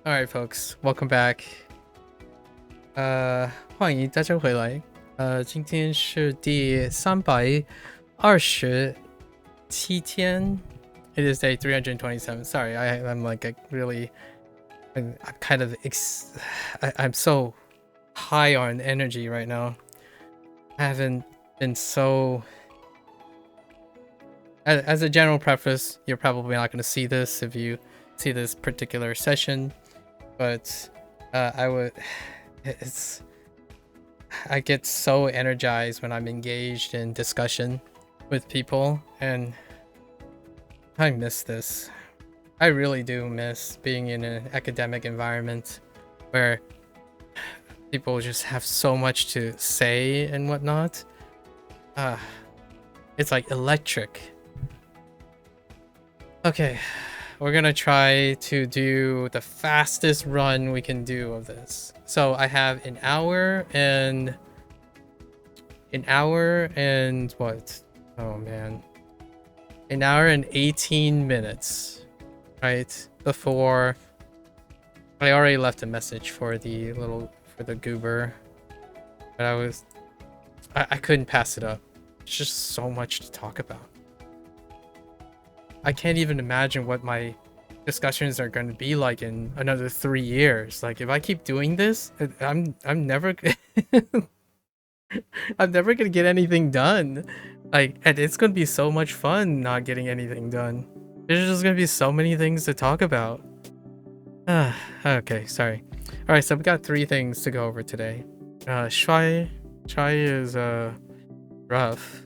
Alright, folks, welcome back. 欢迎大家回来。今天是第327天。It is day 327. Sorry, I'm like a really, I'm kind of I'm so high on energy right now. I haven't been so. As a general preface, you're probably not going to see this if you see this particular session, but I get so energized when I'm engaged in discussion with people, and I miss this. I really do miss being in an academic environment where people just have so much to say and whatnot. It's like electric. Okay, we're gonna try to do the fastest run we can do of this. So I have an hour and what? Oh man. An hour and 18 minutes, right? Before I already left a message for the goober, but I couldn't pass it up. It's just so much to talk about. I can't even imagine what my discussions are going to be like in another 3 years. Like if I keep doing this, I'm never I'm never going to get anything done. Like, and it's going to be so much fun not getting anything done. There's just going to be so many things to talk about. Okay, sorry. All right, so we got 3 things to go over today. Shuai is rough.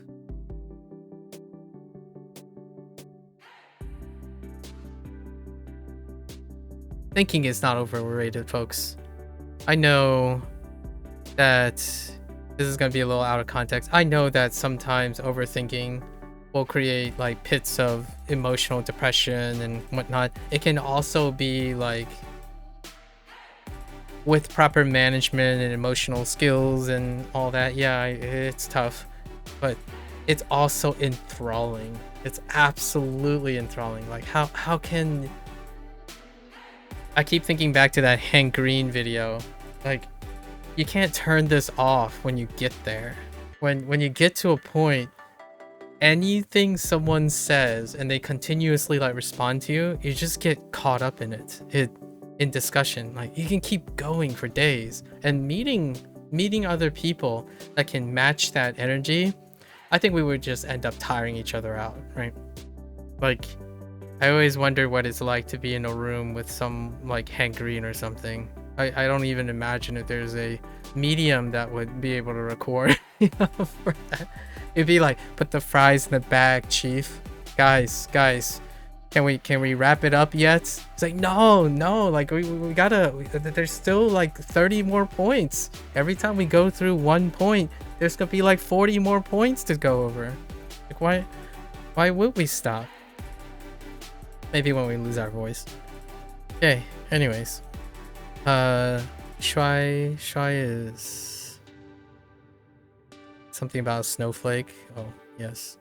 Thinking is not overrated, folks. I know that this is going to be a little out of context. I know that sometimes overthinking will create like pits of emotional depression and whatnot. It can also be like, with proper management and emotional skills and all that, yeah, it's tough, but it's also enthralling. It's absolutely enthralling. Like how can I keep thinking back to that Hank Green video. Like, you can't turn this off when you get there. When you get to a point, anything someone says and they continuously like respond to you, you just get caught up in it. In discussion. Like, you can keep going for days. And meeting other people that can match that energy, I think we would just end up tiring each other out, right? Like, I always wonder what it's like to be in a room with some like Hank Green or something. I don't even imagine if there's a medium that would be able to record for that. It'd be like, put the fries in the bag, chief. Guys, can we wrap it up yet? It's like, no, like we gotta, there's still like 30 more points. Every time we go through one point, there's gonna be like 40 more points to go over. Like, why would we stop? Maybe when we lose our voice. Okay, anyways. Shuai is something about a snowflake. Oh, yes.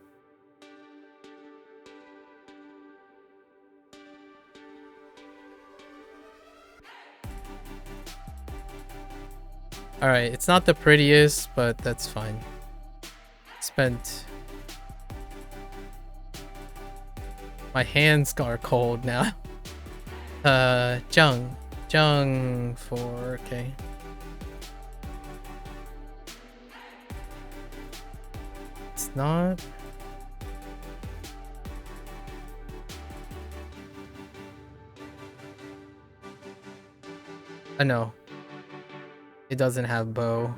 Alright, it's not the prettiest, but that's fine. Spent... My hands are cold now. Jung for okay. It's not. I know. It doesn't have bow.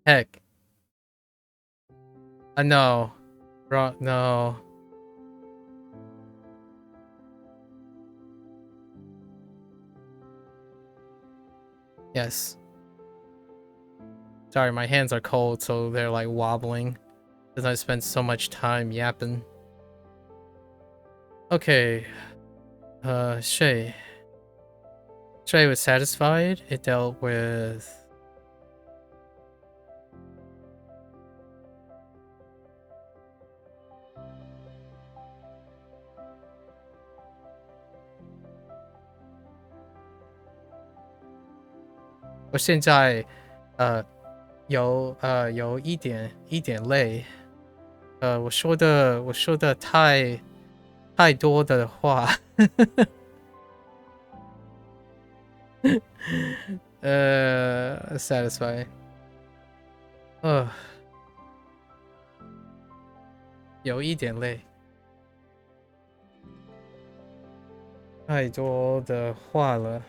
Heck. No. No. Yes. Sorry, my hands are cold, so they're like wobbling. Because I spent so much time yapping. Okay. Shay. Shay was satisfied. It dealt with... 我现在有一点累，我说的太多的话，satisfy，有一点累，太多的话了，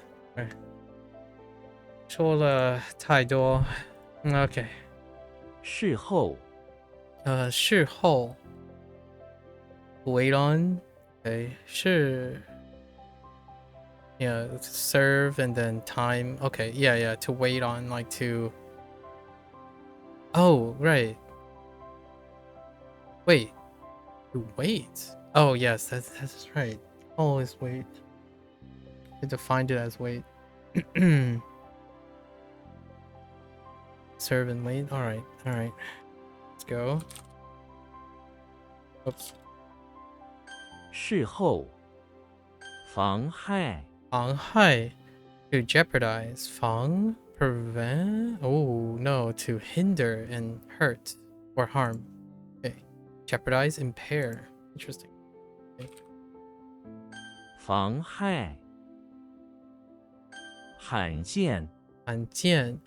说了太多，OK，事后事后 wait on， okay， 是 yeah serve and then time okay yeah to wait on like to oh right wait to wait oh yes that's right always wait I defined it as wait serve and wait all right let's go oops 事后妨害妨害 to jeopardize 防 prevent oh no to hinder and hurt or harm okay jeopardize impair interesting okay. 妨害罕见罕见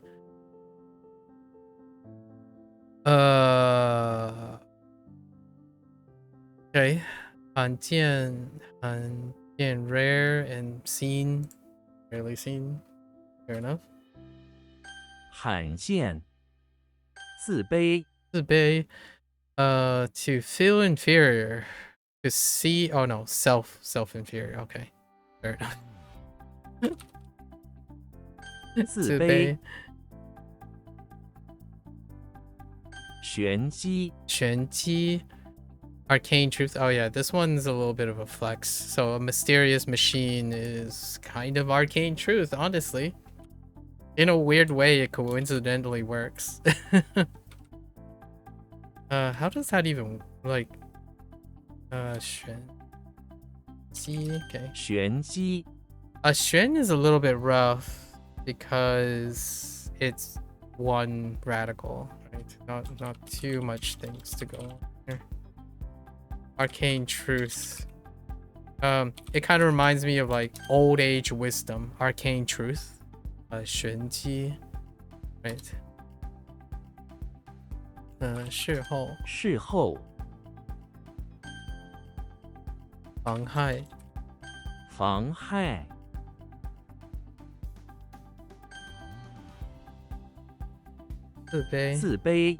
okay 罕见 rare and seen rarely seen fair enough 罕见自卑自卑to feel inferior to see oh no self inferior okay fair enough 自卑玄机玄机 arcane truth oh yeah this one's a little bit of a flex so a mysterious machine is kind of arcane truth honestly in a weird way it coincidentally works how does that even like 玄机 okay 玄机 Xuan is a little bit rough because it's one radical, right? Not too much things to go on here. Arcane truth. It kind of reminds me of like old age wisdom. Arcane truth. 玄机 right? 事后事后妨害妨害自卑自卑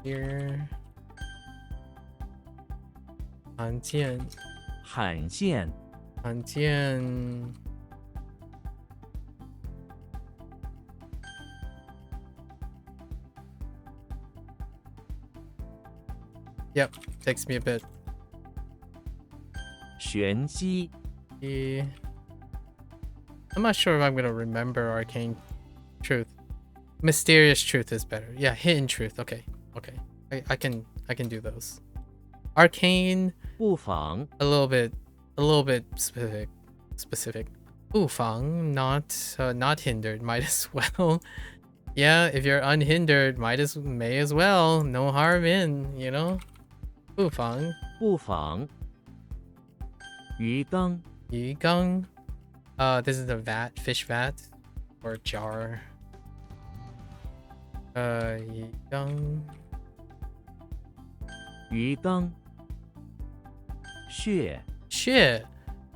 here 罕见罕见罕见 Yep, takes me a bit. 玄机 I'm not sure if I'm gonna remember arcane truth. Mysterious truth is better. Yeah, hidden truth. Okay. I can do those. Arcane 不妨 a little bit specific. 不妨 not hindered. Might as well. Yeah, if you're unhindered, may as well. No harm in, you know. 不妨不妨鱼缸鱼缸 this is the vat, fish vat or jar. 鱼缸鱼缸穴 shit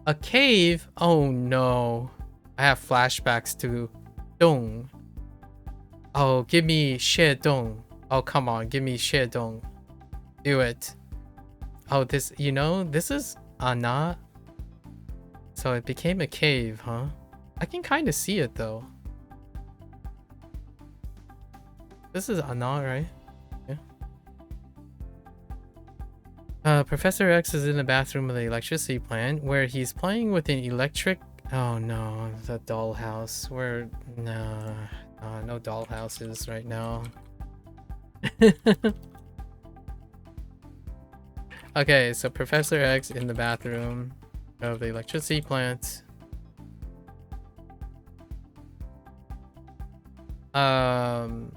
a cave oh no I have flashbacks to Dong oh give me 穴洞 oh come on give me 穴洞 do it oh this you know this is Anna so it became a cave huh I can kind of see it though this is Anna right Professor X is in the bathroom of the electricity plant where he's playing with an electric. Oh no, the dollhouse. Where no dollhouses right now. Okay, so Professor X in the bathroom of the electricity plant. Um.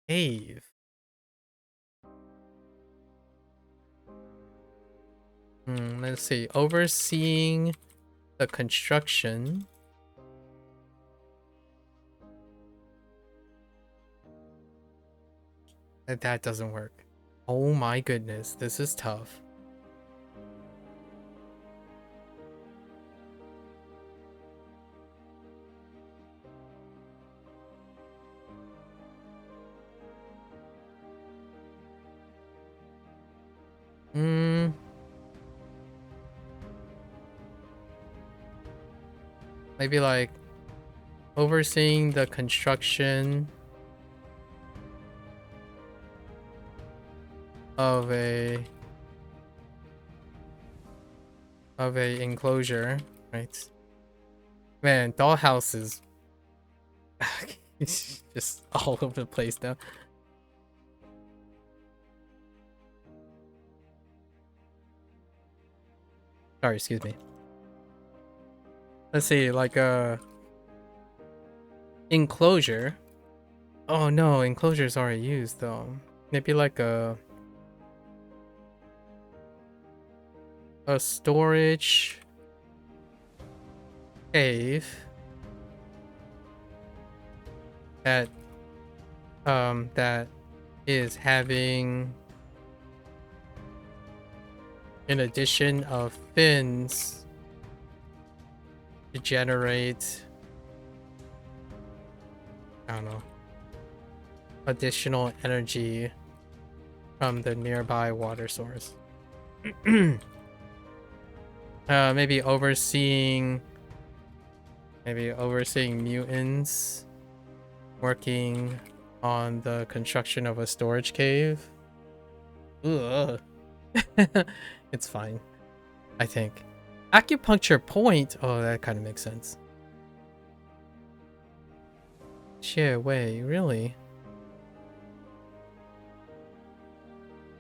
Cave. Let's see. Overseeing the construction. That doesn't work. Oh my goodness, this is tough. Maybe like overseeing the construction of a enclosure, right? Man, dollhouse is it's just all over the place now. Sorry, excuse me. Let's see, like a enclosure. Oh no, enclosure is already used though. Maybe like a storage cave that that is having an addition of fins to generate, I don't know, additional energy from the nearby water source. Maybe overseeing mutants working on the construction of a storage cave. Ugh. It's fine, I think. Acupuncture point. Oh, that kind of makes sense. Shit, wait, really?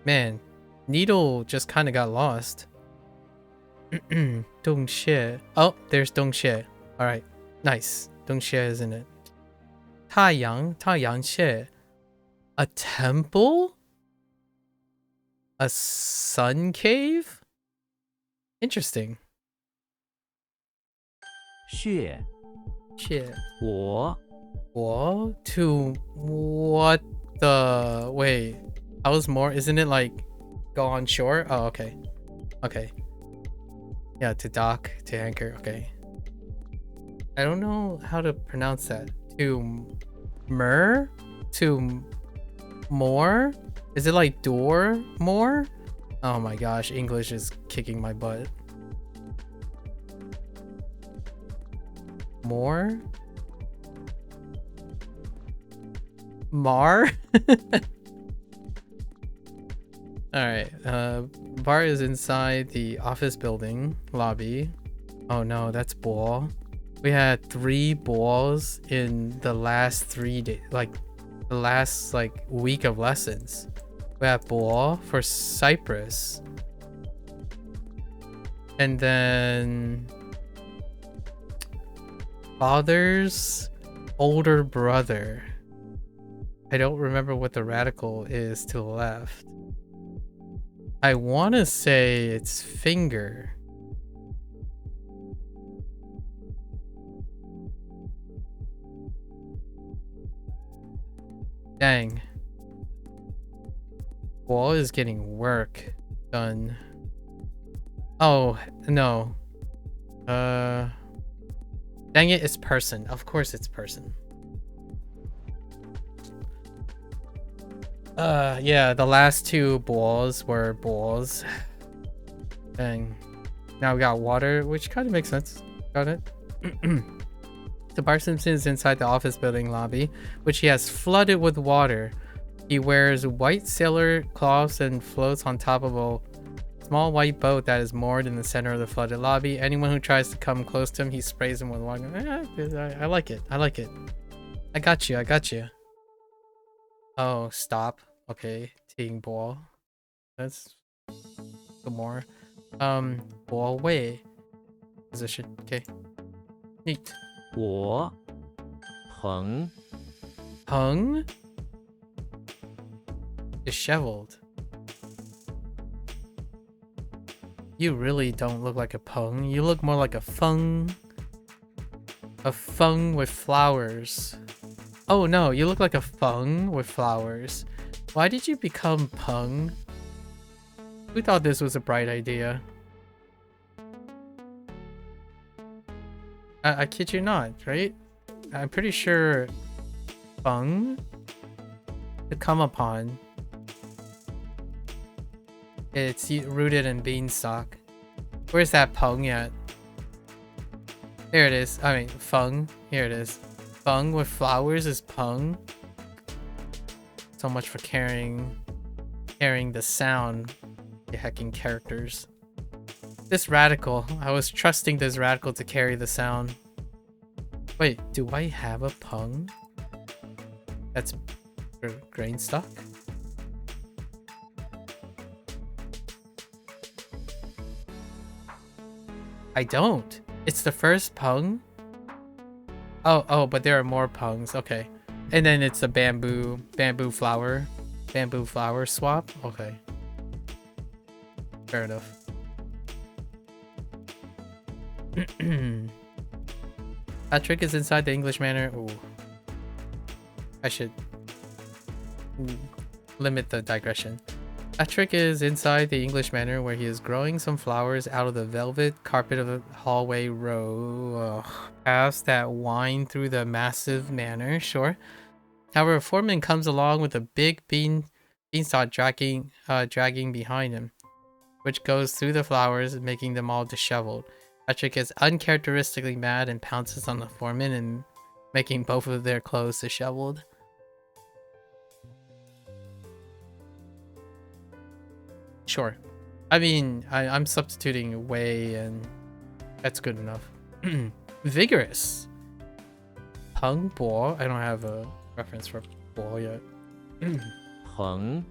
Man, needle just kind of got lost. Dongxie. Oh, there's Dongxie. All right, nice. Dongxie is in it. Taiyang Xie. A temple? A sun cave? Interesting. 血 Shit. 我 To what the wait? How's more? Isn't it like go on shore? Oh, okay. Okay. Yeah, to dock, to anchor. Okay. I don't know how to pronounce that. To mer? To more? Is it like door more? Oh my gosh, English is kicking my butt. More? Mar? Alright, bar is inside the office building lobby. Oh no, that's ball. We had 3 balls in the last 3 days, like the last like week of lessons. We have ball for Cyprus. And then father's older brother. I don't remember what the radical is to the left. I want to say it's finger. Dang. Wall is getting work done. Oh, no. Dang it, it's person. Of course it's person. Yeah, the last 2 balls were balls. Dang. Now we got water, which kind of makes sense. Got it. The Bart Simpson is inside the office building lobby, which he has flooded with water. He wears white sailor cloths and floats on top of a small white boat that is moored in the center of the flooded lobby. Anyone who tries to come close to him, he sprays him with water. I like it. I like it. I got you. I got you. Oh, stop. Okay. Teeing ball. That's some more. Bo wei position. Okay. Neat. 我朋 Peng? Disheveled. You really don't look like a peng. You look more like a feng. A feng with flowers. Oh no, you look like a feng with flowers. Why did you become peng? Who thought this was a bright idea? I kid you not, right? I'm pretty sure feng to come upon. It's rooted in beanstalk. Where's that peng at? There it is. I mean, feng. Here it is. Feng with flowers is peng. So much for carrying the sound. You hecking characters. This radical. I was trusting this radical to carry the sound. Wait, do I have a peng? That's grain stock? I don't. It's the first peng? Oh, but there are more pengs. Okay. And then it's a bamboo flower swap. Okay. Fair enough. That trick is inside the English manor. Ooh. I should limit the digression. That trick is inside the English manor where he is growing some flowers out of the velvet carpet of the hallway row. Paths that wind through the massive manor, sure. However, a foreman comes along with a big beanstalk dragging behind him, which goes through the flowers, making them all disheveled. Patrick gets uncharacteristically mad and pounces on the foreman and making both of their clothes disheveled. Sure. I mean, I'm substituting way and that's good enough. Vigorous. Peng Bo. I don't have a reference for Bo yet. 朋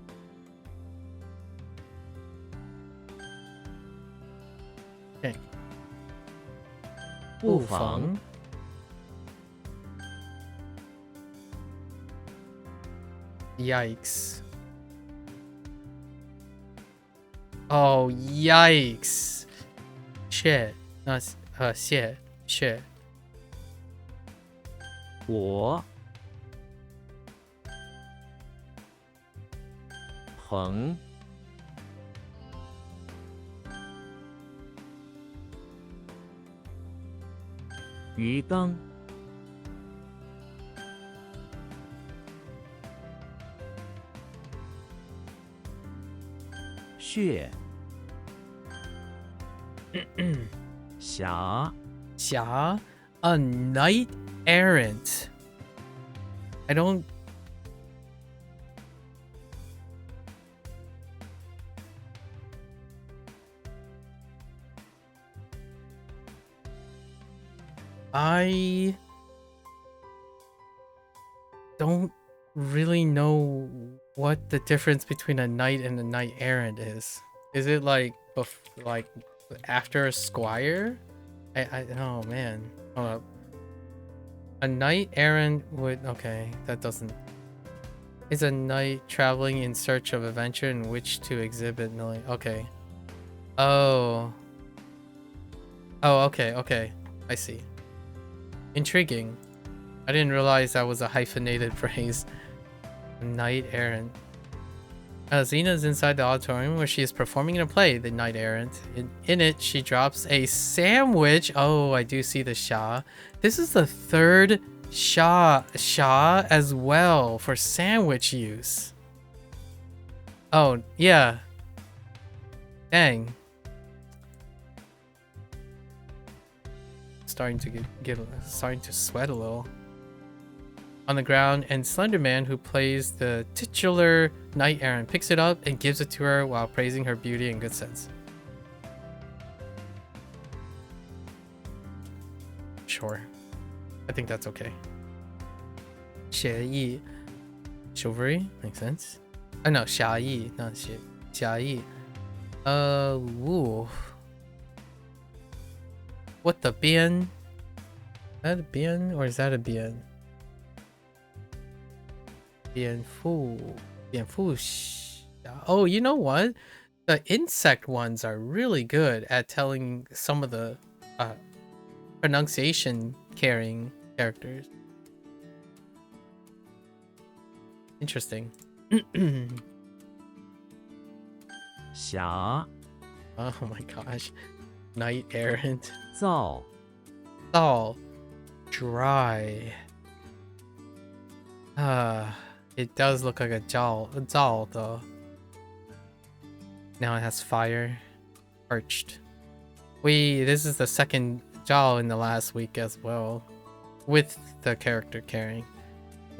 Okay. 不妨 Yikes. Oh, yikes. Shit. Not shit. Shit. 我朋鱼缸 穴 侠 Xia? A knight errant. I don't... I don't really know what the difference between a knight and a knight errant is. Is it like after a squire? Oh man. Hold up. A knight errant would... Okay, that doesn't... Is a knight traveling in search of adventure in which to exhibit knowing... Okay. Oh. Oh, okay. I see. Intriguing. I didn't realize that was a hyphenated phrase. Knight errant. Xena's inside the auditorium where she is performing in a play, The Knight Errant. In it, she drops a sandwich. Oh, I do see the Sha. This is the third Sha as well for sandwich use. Oh, yeah. Dang. Starting to sweat a little. On the ground, and Slenderman, who plays the titular knight errant, picks it up and gives it to her while praising her beauty and good sense. Sure. I think that's okay. 协议 chivalry makes sense. Oh no, 侠义 not 协议 Ooh. What the bien? Is that a bien or is that a bien? Bien fu. Bien fu. Oh, you know what? The insect ones are really good at telling some of the uh, pronunciation carrying characters. Interesting. 狭 Oh my gosh. Knight errant. 造 All dry. It does look like a Zao though. Now it has fire. Arched. This is the second Zhao in the last week as well. With the character carrying.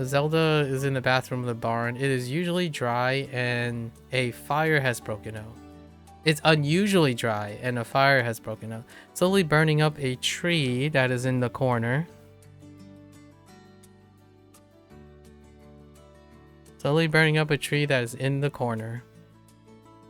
Zelda is in the bathroom of the barn. It is usually dry and a fire has broken out. It's unusually dry and a fire has broken out. Slowly burning up a tree that is in the corner. Slowly burning up a tree that is in the corner.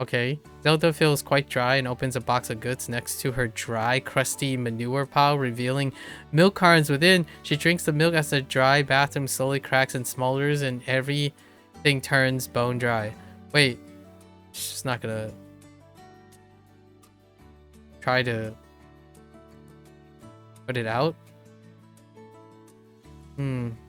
Okay. Zelda feels quite dry and opens a box of goods next to her dry, crusty manure pile, revealing milk cartons within. She drinks the milk as the dry bathroom slowly cracks and smolders and everything turns bone dry. Wait. She's not gonna try to put it out? I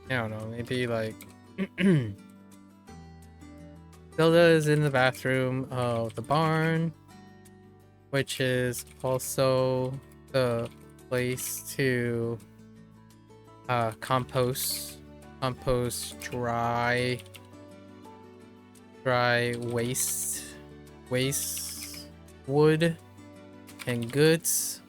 don't know, maybe like Zelda is in the bathroom of the barn, which is also the place to compost dry waste wood and goods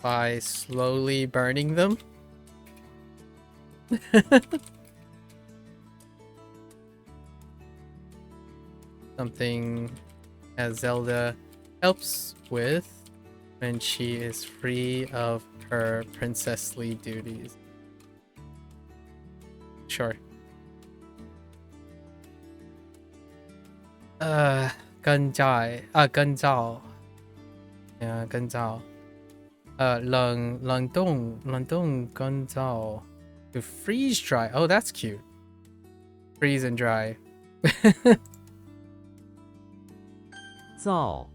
by slowly burning them. Something as Zelda helps with when she is free of her princessly duties. Sure. Gunzai. Gunzao. Yeah, Gunzao. 冷冻 Gunzao. To freeze dry. Oh, that's cute. Freeze and dry. 造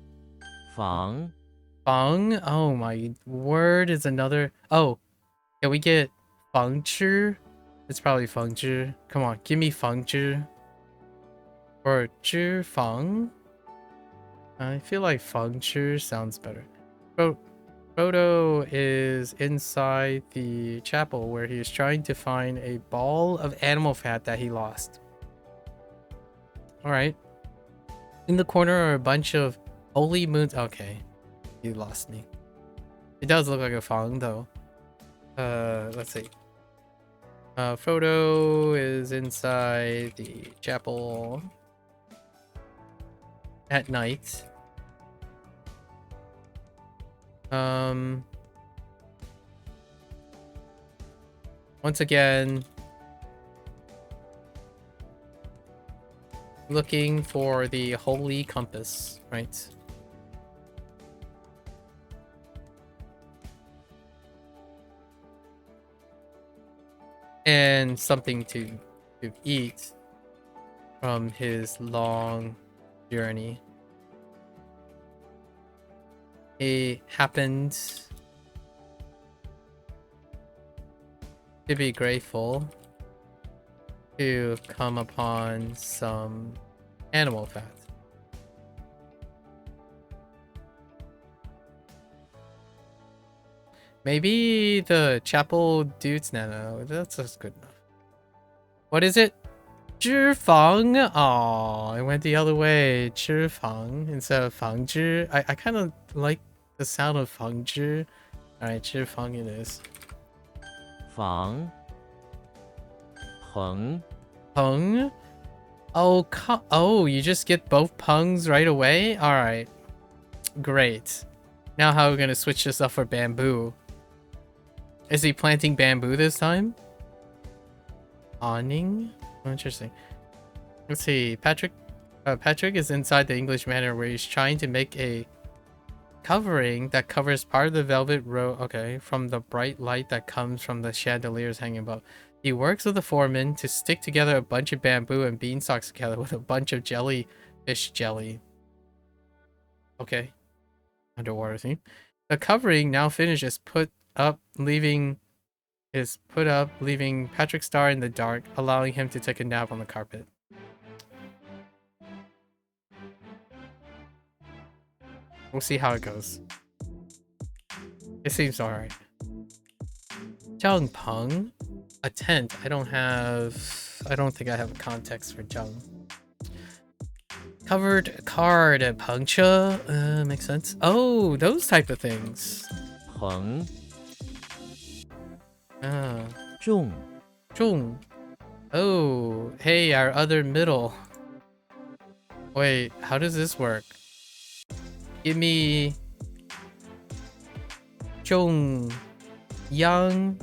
房 Feng? Oh my word, is another. Oh, can we get Feng Zhi? It's probably Feng Zhi. Come on, give me Feng Zhi. Or Zhi Feng? I feel like Feng Zhi sounds better. Frodo is inside the chapel where he is trying to find a ball of animal fat that he lost. Alright. In the corner are a bunch of holy moons. Okay. You lost me. It does look like a Feng though. Let's see. Frodo is inside the chapel at night. Once again, looking for the holy compass, right? And something to eat from his long journey. He happened to be grateful to come upon some animal fat. Maybe the chapel dudes. No, that's just good enough. What is it? 脂肪. Oh, it went the other way. 脂肪 instead of 房脂. I kind of like the sound of 房脂. Alright, 脂肪 it is. 房 Peng. Peng? Oh, oh, you just get both pungs right away? Alright. Great. Now how are we gonna switch this up for bamboo? Is he planting bamboo this time? Awning? Oh, interesting. Let's see. Patrick is inside the English Manor where he's trying to make a covering that covers part of the velvet rope, okay, from the bright light that comes from the chandeliers hanging above. He works with the foreman to stick together a bunch of bamboo and beanstalks together with a bunch of jellyfish jelly. Okay. Underwater theme. The covering, now finished, is put up, leaving Patrick Star in the dark, allowing him to take a nap on the carpet. We'll see how it goes. It seems alright. Zhang Peng? A tent. I don't think I have a context for Zhang. Covered card and puncture. Makes sense. Oh, those type of things. Peng. Zhong. Zhong. Oh, hey, our other middle. Wait, how does this work? Give me Zhong Yang.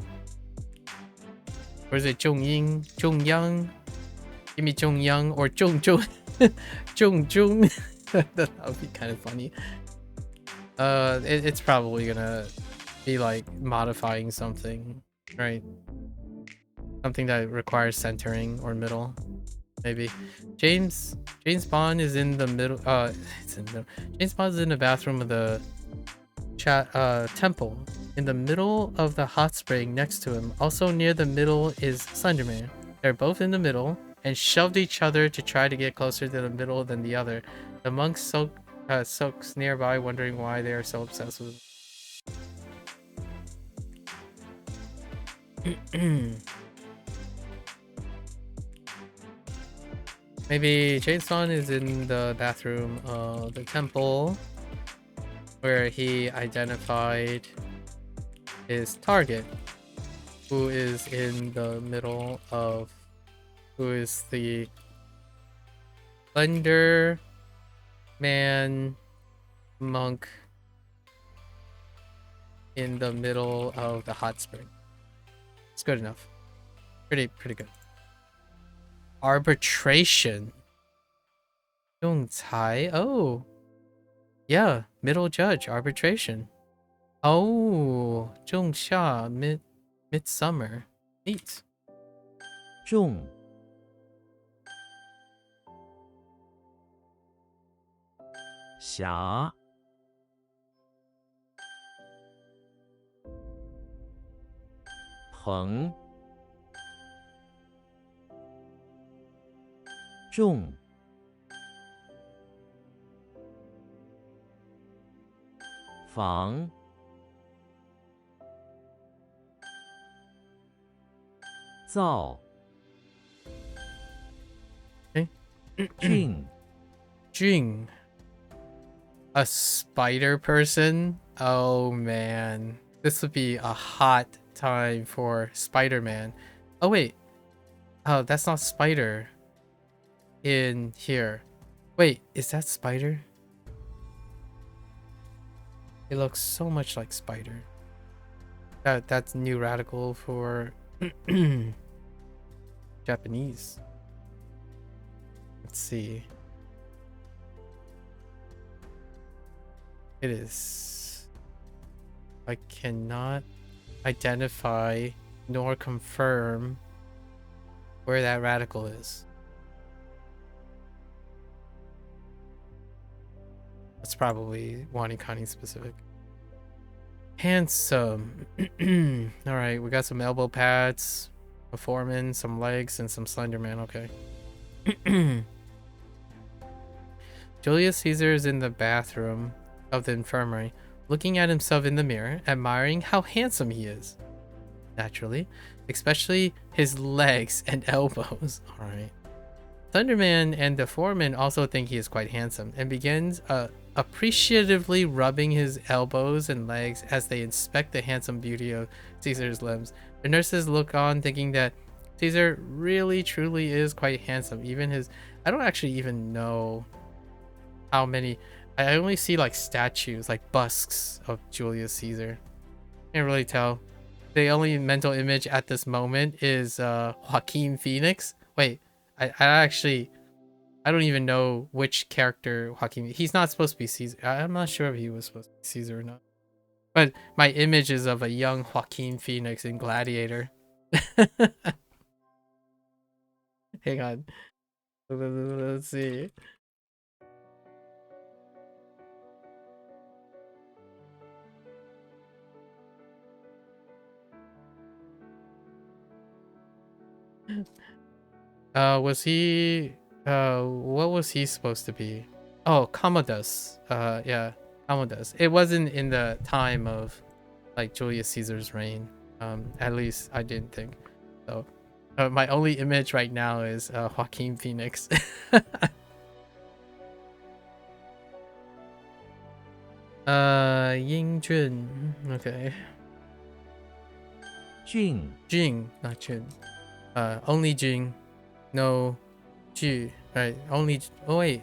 Or is it Zhong Ying? Zhong Yang? Give me Zhong Yang or Zhong Zhong. Zhong Zhong. That would be kind of funny. It's probably gonna be like modifying something, right? Something that requires centering or middle. Maybe. James Bond is in the middle. It's in the middle. James Bond is in the bathroom of the temple. In the middle of the hot spring next to him. Also near the middle is Slenderman. They're both in the middle and shoved each other to try to get closer to the middle than the other. The monk soaks nearby, wondering why they are so obsessed with him. Maybe James Bond is in the bathroom of the temple where he identified his target, who is in the middle of, who is the Slender Man monk in the middle of the hot spring. It's good enough. Pretty good. Arbitration. 仲裁. Oh. Yeah, middle judge, arbitration. Oh, 仲夏, midsummer. Neat. 仲 霞 鹏 仲 房 造 俊 Jing. A spider person? Oh man. This would be a hot time for Spider-Man. Oh wait. Oh, that's not Spider in here. Wait, is that Spider? It looks so much like Spider. That's new radical for Japanese. Let's see. It is. I cannot identify nor confirm where that radical is. That's probably Wanikani specific. Handsome. Alright, we got some elbow pads, a foreman, some legs, and some Slenderman. Okay. Julius Caesar is in the bathroom of the infirmary, looking at himself in the mirror, admiring how handsome he is. Naturally, especially his legs and elbows. Alright. Thunderman and the foreman also think he is quite handsome and begins appreciatively rubbing his elbows and legs as they inspect the handsome beauty of Caesar's limbs. The nurses look on, thinking that Caesar really truly is quite handsome. Even his, I don't actually even know how many. I only see like statues, like busks of Julius Caesar. Can't really tell. The only mental image at this moment is Joaquin Phoenix. Wait, I don't even know which character Joaquin. He's not supposed to be Caesar. I'm not sure if he was supposed to be Caesar or not. But my image is of a young Joaquin Phoenix in Gladiator. Hang on. Let's see. Was he what was he supposed to be? Oh, Commodus. Yeah, Commodus. It wasn't in the time of like Julius Caesar's reign. At least I didn't think. So my only image right now is Joaquin Phoenix. Ying Jun. Okay. 俊 Jing, not Jun. Only Jing. No Ju. Right. Only. Oh wait.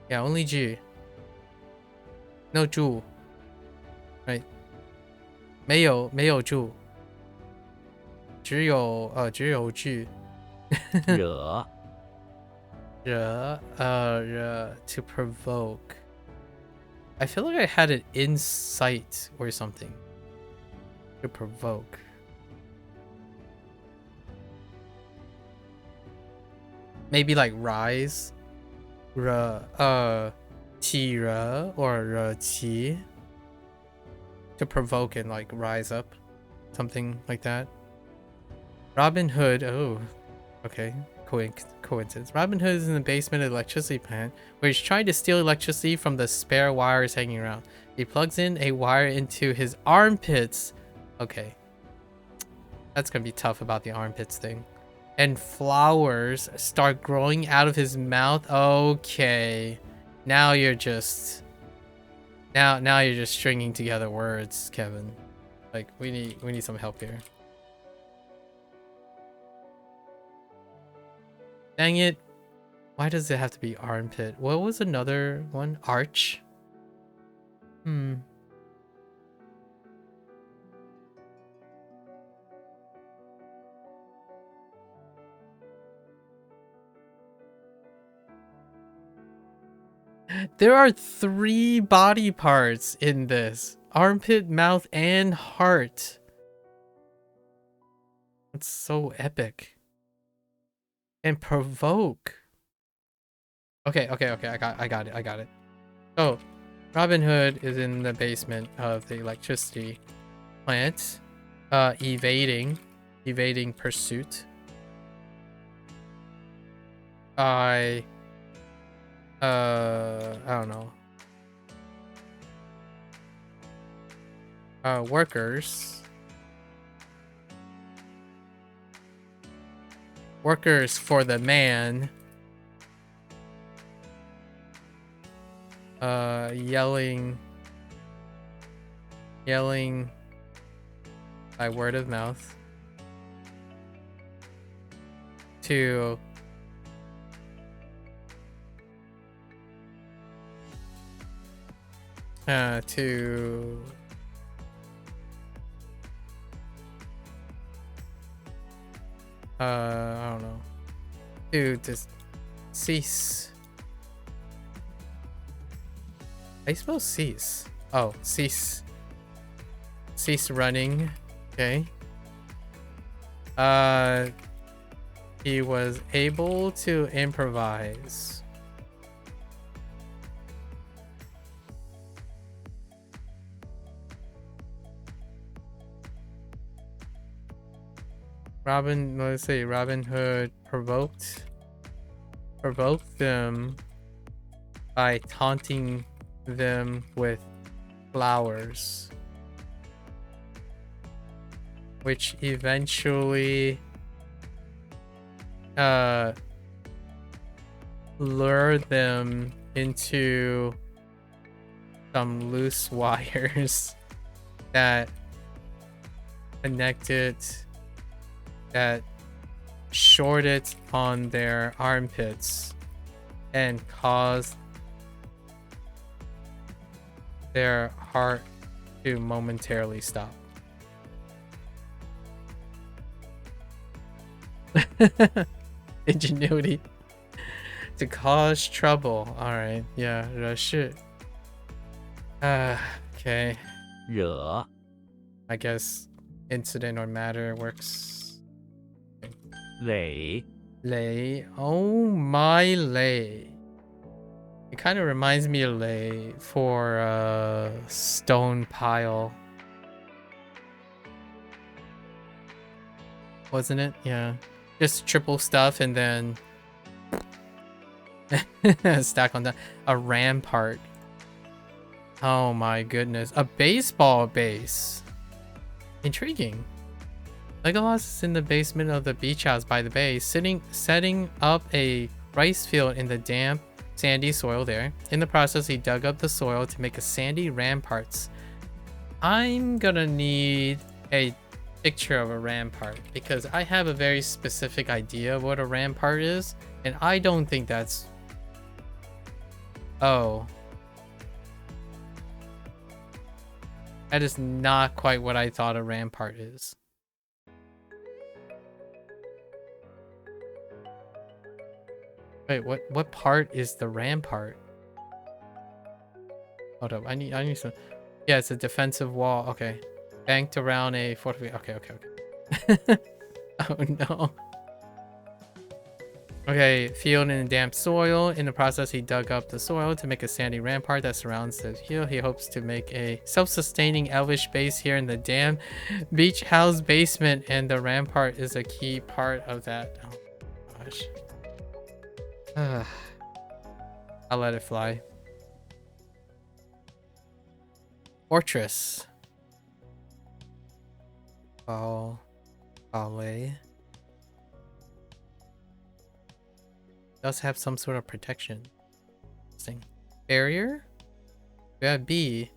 Yeah, only Ju. No Ju. Right. 没有 Ju. 只有 Ju. 惹 To provoke. I feel like I had an insight or something. To provoke. Maybe like rise. Qi or qi. To provoke and like rise up. Something like that. Robin Hood. Oh, okay. Coincidence. Robin Hood is in the basement of the electricity plant where he's trying to steal electricity from the spare wires hanging around. He plugs in a wire into his armpits. Okay. That's gonna be tough about the armpits thing. And flowers start growing out of his mouth. Okay. Now you're just stringing together words, Kevin. Like we need some help here. Dang it. Why does it have to be armpit? What was another one? Arch? There are 3 body parts in this. Armpit, mouth, and heart. That's so epic. And provoke. Okay. I got it. So, Robin Hood is in the basement of the electricity plant, evading pursuit. I don't know. Workers for the man. Yelling by word of mouth to I don't know. To just cease. I suppose cease. Oh, cease. Cease running. Okay. He was able to improvise. Let's see, Robin Hood provoked them by taunting them with flowers, which eventually lured them into some loose wires that connected that shorted on their armpits and caused their heart to momentarily stop. Ingenuity to cause trouble. All right, yeah, 惹事. Okay. 惹 I guess incident or matter works. 累 Lay. Oh my lay. It kind of reminds me of lay for stone pile. Wasn't it? Yeah. Just triple stuff and then stack on that. A rampart. Oh my goodness. A baseball base. Intriguing. Legolas is in the basement of the beach house by the bay, setting up a rice field in the damp, sandy soil there. In the process, he dug up the soil to make a sandy ramparts. I'm gonna need a picture of a rampart because I have a very specific idea of what a rampart is, and I don't think that's... Oh. That is not quite what I thought a rampart is. Wait, what part is the rampart? Hold up, I need some... Yeah, it's a defensive wall. Okay. Banked around a fortification. Okay. Oh no. Okay, field in damp soil. In the process, he dug up the soil to make a sandy rampart that surrounds the hill. He hopes to make a self-sustaining elvish base here in the damn beach house basement, and the rampart is a key part of that. Oh gosh. I'll let it fly. Fortress. Ballet. Does have some sort of protection. Interesting. Barrier? We have B.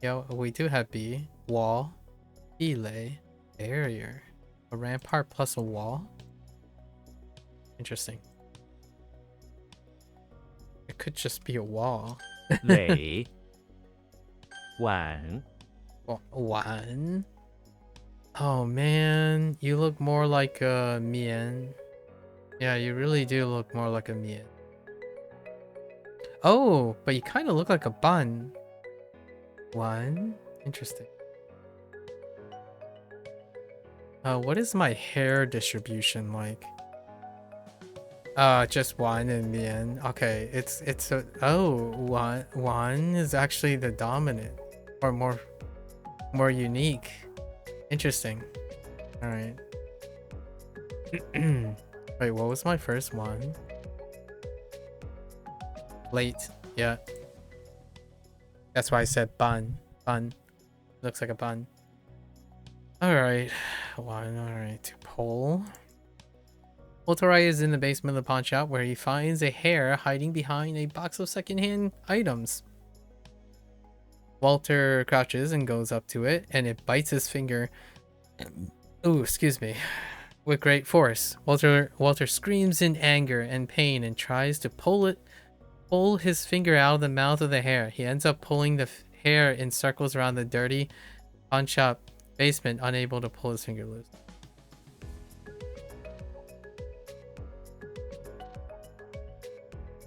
Yeah, we do have B. Wall. Belay. Barrier. A rampart plus a wall? Interesting. It could just be a wall. 累晚 One. Oh man, you look more like a mian. Yeah, you really do look more like a mian. Oh, but you kind of look like a bun. One. Interesting. What is my hair distribution like? Just one and mian. Okay, it's a... Oh, one is actually the dominant. Or more unique. Interesting. Alright. Wait, what was my first one? Late. Yeah. That's why I said bun. Bun. Looks like a bun. Alright. One. Alright. To pull. Ultorai is in the basement of the pawn shop where he finds a hare hiding behind a box of secondhand items. Walter crouches and goes up to it, and it bites his finger. Ooh, excuse me. With great force. Walter screams in anger and pain and tries to pull his finger out of the mouth of the hare. He ends up pulling the hare in circles around the dirty pawn shop basement, unable to pull his finger loose.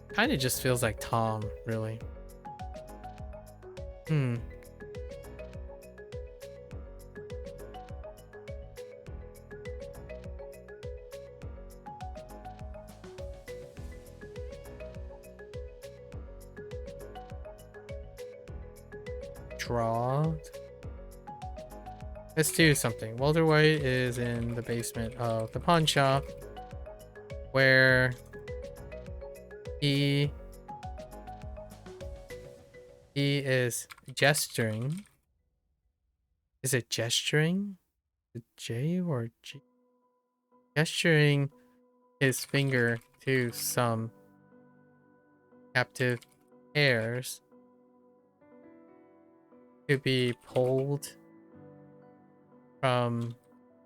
Kind of just feels like Tom, really. Draw. Let's do something. Walter White is in the basement of the pawn shop where he is gesturing. Is it gesturing? The J or G? Gesturing his finger to some captive hares to be pulled from,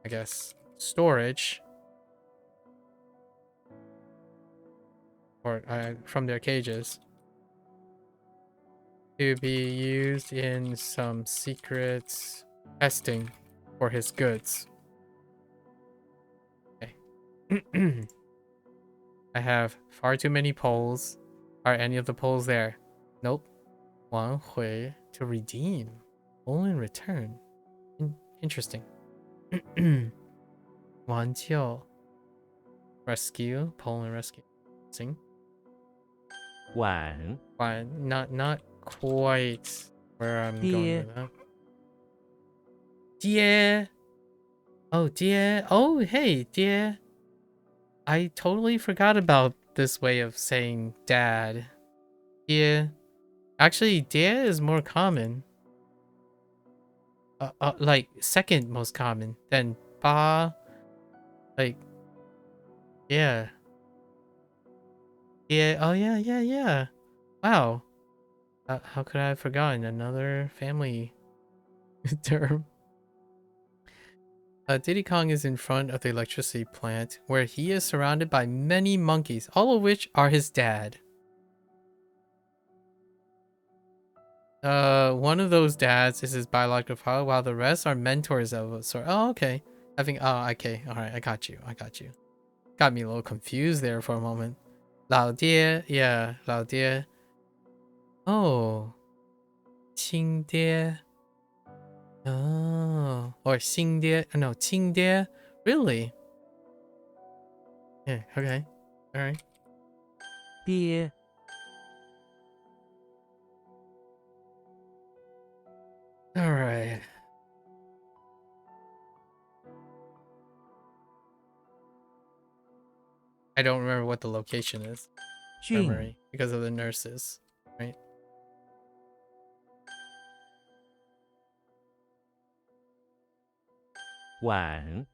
I guess, storage or from their cages to be used in some secret testing for his goods. Okay. I have far too many poles. Are any of the poles there? Nope. 挽回 to redeem. Pole in return. Interesting. 挽救 rescue. Pole and rescue. Sing. 晚 Not quite where I'm going 爹 with that. Dear. Oh, dear. Oh, hey, dear. I totally forgot about this way of saying dad. Dear. Actually, dear is more common. Like second most common. Then ba. Like, yeah. Yeah. Oh, yeah. Wow. How could I have forgotten another family term? Diddy Kong is in front of the electricity plant, where he is surrounded by many monkeys, all of which are his dad. One of those dads is his biological father, while the rest are mentors of a sort. Oh, okay. Okay. All right, I got you. Got me a little confused there for a moment. 老爹, yeah, 老爹. Oh, 亲爹. Oh, or 新爹. No, 亲爹. Really? Yeah, okay. All right. 爹 All right. I don't remember what the location is. 俊 Memory because of the nurses, right? 晚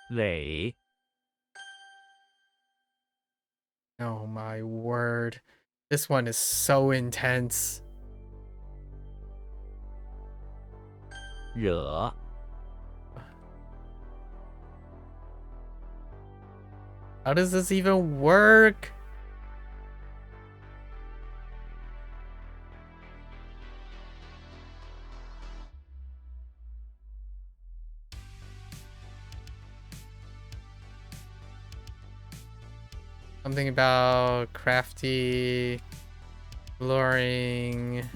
垒 Oh my word. This one is so intense. 惹 How does this even work? Something about crafty, luring,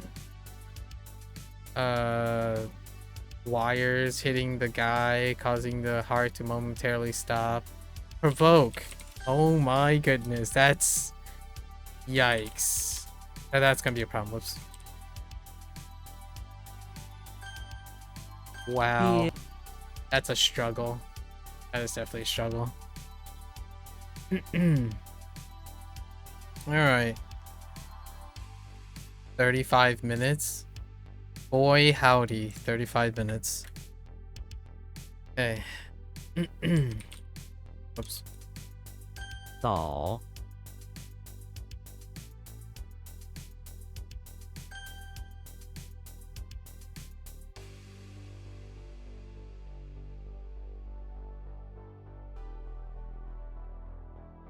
wires hitting the guy, causing the heart to momentarily stop. Provoke. Oh my goodness, that's yikes. That's gonna be a problem. Whoops. Wow. That's a struggle. That is definitely a struggle. Alright. 35 minutes. Boy howdy, 35 minutes. Okay. Whoops. 早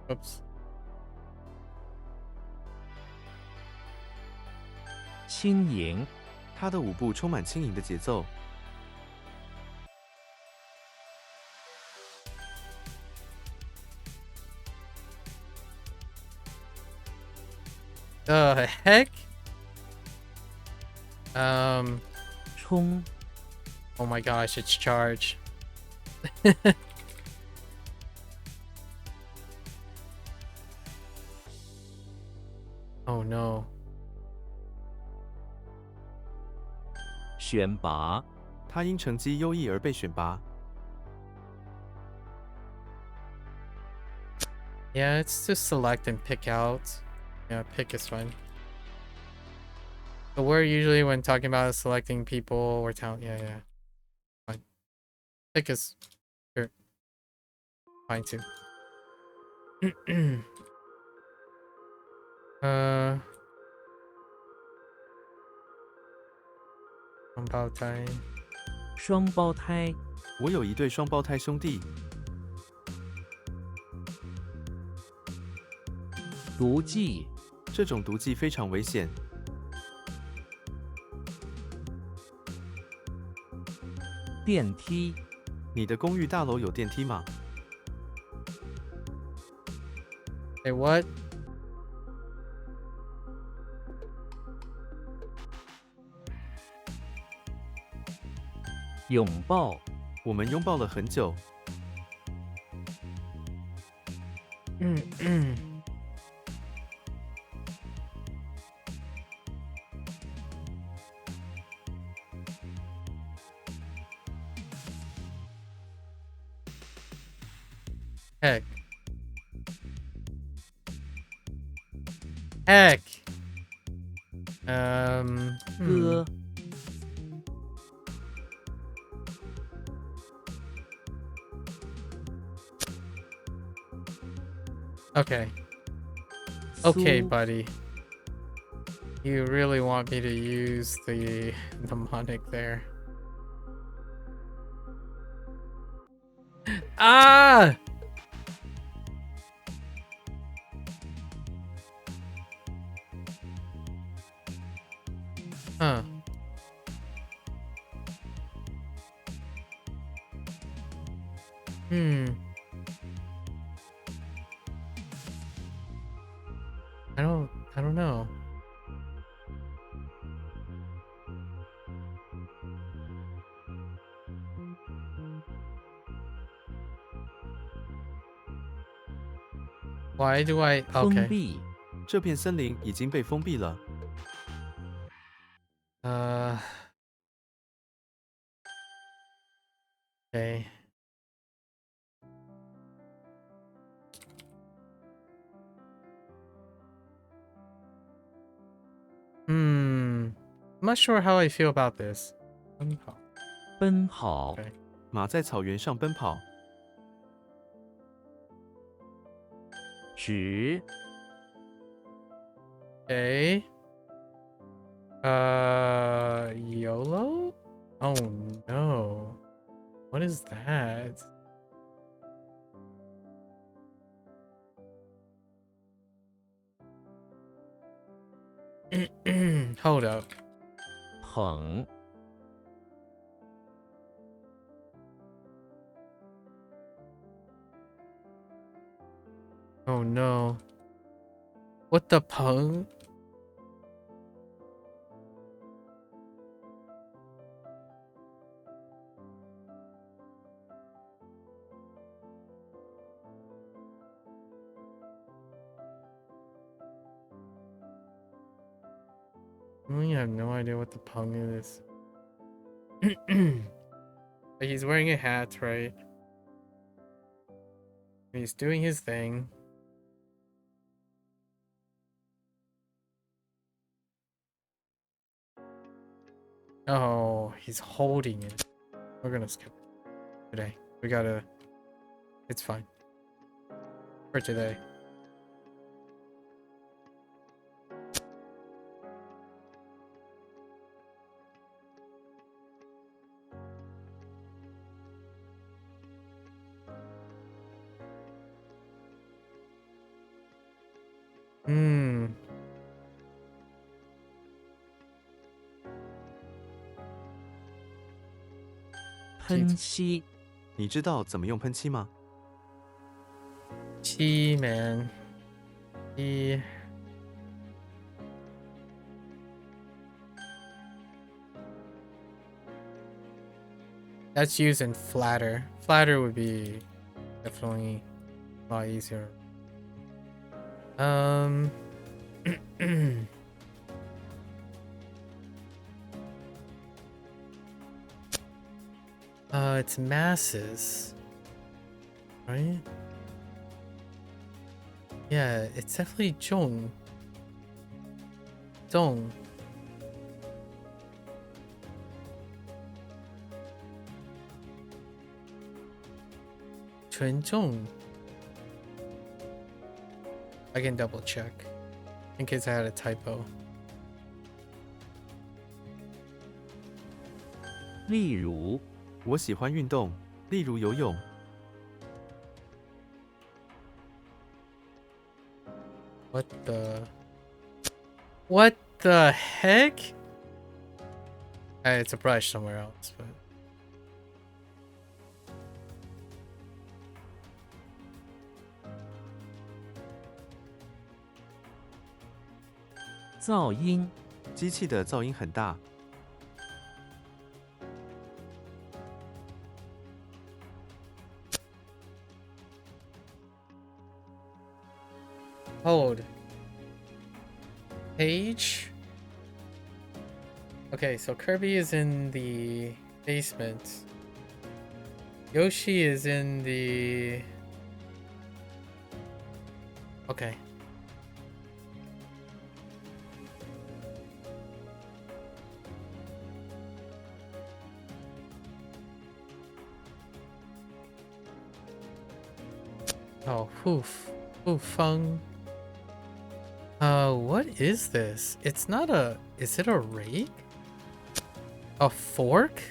Whoops. 轻盈他的舞步充满轻盈的节奏。 The heck? 冲 Oh my gosh, it's charge. Oh no. 选拔他因成绩优异而被选拔。 Yeah, it's to select and pick out. Yeah, pick is fine. The word usually when talking about selecting people or talent. Yeah. Fine. Pick is sure. Fine too. 双胞胎双胞胎我有一对双胞胎兄弟，毒剂，这种毒剂非常危险。电梯，你的公寓大楼有电梯吗？ Hey, what? 拥抱，我们拥抱了很久。Heck. Heck. 歌， Okay. Okay, 苏 buddy. You really want me to use the mnemonic there. Ah! Huh. I don't know. Why do I 封 okay. 闭，这片森林已经被封闭了。 Okay. I'm not sure how I feel about this. 奔跑， Okay. 马在草原上奔跑。纸， Okay. YOLO? Oh no. What is that? Hold up. 捧， Oh no. What the pung? I have no idea what the pung is. But he's wearing a hat, right? He's doing his thing. Oh, he's holding it. We're gonna skip it today. We gotta... It's fine. For today. Hmm. 喷漆，你知道怎么用喷漆吗？ T man. T. That's used in flatter. Flatter would be definitely a lot easier. It's masses, right? Yeah, it's definitely Zhong. Zhong. Chun. I can double check in case I had a typo. 例如，我喜欢运动，例如游泳。What the? What the heck? It's a brush somewhere else, but. 噪音，机器的噪音很大。 Hold. Page. Okay, so Kirby is in the basement. Yoshi is in the... Okay. Oh, hoof. Hoofung. What is this? It's not a... Is it a rake? A fork?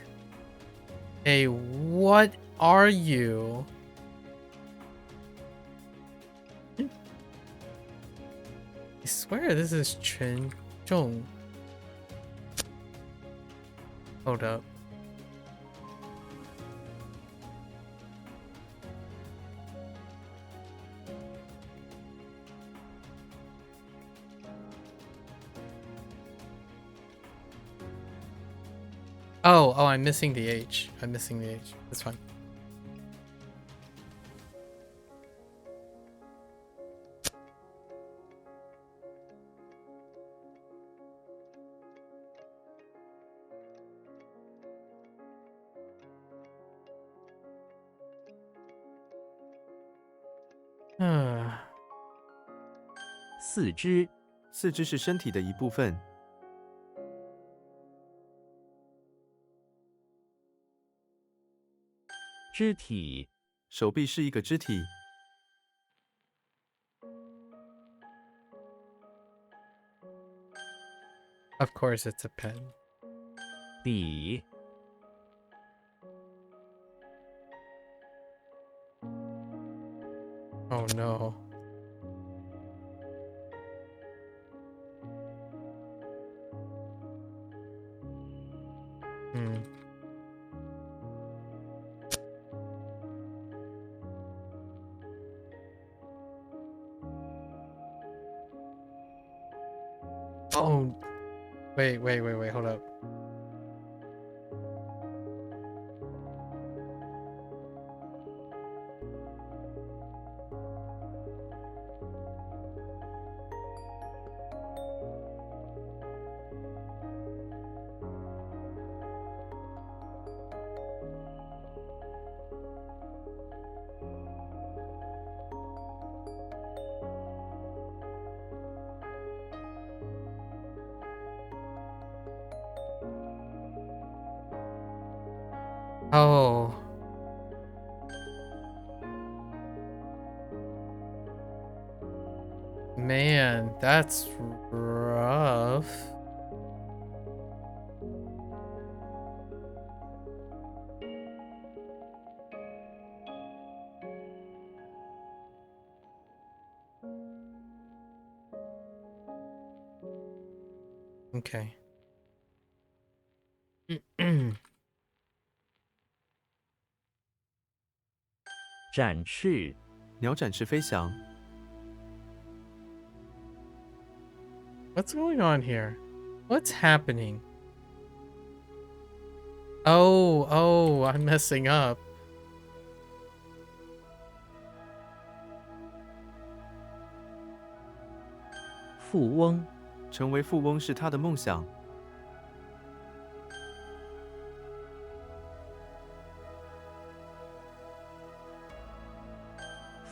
Hey, what are you? I swear this is Chen Zhong. Hold up. Oh, I'm missing the H. I'm missing the H. That's fine. Ah. 四肢，四肢是身体的一部分。 肢体，手臂是一个肢体。 Of course it's a pen. 笔， Oh no. Hmm. Oh, wait, hold up. Oh. Man, that's rough. Okay. 展翅，鸟展翅飞翔。 What's going on here? What's happening? Oh, I'm messing up. 富翁，成为富翁是他的梦想。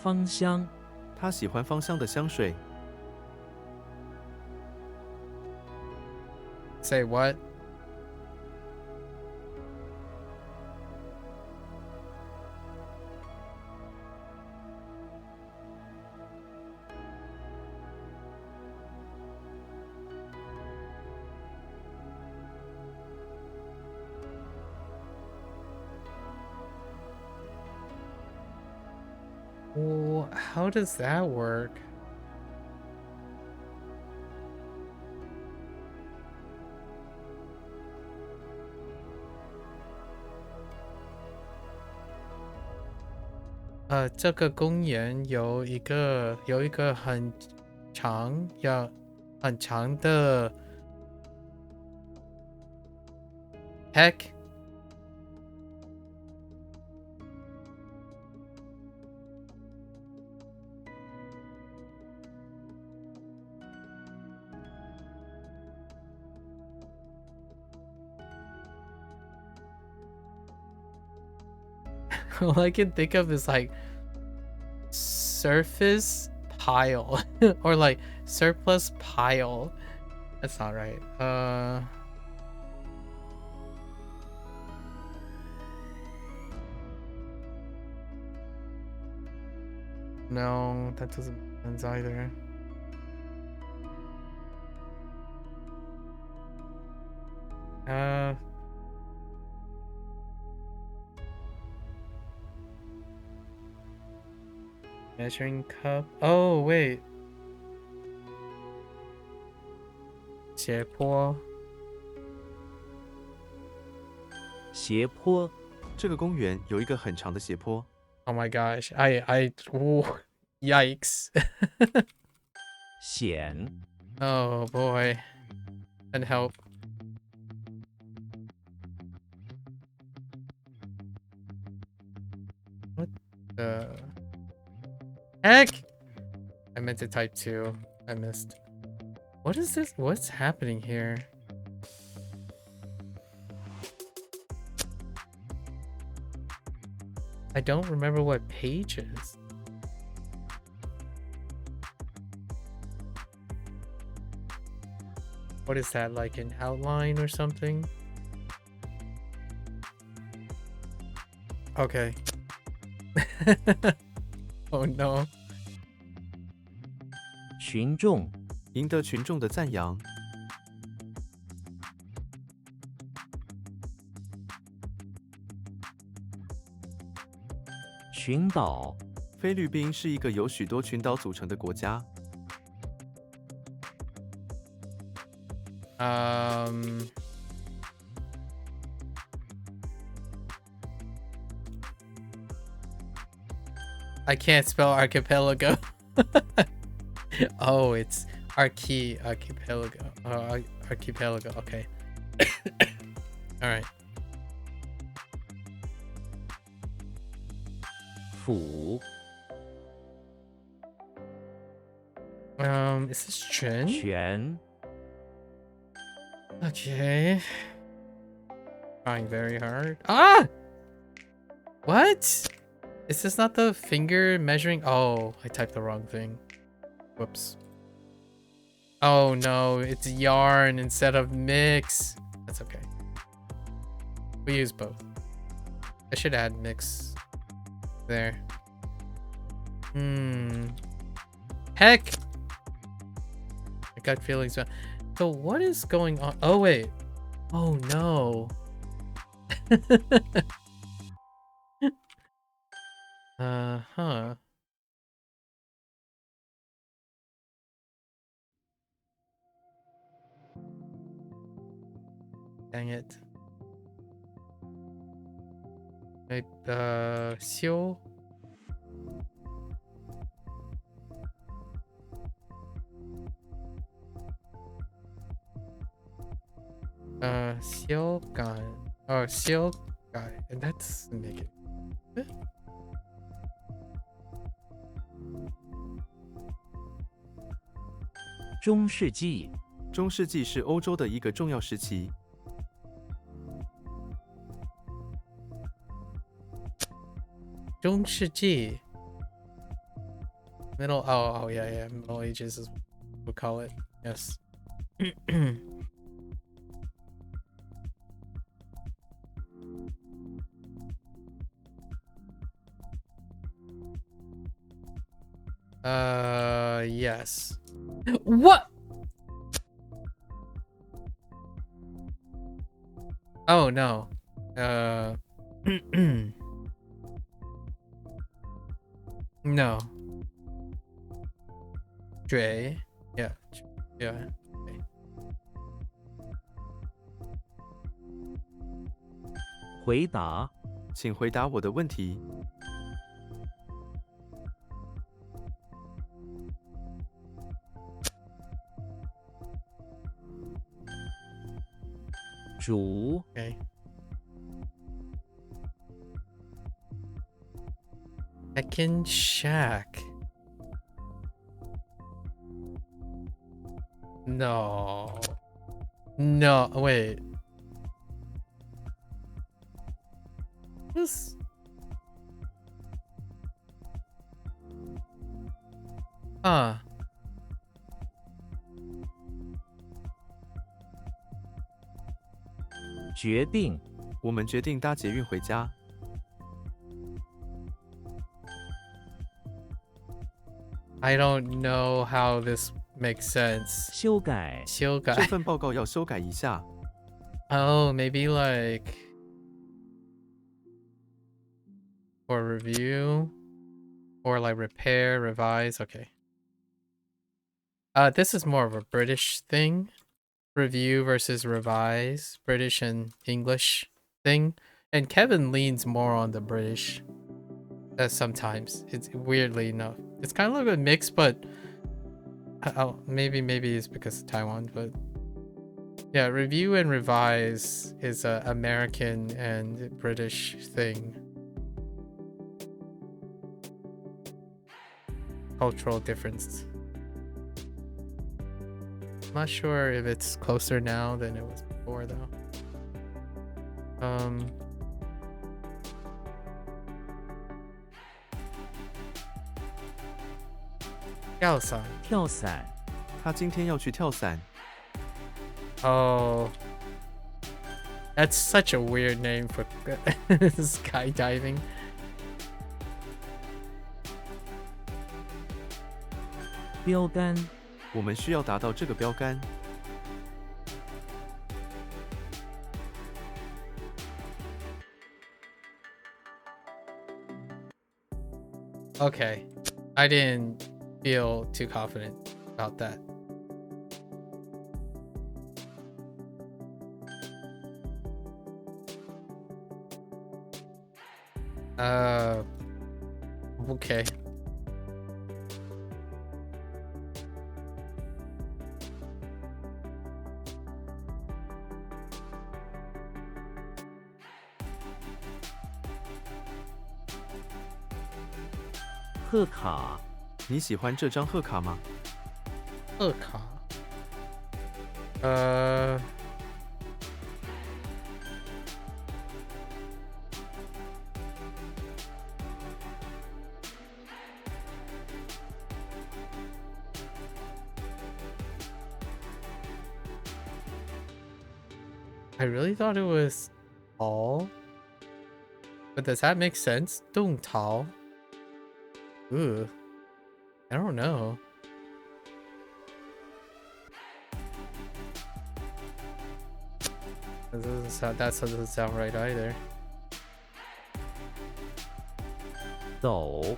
芳香，他喜欢芳香的香水。 Say what? Well, how does that work? 这个公园有一个很长的 heck all I can think of is like surface pile or like surplus pile. That's not right. No, that doesn't make sense either. Measuring cup. Oh, wait. 斜坡。斜坡，这个公园有一个很长的斜坡。 Oh my gosh. Ooh, yikes. 险， Oh boy. And help. What the heck? I meant to type 2. I missed. What is this? What's happening here? I don't remember what page is. What is that, like an outline or something? Okay. Oh no. 群众，赢得群众的赞扬。群岛，菲律宾是一个由许多群岛组成的国家。I can't spell archipelago. Oh, it's archipelago. Archipelago. Okay. All right. 府， Is this Chen? 泉， Okay. Trying very hard. Ah! What? Is this not the finger measuring? Oh, I typed the wrong thing. Whoops. Oh no, it's yarn instead of mix. That's okay. We use both. I should add mix there. Heck! I got feelings. So what is going on? Oh wait. Oh no. Huh. Dang it. Wait, Xiu? Xiu Gan. Oh, Xiu Guy. And that's make it. 中世纪，中世纪是欧洲的一个重要时期。中世纪 Middle. Oh, yeah. Middle Ages is what we call it. Yes. Yes. What? Oh no. No. Dre. Yeah. Okay. 回答，请回答我的问题。煮 Okay. Heckin' shack. No. No, wait. This. Huh. 决定我们决定搭捷运回家。I don't know how this makes sense. 修改这 修改. 份报告要修改一下。 Oh, maybe like for review or like repair, revise. Okay. This is more of a British thing. Review versus revise, British and English thing. And Kevin leans more on the British. Sometimes it's weirdly enough. It's kind of like a mix, but maybe it's because of Taiwan, but yeah, review and revise is a American and British thing. Cultural difference. I'm not sure if it's closer now than it was before though. Galsan. 跳伞他今天要去跳伞。 Oh. That's such a weird name for skydiving. 标杆我们需要达到这个标杆。 Okay. I didn't feel too confident about that. Okay. “贺卡你喜欢这张贺卡吗？ Hookah. I really thought it was all. But does that make sense? 动桃. Ooh. I don't know. That doesn't sound right either. 走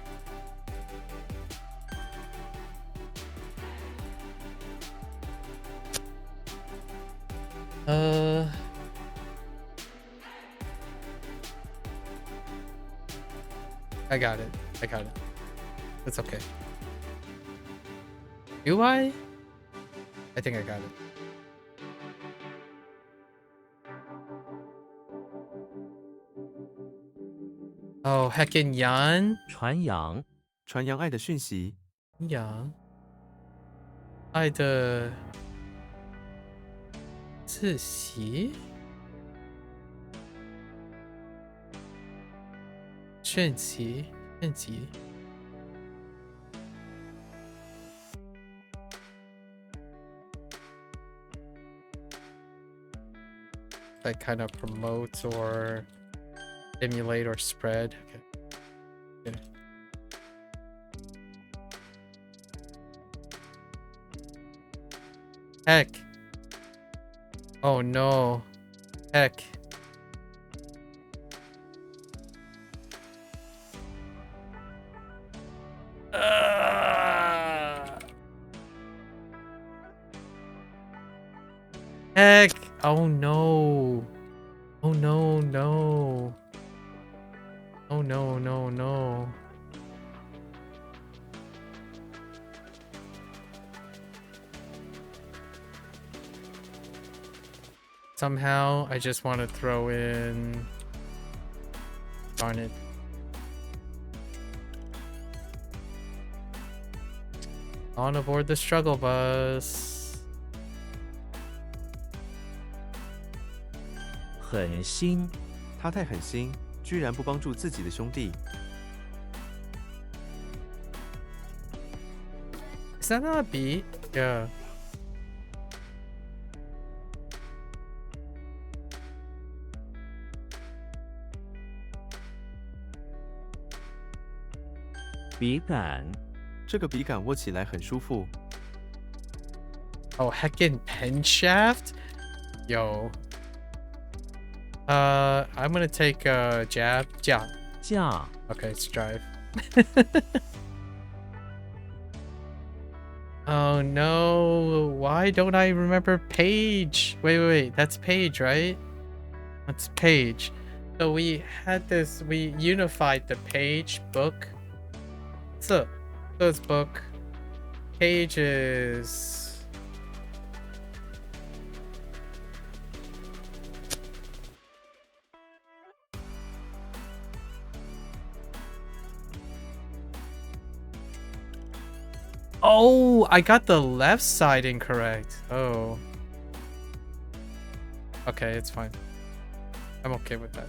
I got it. It's okay. Do I? I think I got it. Oh, heckin' Yan? 传扬传扬爱的讯息。 Yan? 爱的自习？炫奇？ That kind of promotes or emulate or spread. Okay. Heck. Oh no. Heck. Heck. Oh no. Oh no. Oh no. somehow. I just want to throw in... Darn it. On aboard the struggle bus. 狠心 他太狠心，居然不帮助自己的兄弟。Is that not a B? Yeah. 笔杆这个笔杆握起来很舒服。 Oh, heckin' pen shaft? Yo. I'm gonna take jab. Jab. 架 Okay, it's drive. Oh no, why don't I remember page? Wait, that's page, right? That's page. So we had this, we unified the page book. So it's book. Page is... Oh, I got the left side incorrect. Oh. Okay, it's fine. I'm okay with that.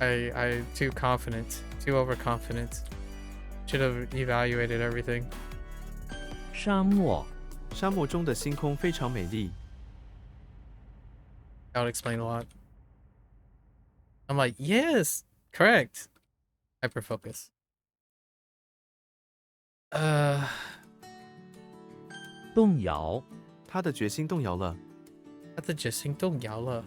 I'm too confident. Too overconfident. Should have evaluated everything. 沙漠沙漠中的星空非常美丽。 That would explain a lot. I'm like, yes, correct. Hyperfocus. 动摇他的决心动摇了。他的决心动摇了。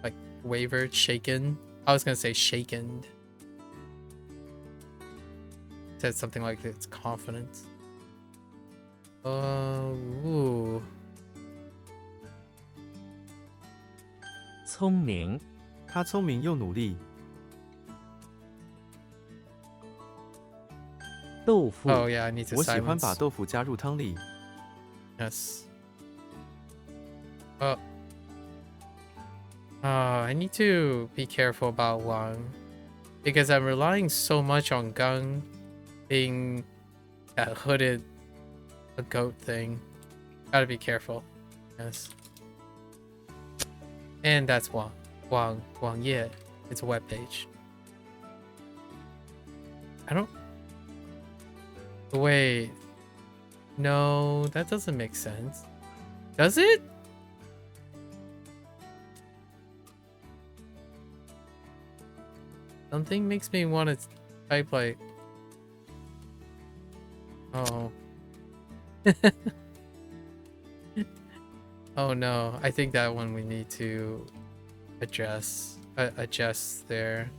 Like wavered, shaken. I was gonna say shaken. Said something like it's confident. Ooh. 聪明他聪明又努力。豆腐 Oh yeah, I need to 我喜欢 silence. 把豆腐加入汤里。 Yes. I need to be careful about Wang because I'm relying so much on Gung being that hooded a goat thing. Gotta be careful. Yes. And that's Wang Ye. It's a web page. I don't... Wait. No, that doesn't make sense. Does it? Something makes me want to type like... Oh. Oh no, I think that one we need to adjust there. "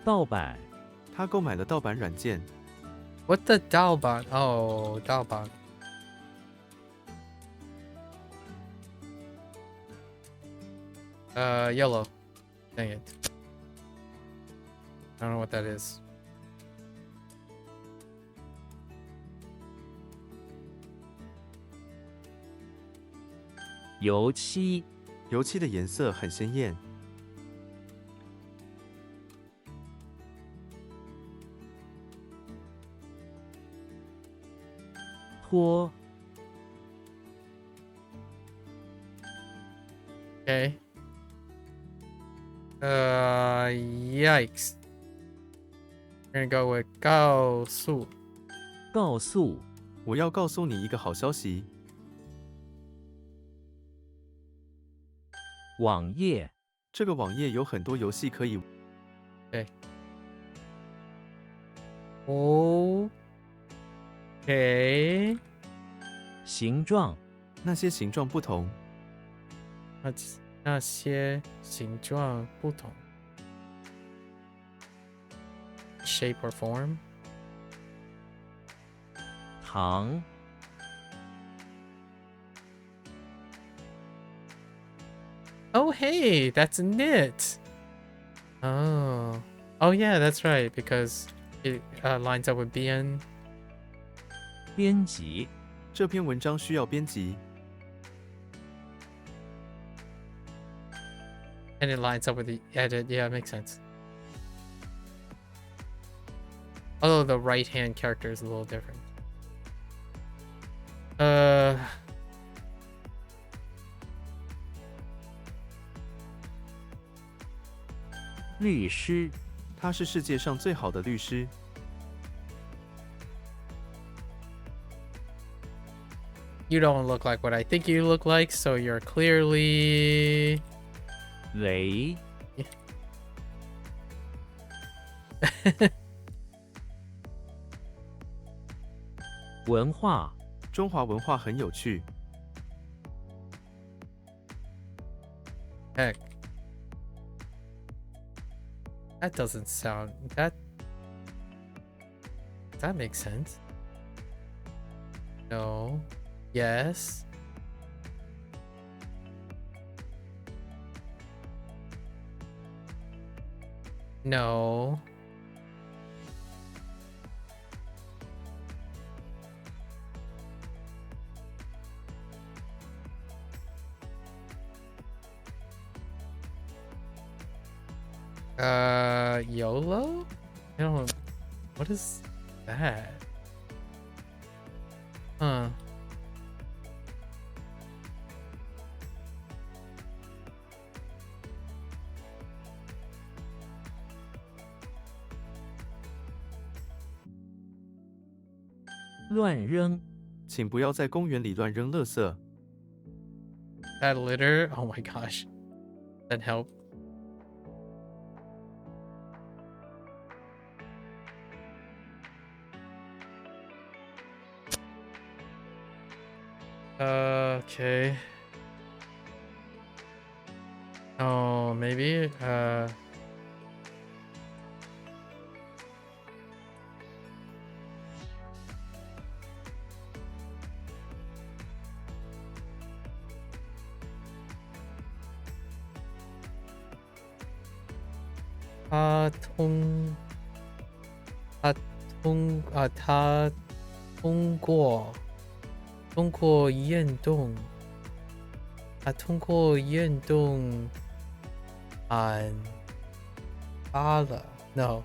盗版他购买了盗版软件。 What the Daoban? Oh, Daoban. Yellow. Dang it. I don't know what that is. 油漆油漆的颜色很鲜艳。拖 Okay. Yikes. We're gonna go with 告诉。告诉我要告诉你一个好消息。网页这个网页有很多游戏可以。 Okay. 形状那些形状不同，那些形状不同 shape or form. 糖 Oh, hey, that's knit. Oh. Oh, yeah, that's right, because it lines up with BN. 编辑 这篇文章需要编辑， And it lines up with the edit. Yeah, it makes sense. Although the right-hand character is a little different. 律师 他是世界上最好的律师。 You don't look like what I think you look like, so you're clearly... 雷 文化 中华文化很有趣， Heck. That doesn't sound... That makes sense. No. Yes. No. YOLO? I don't... What is that? Huh. "乱扔 请不要在公园里乱扔垃圾。 That litter? Oh my gosh. That help. Okay. Oh, maybe.他通过验动俺发了 no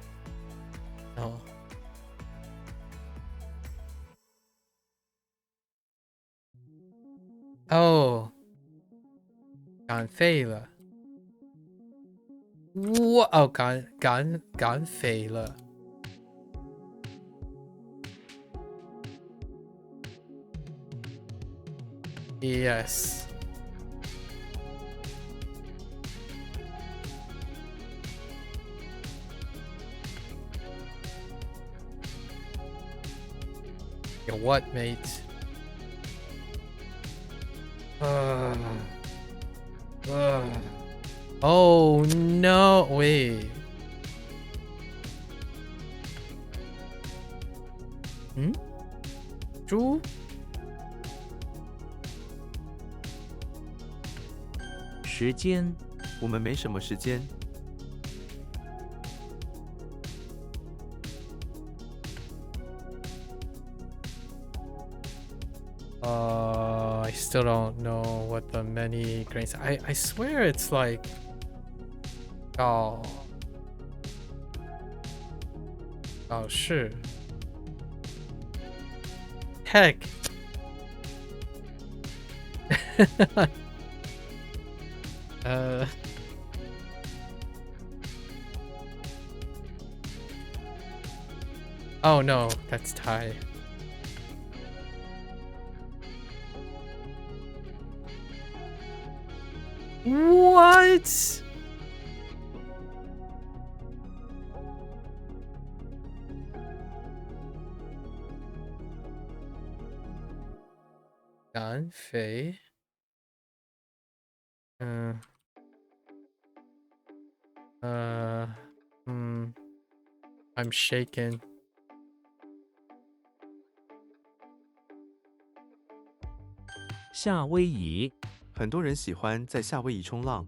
oh 赶废了哇哦赶废了 Yes. Yo, what, mate? Oh no! Wait. Hmm? 猪？时间我们没什么时间。 I still don't know what the many grains. I swear it's like, oh, shit. Heck. Oh no, that's Thai. What? Dan Fei. Uh, uh, hmm. I'm shaken. 夏威夷，很多人喜欢在夏威夷冲浪。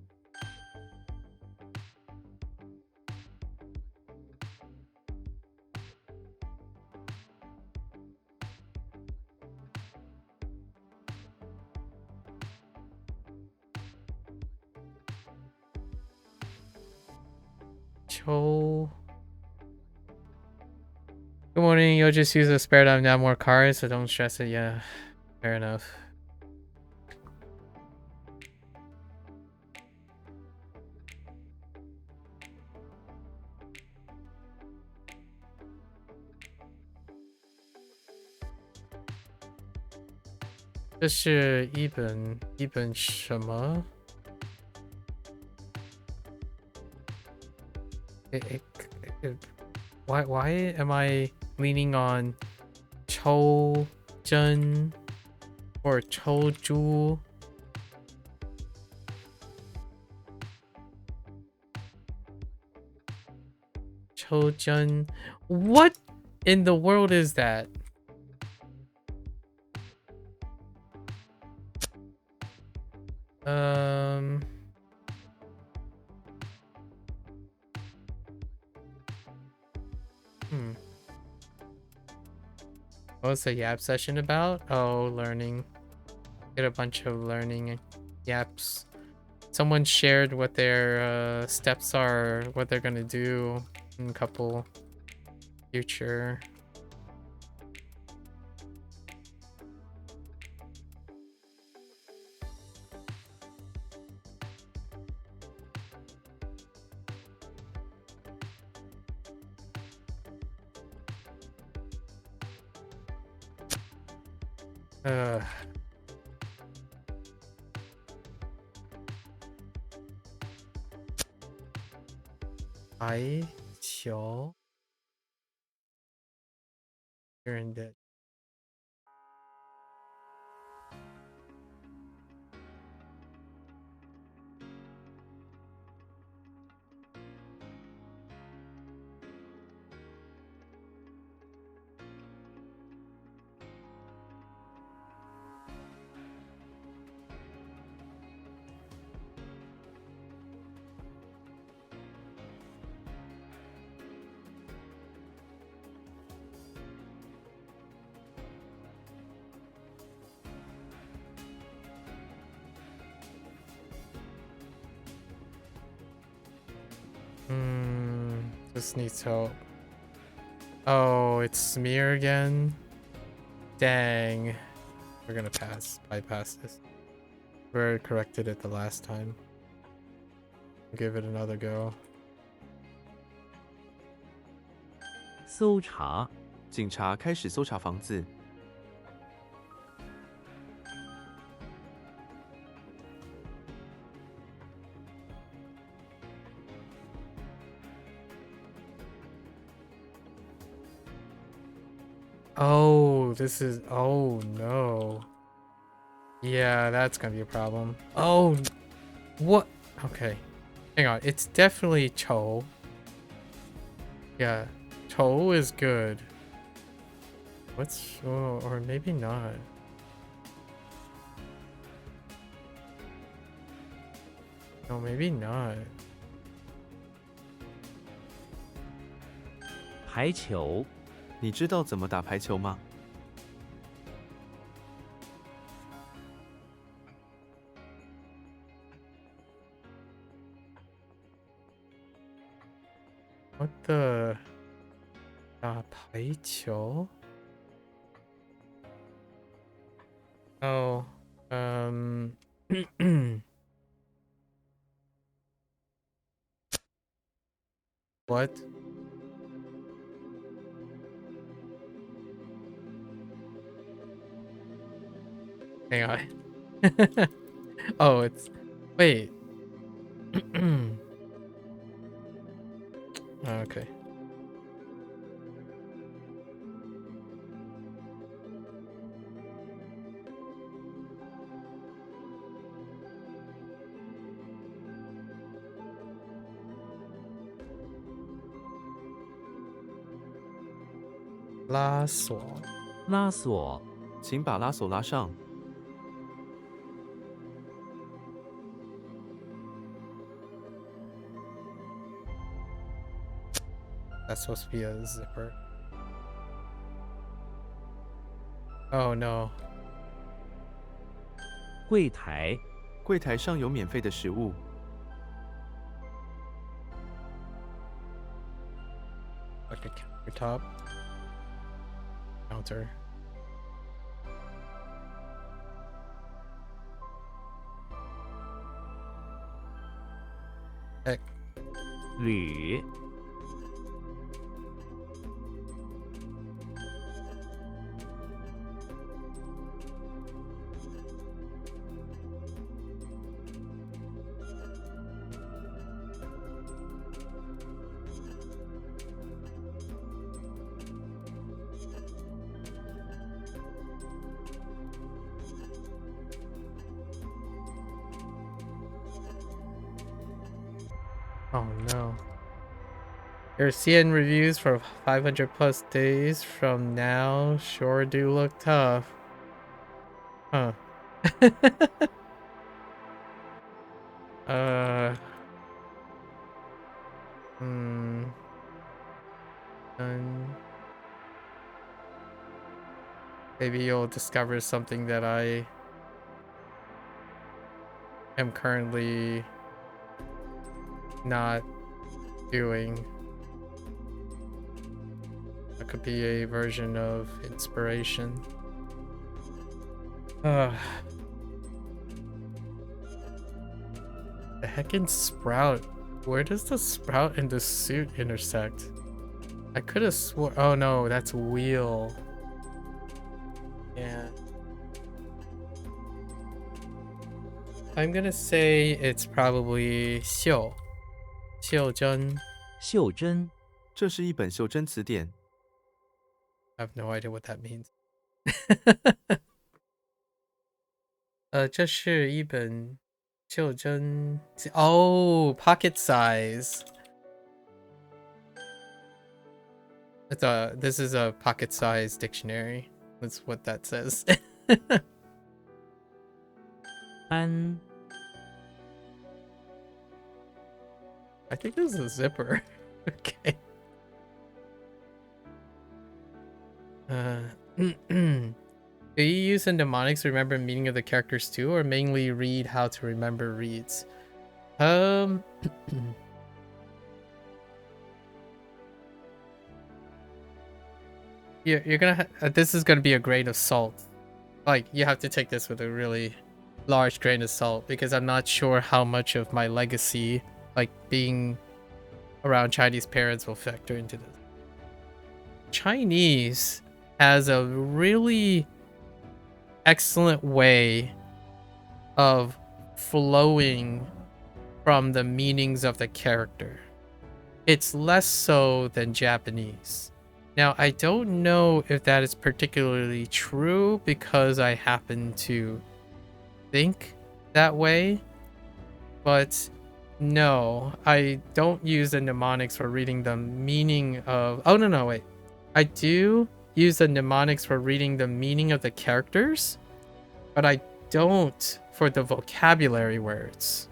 Cho. Good morning. You'll just use a spare time to have more cars, so don't stress it. Yeah, fair enough. 这是一本什么？Why am I leaning on Cho Jun or Cho Ju? Cho Jun. What in the world is that? What's the Yap session about? Oh, learning. Get a bunch of learning Yaps. Someone shared what their steps are, what they're gonna do in a couple future. I chill. You're in debt. This needs help. Oh, it's smear again. Dang. We're gonna bypass this. We corrected it the last time. Give it another go. 搜查，警察开始搜查房子。Oh, this is. Oh no. Yeah, that's gonna be a problem. Oh, what? Okay. Hang on. It's definitely Cho. Yeah. Cho is good. What's. Oh, or maybe not. No, maybe not. 排球，你知道怎么打排球吗？ What the? 打排球? Oh, what? Hang on. Oh, it's. Wait. Okay. 拉锁拉锁，请把拉锁拉上。 That's supposed to be a zipper. Oh no. 柜台，柜台上有免费的食物。 Like a countertop. Counter. Heck. 铝，Oh no. Your CN reviews for 500 plus days from now sure do look tough. Huh. uh. Hmm. Maybe you'll discover something that I am currently not doing. That could be a version of inspiration. The heckin' sprout. Where does the sprout and the suit intersect? I could have swore. Oh no, that's wheel. Yeah. I'm gonna say it's probably 袖针. 袖珍，这是一本袖珍词典。 I have no idea what that means. 这是一本袖珍. Oh, pocket size. This is a pocket size dictionary. That's what that says. 安， I think this is a zipper. Okay. Do you use the mnemonics to remember the meaning of the characters too, or mainly read how to remember reads? You're gonna. This is gonna be a grain of salt. Like, you have to take this with a really large grain of salt, because I'm not sure how much of my legacy, like being around Chinese parents, will factor into this. Chinese has a really excellent way of flowing from the meanings of the character. It's less so than Japanese. Now, I don't know if that is particularly true because I happen to think that way, but no, I don't use the mnemonics for reading the meaning of... Oh, no, wait. I do use the mnemonics for reading the meaning of the characters, but I don't for the vocabulary words.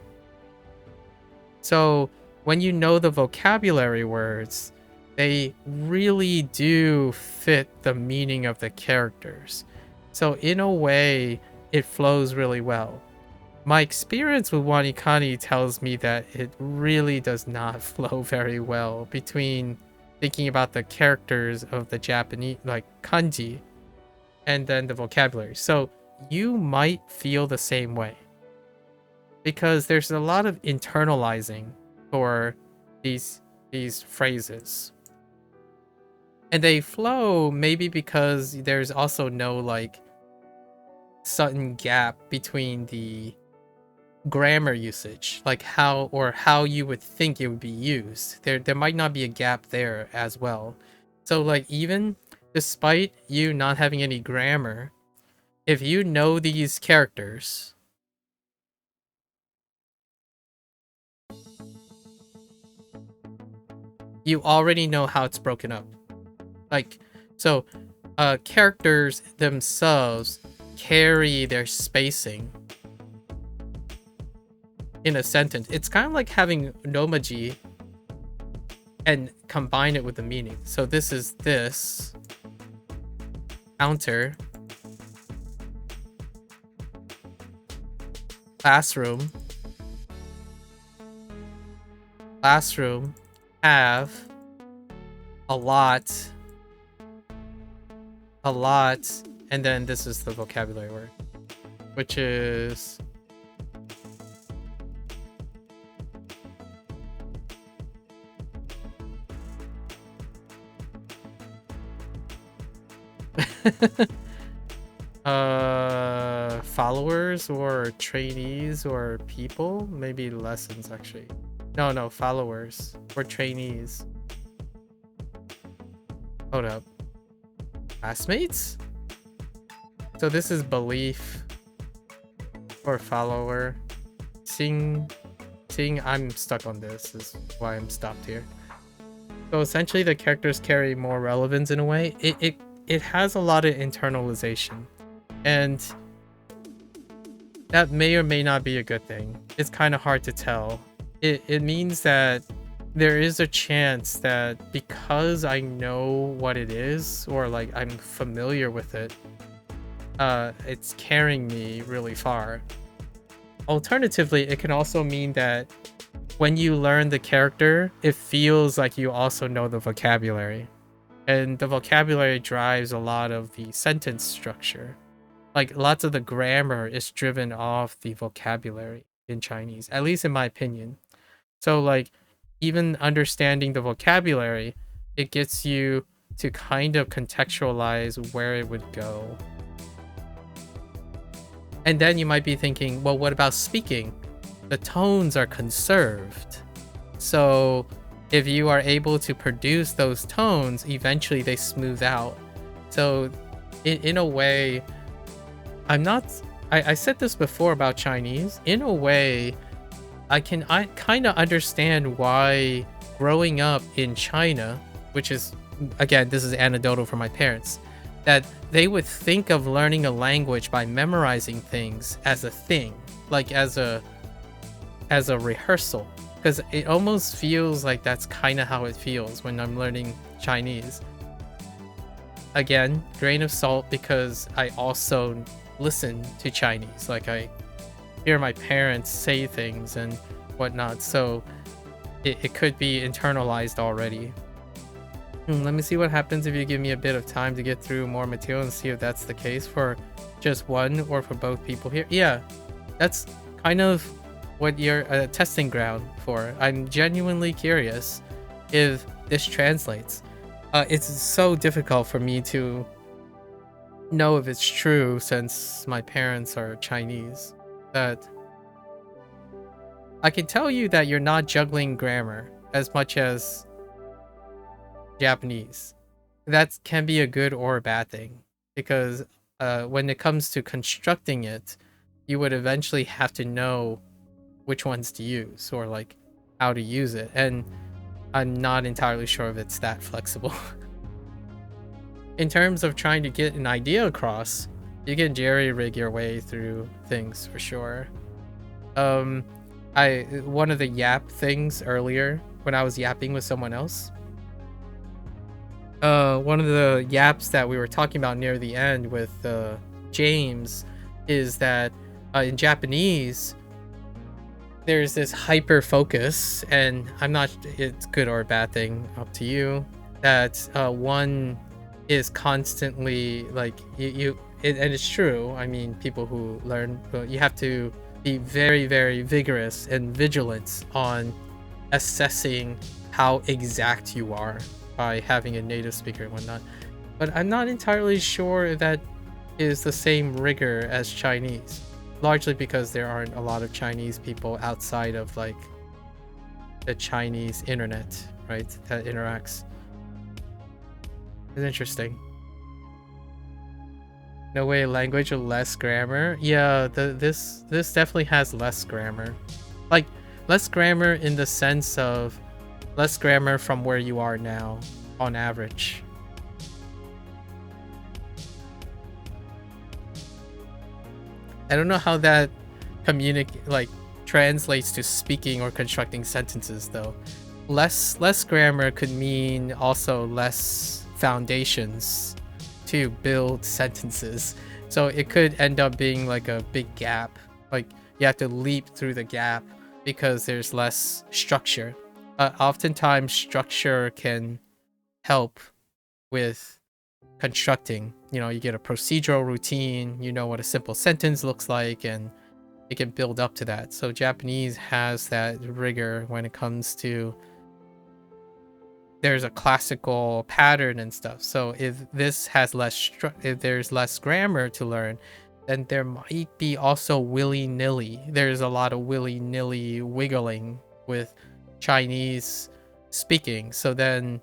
So when you know the vocabulary words, they really do fit the meaning of the characters. So in a way, it flows really well. My experience with Wanikani tells me that it really does not flow very well between thinking about the characters of the Japanese, like kanji, and then the vocabulary. So you might feel the same way, because there's a lot of internalizing for these phrases. And they flow maybe because there's also no like sudden gap between the grammar usage, like how you would think it would be used. There might not be a gap there as well. So like, even despite you not having any grammar, if you know these characters, you already know how it's broken up. Like, So characters themselves carry their spacing in a sentence. It's kind of like having nomaji and combine it with the meaning. So this is this counter, classroom, have a lot, and then this is the vocabulary word, which is followers or trainees or people, maybe lessons actually. No, followers or trainees. Hold up. Classmates? So this is belief or follower. Seeing, I'm stuck on this is why I'm stopped here. So essentially the characters carry more relevance in a way. It has a lot of internalization, and that may or may not be a good thing. It's kind of hard to tell. It means that there is a chance that because I know what it is, or like I'm familiar with it, it's carrying me really far. Alternatively, it can also mean that when you learn the character, it feels like you also know the vocabulary. And the vocabulary drives a lot of the sentence structure. Like lots of the grammar is driven off the vocabulary in Chinese, at least in my opinion. So like even understanding the vocabulary, it gets you to kind of contextualize where it would go. And then you might be thinking, well, what about speaking? The tones are conserved. So if you are able to produce those tones, eventually they smooth out. So in a way, I said this before about Chinese. In a way, I kind of understand why growing up in China, which is, again, this is anecdotal from my parents, that they would think of learning a language by memorizing things as a thing, like as a rehearsal. Because it almost feels like that's kind of how it feels when I'm learning Chinese. Again, grain of salt, because I also listen to Chinese. Like I hear my parents say things and whatnot, so it could be internalized already. Let me see what happens if you give me a bit of time to get through more material and see if that's the case for just one or for both people here. Yeah, that's kind of what you're a testing ground for. I'm genuinely curious if this translates. It's so difficult for me to know if it's true since my parents are Chinese, that I can tell you that you're not juggling grammar as much as Japanese. That can be a good or a bad thing, because when it comes to constructing it, you would eventually have to know which ones to use or like how to use it, and I'm not entirely sure if it's that flexible. In terms of trying to get an idea across, you can jerry-rig your way through things for sure. One of the yap things earlier when I was yapping with someone else, one of the yaps that we were talking about near the end with James is that in Japanese there's this hyper focus, and I'm not, it's good or a bad thing, up to you, that one is constantly like and it's true. I mean, people who learn, you have to be very, very vigorous and vigilant on assessing how exact you are by having a native speaker and whatnot. But I'm not entirely sure if that is the same rigor as Chinese, largely because there aren't a lot of Chinese people outside of like the Chinese internet, right, that interacts. It's interesting. No way, language with less grammar. Yeah, this definitely has less grammar. Like less grammar in the sense of less grammar from where you are now on average. I don't know how that translates to speaking or constructing sentences though. Less grammar could mean also less foundations to build sentences. So it could end up being like a big gap. Like you have to leap through the gap because there's less structure. Oftentimes structure can help with constructing. You know, you get a procedural routine, you know what a simple sentence looks like, and it can build up to that. So Japanese has that rigor when it comes to there's a classical pattern and stuff. So if this has if there's less grammar to learn, then there might be also willy-nilly. There's a lot of willy-nilly wiggling with Chinese speaking. So then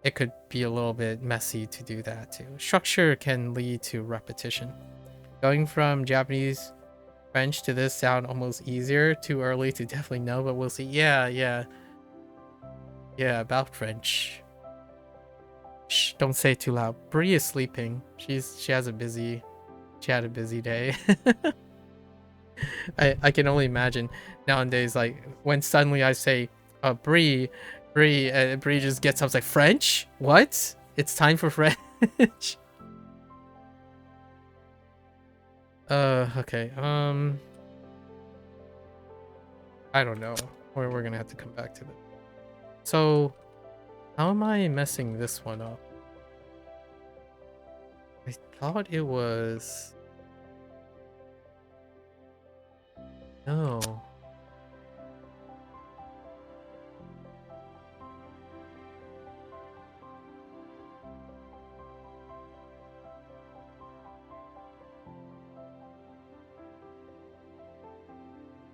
it could be a little bit messy to do that too. Structure can lead to repetition. Going from Japanese French to this sound almost easier. Too early to definitely know, but we'll see. Yeah, about French. Shh, don't say it too loud. Bree is sleeping. She had a busy day. I can only imagine nowadays, like when suddenly I say Bree, Bree just gets up like, French? What? It's time for French. Okay. I don't know. We're gonna have to come back to that. So, how am I messing this one up? I thought it was... No.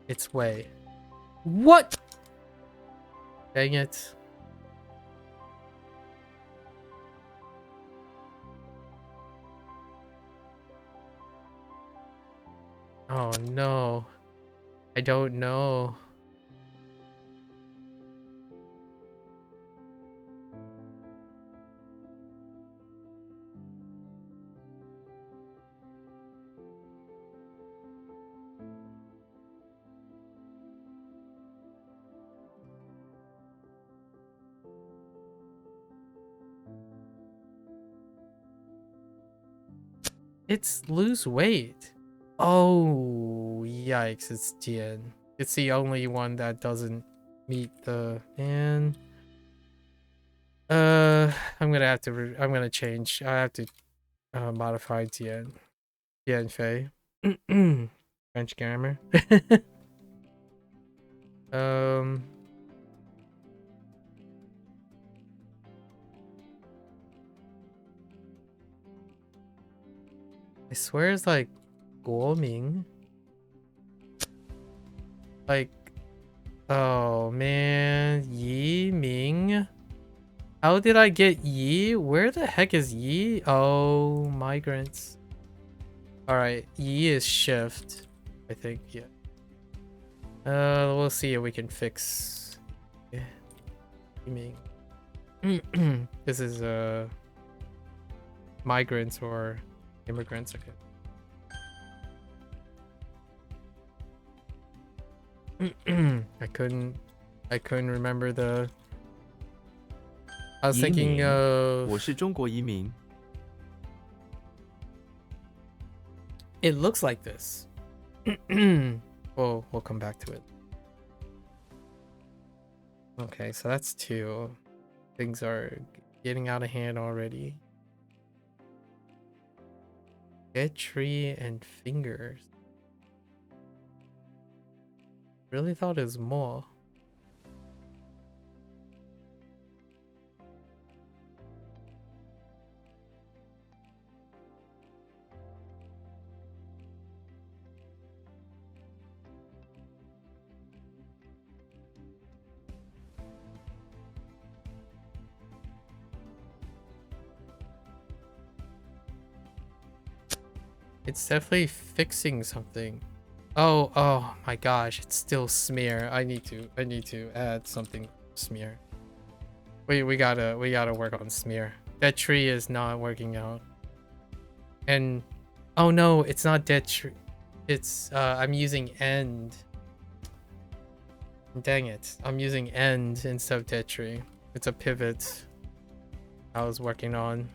It's way. What? Dang it. Oh no. I don't know. It's lose weight. Oh, yikes, it's Jian. It's the only one that doesn't meet the... And... I'm gonna change. I have to modify Jian. Jian Fei. French grammar. I swear it's like Guoming. Like, oh man, Yi Ming. How did I get Yi? Where the heck is Yi? Oh, migrants. All right, Yi is shift, I think. Yeah. We'll see if we can fix. Yeah. Yi Ming. This is migrants or immigrants. Okay. I couldn't remember the. I was thinking of. 我是中国移民. It looks like this. We'll come back to it. Okay, so that's 2. Things are getting out of hand already. Dead tree and fingers. Really thought it was more. It's definitely fixing something. Oh my gosh, it's still smear. I need to add something smear. We gotta work on smear. That tree is not working out. And oh no, it's not dead tree. It's I'm using end. Dang it. I'm using end instead of dead tree. It's a pivot I was working on.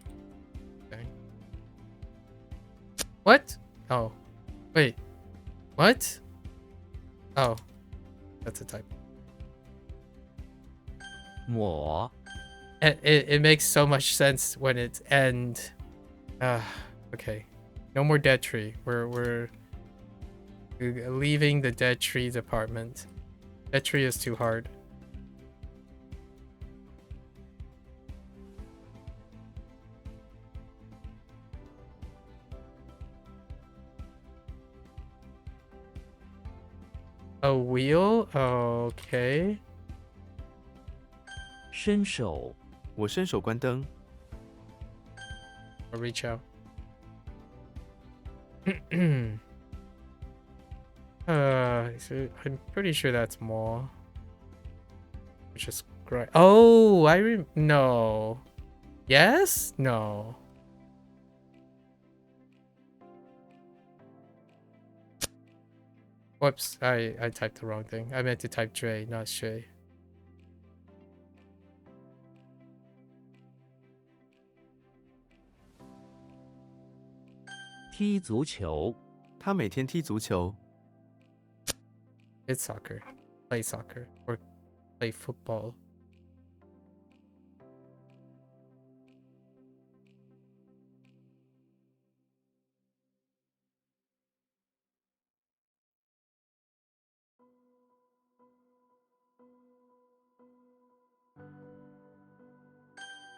Okay. What? Oh. Wait. What? Oh. That's a type. 抹 It makes so much sense when it's end. Okay. No more dead tree. We're leaving the dead tree department. Dead tree is too hard. A wheel? Okay. 伸手 我伸手关灯， I'll reach out. So I'm pretty sure that's more. Which is great. Oh, no. Yes? No. Whoops, I typed the wrong thing. I meant to type Dre, not Shay. 踢足球 他每天踢足球， It's soccer. Play soccer. Or play football. "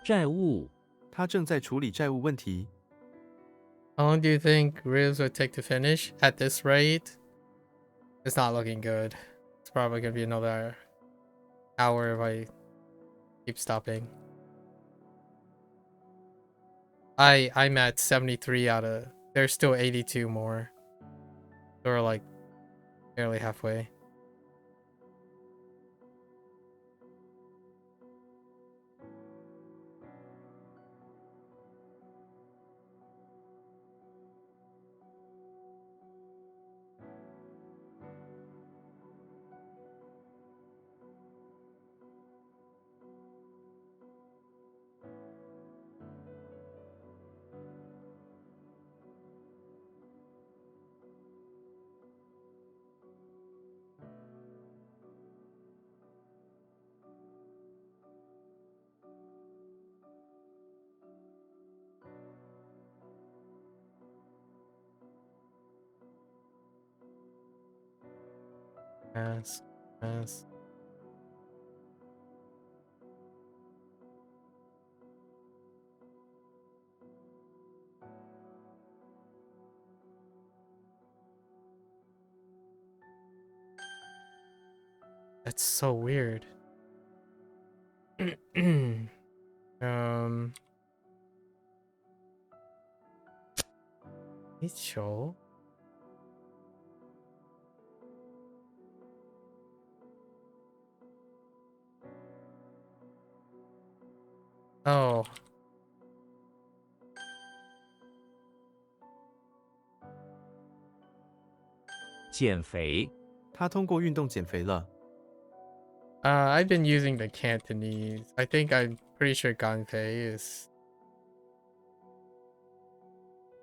债务 他正在处理债务问题。 How long do you think Riz would take to finish? At this rate, it's not looking good. It's probably gonna be another hour if I keep stopping. I'm at 73 out of. There's still 82 more. So we're like barely halfway. Yes. Yes. That's so weird. um. Mitchell. Oh. 减肥 他通过运动减肥了。 I've been using the Cantonese. I think I'm pretty sure Ganfei is.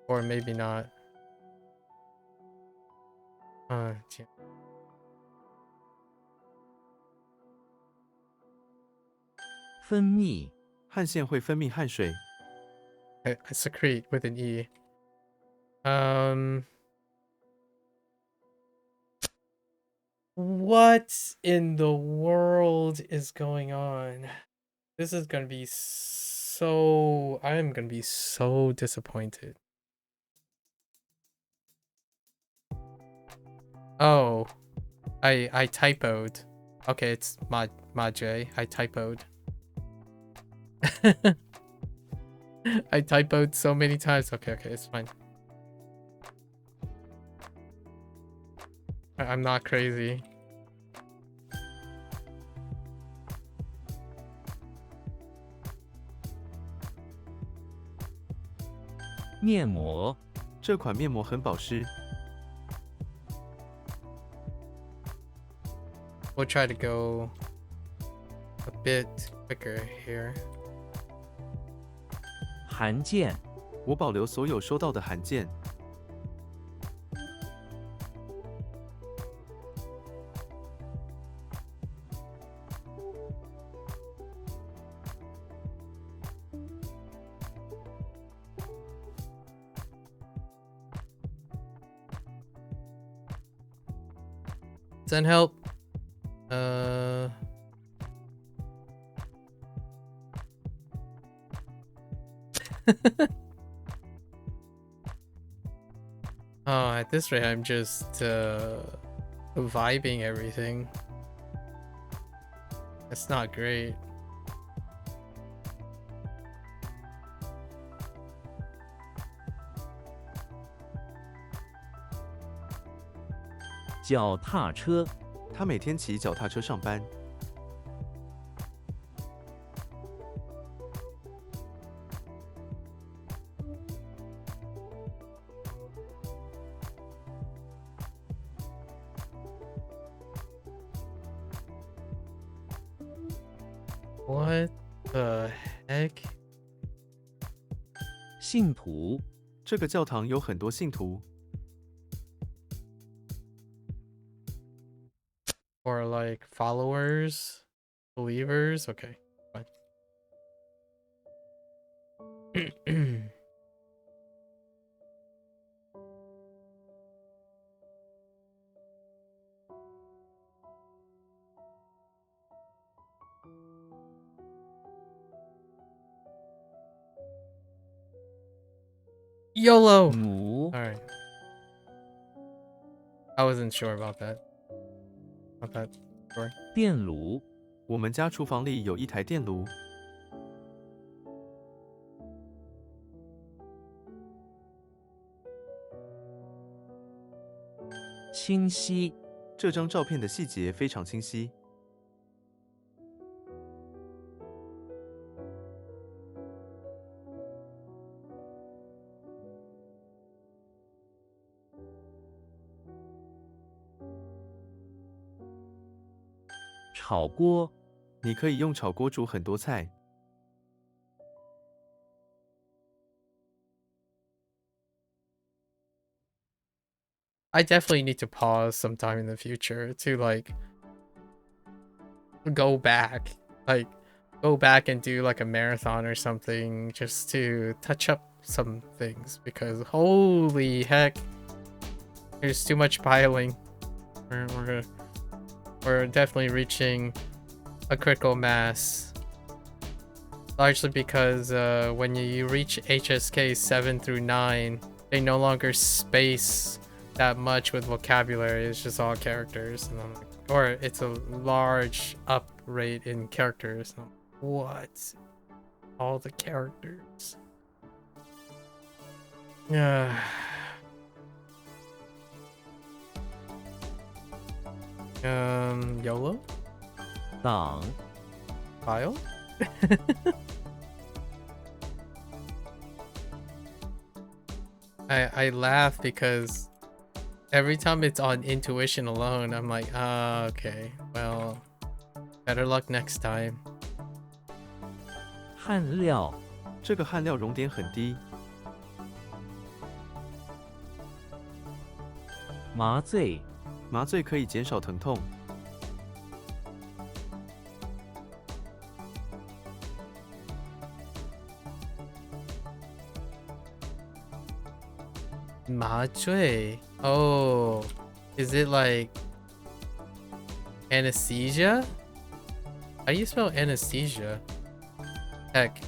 Or maybe not. Damn. 分泌汗腺会分泌汗水， I secrete with an E. What in the world is going on? This is gonna be so. I am gonna be so disappointed. Oh, I typoed. Okay, it's Ma J. I typoed. I typoed so many times. Okay, it's fine. I'm not crazy. 面膜 这款面膜很保湿， We'll try to go a bit quicker here. 函件，我保留所有收到的函件。Does that help? Oh, at this rate, I'm just vibing everything. That's not great. 脚踏车，他每天骑脚踏车上班。What the heck? 信徒，这个教堂有很多信徒。 Or like followers, believers. Okay, fine. YOLO. 母 All right. I wasn't sure about that. About that story. 电炉，我们家厨房里有一台电炉。清晰，这张照片的细节非常清晰。炒锅，你可以用炒锅煮很多菜。 I definitely need to pause sometime in the future to like go back, and do like a marathon or something just to touch up some things because holy heck, there's too much piling. We're definitely reaching a critical mass. Largely because when you reach HSK 7 through 9, they no longer space that much with vocabulary. It's just all characters, and I'm like, or it's a large up rate in characters. And I'm like, what? All the characters. Yeah. YOLO? 党， File? I laugh because every time it's on intuition alone, I'm like, ah, okay, well, better luck next time. 焊料，这个焊料熔点很低。麻醉，麻醉可以减少疼痛。 麻醉. Oh, is it like anesthesia? How do you spell anesthesia? Heck.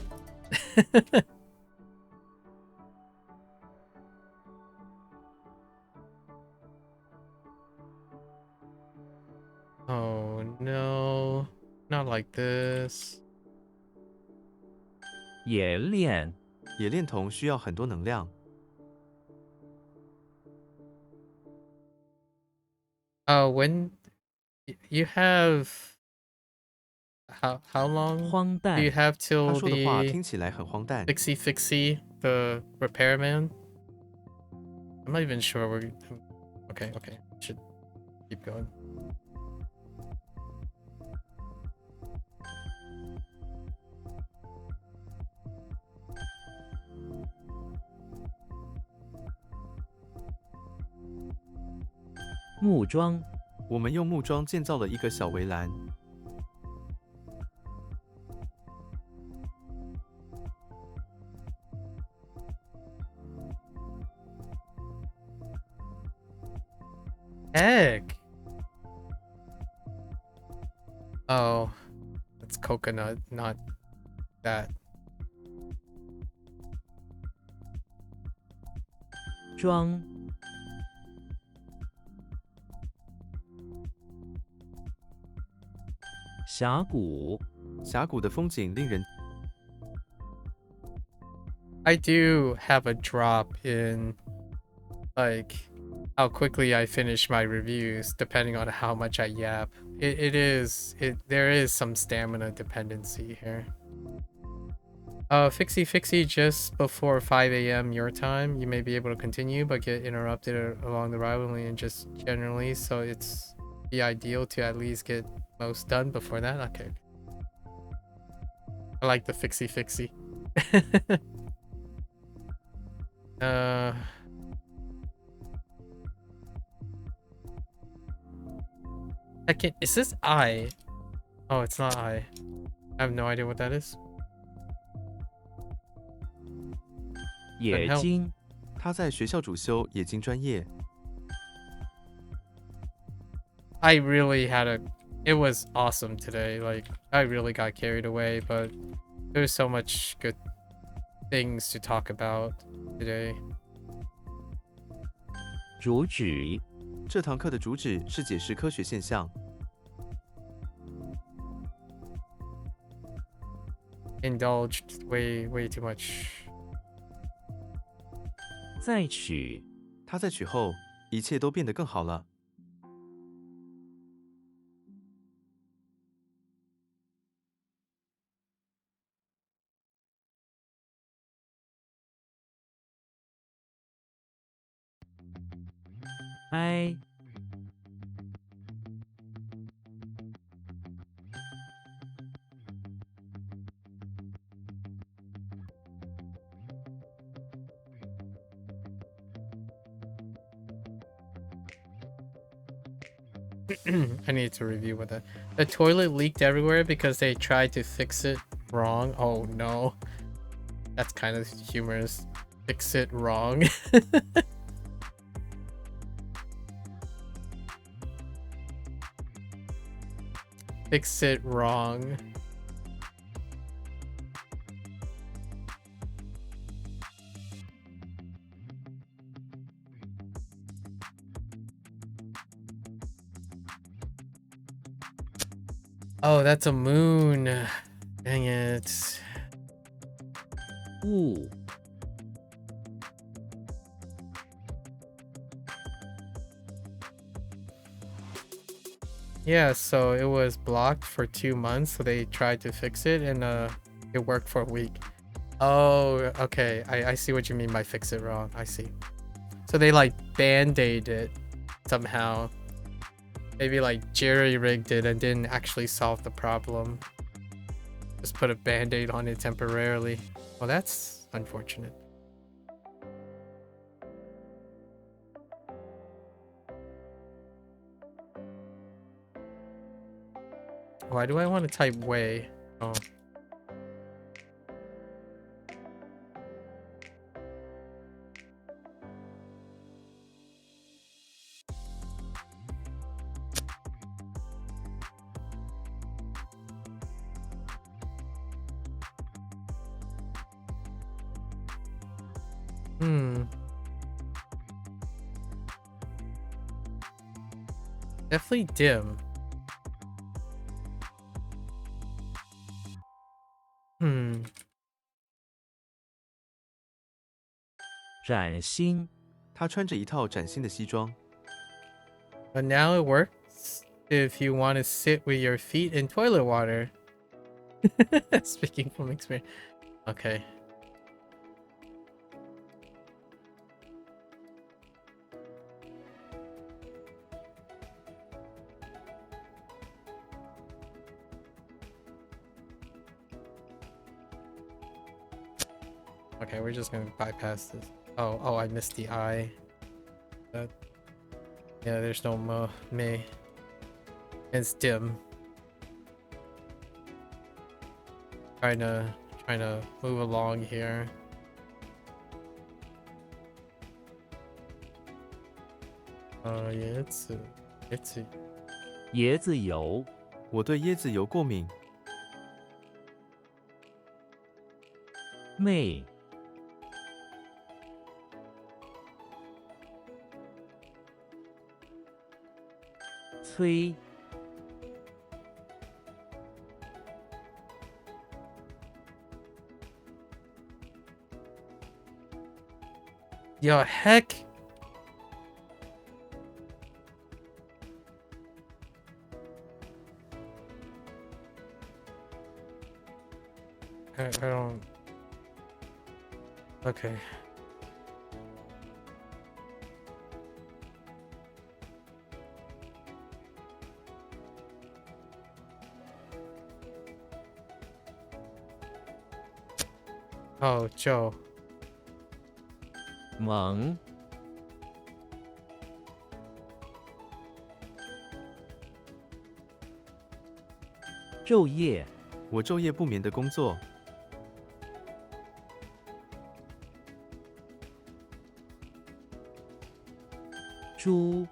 Oh no, not like this. 冶炼，冶炼铜需要很多能量。 When you have how long 荒 do you 诞， have 他 till 说的话 the 听起来很荒诞。 fixie the repairman? I'm not even sure we're okay. Should keep going. 木桩、我们用木桩建造了一个小围栏。 Egg. Oh, it's coconut, not that. 桩、峡谷、峡谷的风景令人 I do have a drop in like how quickly I finish my reviews, depending on how much I yap. There is some stamina dependency here. Fixie, just before 5 a.m. your time, you may be able to continue, but get interrupted along the rival lane and just generally, so it's the ideal to at least get most done before that. Okay. I like the fixie. Is this I? Oh, it's not I. I have no idea what that is. 冶金、他在学校主修冶金专业。 I really it was awesome today. Like, I really got carried away, but there's so much good things to talk about today. 主旨、这堂课的主旨是解释科学现象。 Indulged way too much. 再取、他在取后，一切都变得更好了。 哀、I need to review with that. The toilet leaked everywhere because they tried to fix it wrong. Oh no. That's kind of humorous. Fix it wrong. Fix it wrong. Oh, that's a moon. Dang it. 雾、 Yeah, so it was blocked for 2 months, so they tried to fix it, and it worked for a week. Oh, okay. I see what you mean by fix it wrong. I see. So they like band-aid it somehow. Maybe like jerry-rigged it and didn't actually solve the problem. Just put a band-aid on it temporarily. Well, that's unfortunate. Why do I want to type way? Oh. Definitely dim. 崭新、他穿着一套崭新的西装。 But now it works if you want to sit with your feet in toilet water. Speaking from experience. Okay. Okay, we're just gonna bypass this. Oh, I missed the eye. Yeah, there's no me. It's dim. Trying to move along here. It's 椰子油、我对椰子油过敏。妹、催、 Yo, heck. I don't. Okay. Oh, Joe. 蒙、 昼夜、 我昼夜不眠的工作。猪、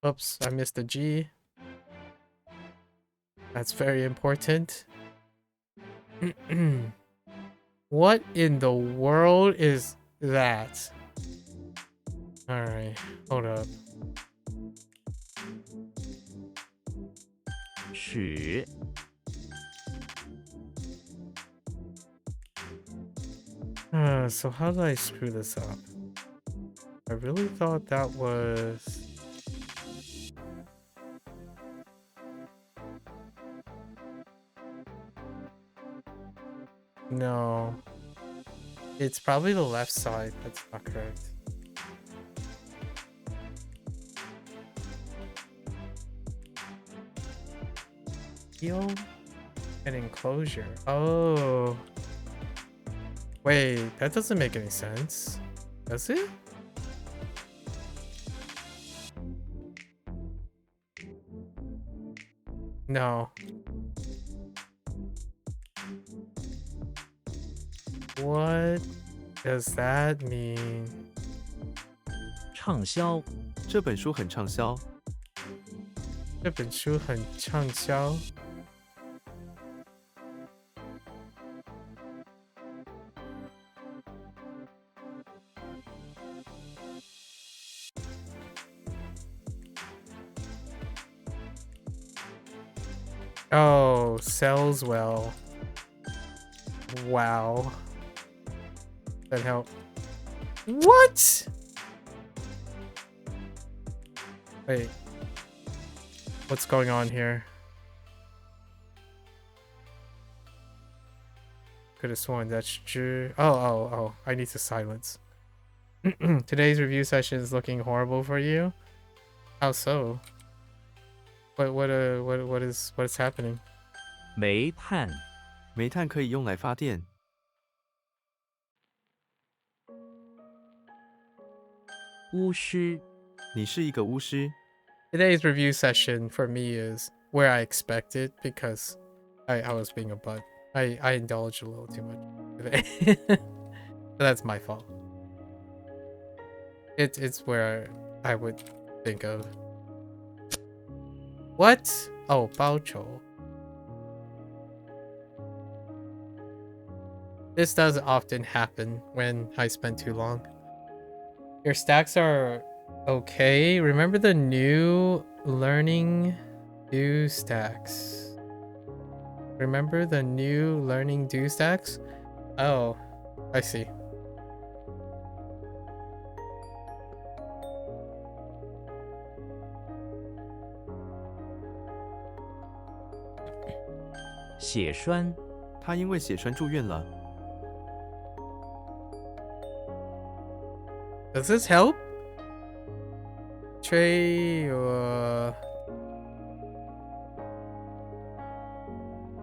Oops, I missed the G. That's very important. What in the world is that? Alright, hold up. 始、 So how did I screw this up? I really thought that was... No. It's probably the left side. That's not correct. Heel and enclosure. Oh. Wait, that doesn't make any sense. Does it? No. What does that mean? 畅销、这本书很畅销。这本书很畅销。Oh, sells well. Wow. That helped. What? Wait. What's going on here? Could have sworn that's true. Oh. I need to silence. Today's review session is looking horrible for you. How so? What is happening? 煤炭、煤炭可以用来发电。巫师、你是一个巫师。 Today's review session for me is where I expected because I was being a butt. I indulged a little too much today. But that's my fault. It's where I would think of. What? Oh, Baochou. This does often happen when I spend too long. Your stacks are okay. Remember the new learning do stacks. Remember the new learning do stacks? Oh, I see. "血栓、他因为血栓住院了。 Does this help? Trey,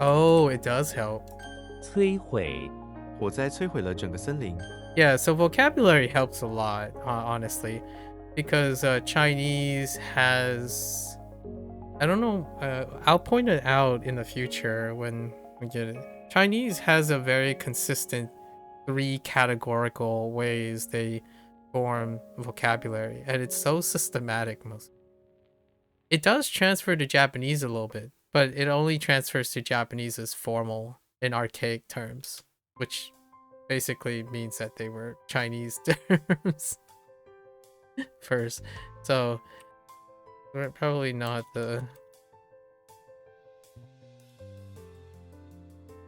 Oh, it does help. 摧毁 火灾摧毁了整个森林。 Yeah, so vocabulary helps a lot, honestly, because Chinese has, I don't know, I'll point it out in the future when we get it. Chinese has a very consistent 3 categorical ways they form vocabulary, and it's so systematic. It does transfer to Japanese a little bit, but it only transfers to Japanese as formal in archaic terms, which basically means that they were Chinese terms first. So we're probably not the...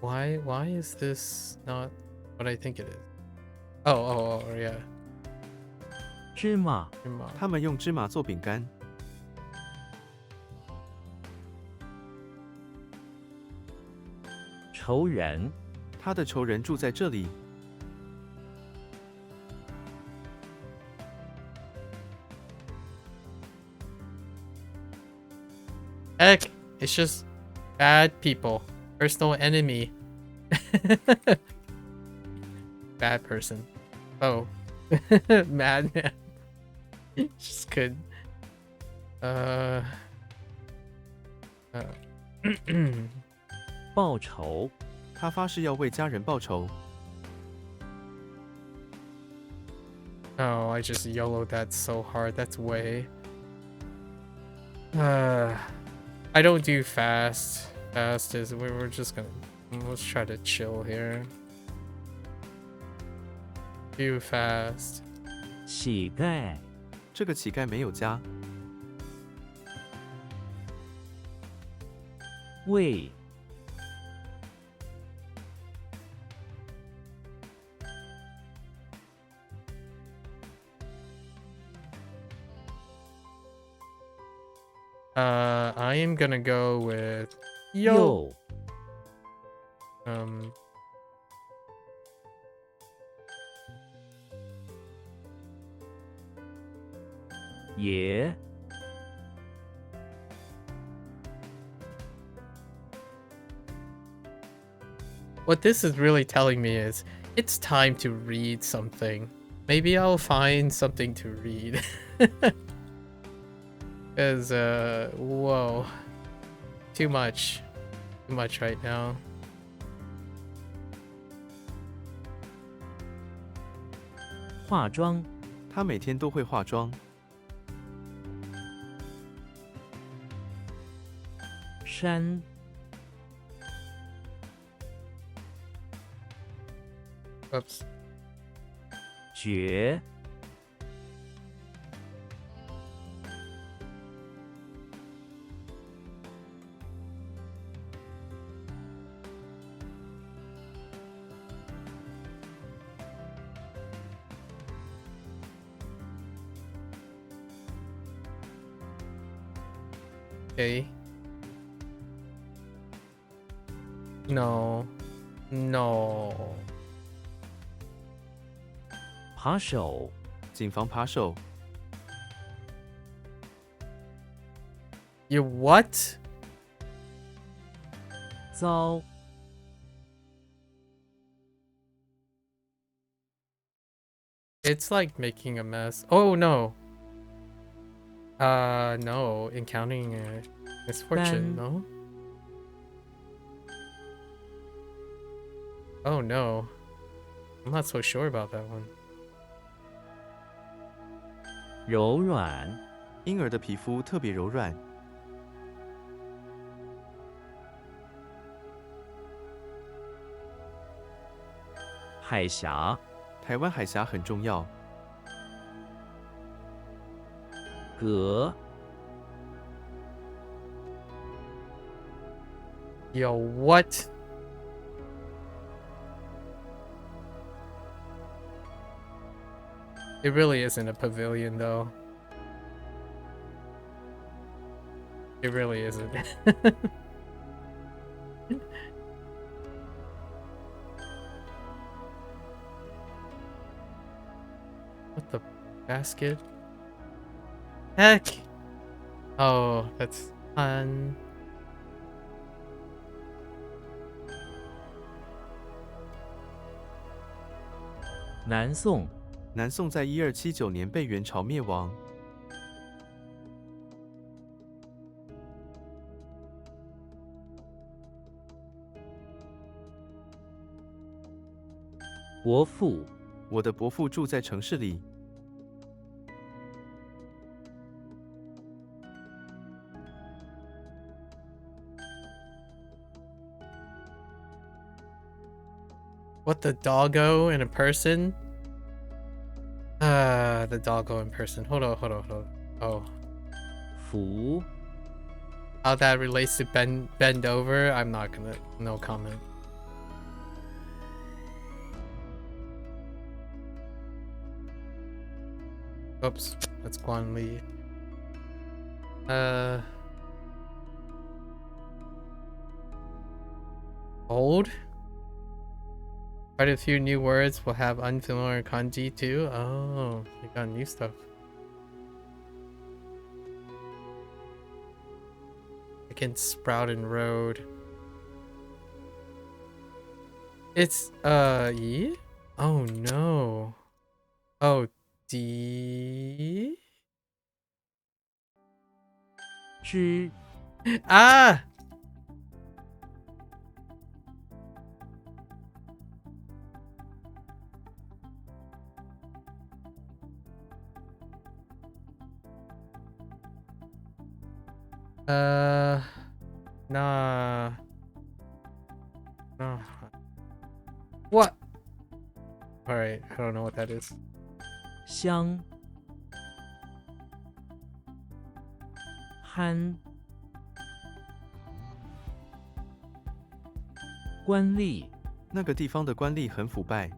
Why is this not what I think it is? Oh, yeah. 芝麻 他们用芝麻做饼干。 仇人 他的仇人住在这里。 Heck, it's just bad people. Personal enemy. Bad person. Oh. Madman. Just good. 报仇 他发誓要为家人报仇。 Oh, I just YOLO'd that so hard. That's way. I don't do fast. Fast is we're just gonna, let's try to chill here. Do fast. 乞丐 这个乞丐没有家。 为 I am gonna go with 右 也 What this is really telling me is it's time to read something. Maybe I'll find something to read. Because, whoa. Too much. Too much right now. 化妆 他每天都会化妆。 山 Oops. 绝 Okay. No. No. 扒手 谨防扒手。 You what? 遭 It's like making a mess. Oh no. No. Encountering a misfortune, Ben. no? Oh no. I'm not so sure about that one. 柔软 婴儿的皮肤特别柔软。 海峡 台湾海峡很重要。 隔 Yo, what? It really isn't a pavilion, though. It really isn't. What the basket? Heck! Oh, that's fun. 南宋，南宋在1279年被元朝灭亡。伯父，我的伯父住在城市里。What, the doggo in a person? The doggo in person. Hold on. Oh. 福， How that relates to bend over, I'm not gonna, no comment. Oops, that's Guan Li. Old? Quite a few new words will have unfamiliar kanji too. Oh, we got new stuff. Again, Sprouting Road. It's yeah? Oh no. Oh, D. 之， Ah! Nah. No. What? Alright, I don't know what that is. 乡，憨，官吏，那个地方的官吏很腐败。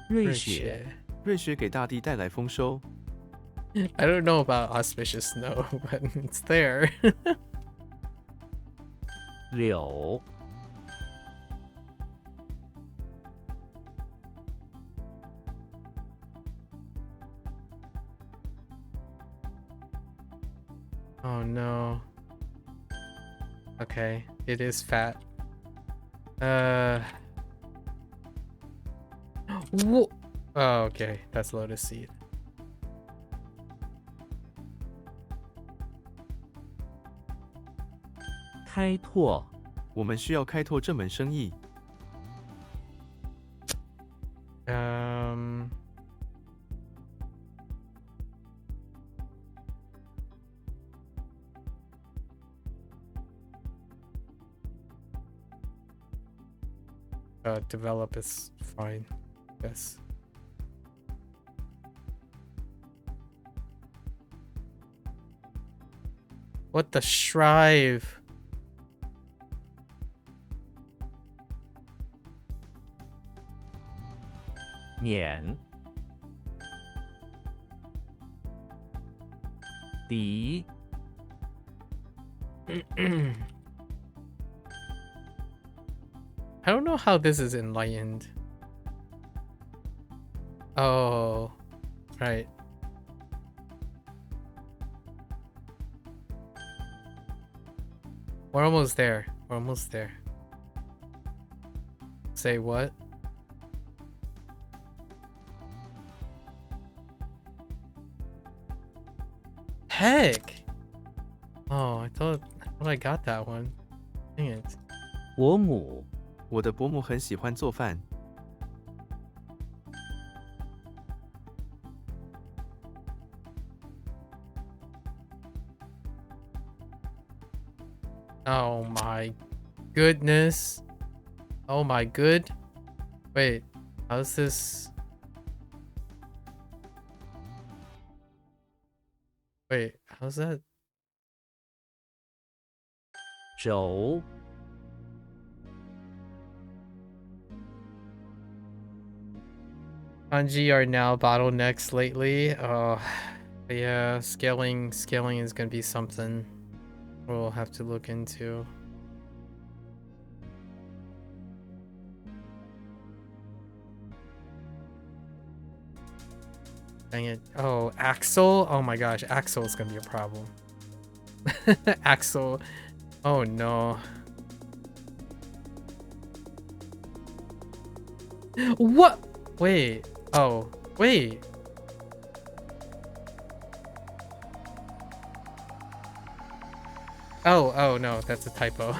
瑞雪，瑞雪给大地带来丰收。I don't know about auspicious snow, but it's there. 柳， Oh no. Okay, it is fat. Whoa. Oh, okay, that's lotus seed. 开拓，我们需要开拓这门生意。 Develop is fine, yes. What the shrive?碾，敌， I don't know how this is enlightened. Oh, right. We're almost there. We're almost there. Say what? Heck! Oh, I thought I got that one. Dang it. 伯母，我的伯母很喜欢做饭。 Oh my goodness. Oh my good. Wait, how's this? Wait, how's that? 轴， Kanji are now bottlenecks lately. Oh, yeah, scaling is gonna be something we'll have to look into. Dang it. Oh, Axel? Oh my gosh, Axel is gonna be a problem. Axel. Oh no. What? Wait. Oh, wait. Oh no, that's a typo.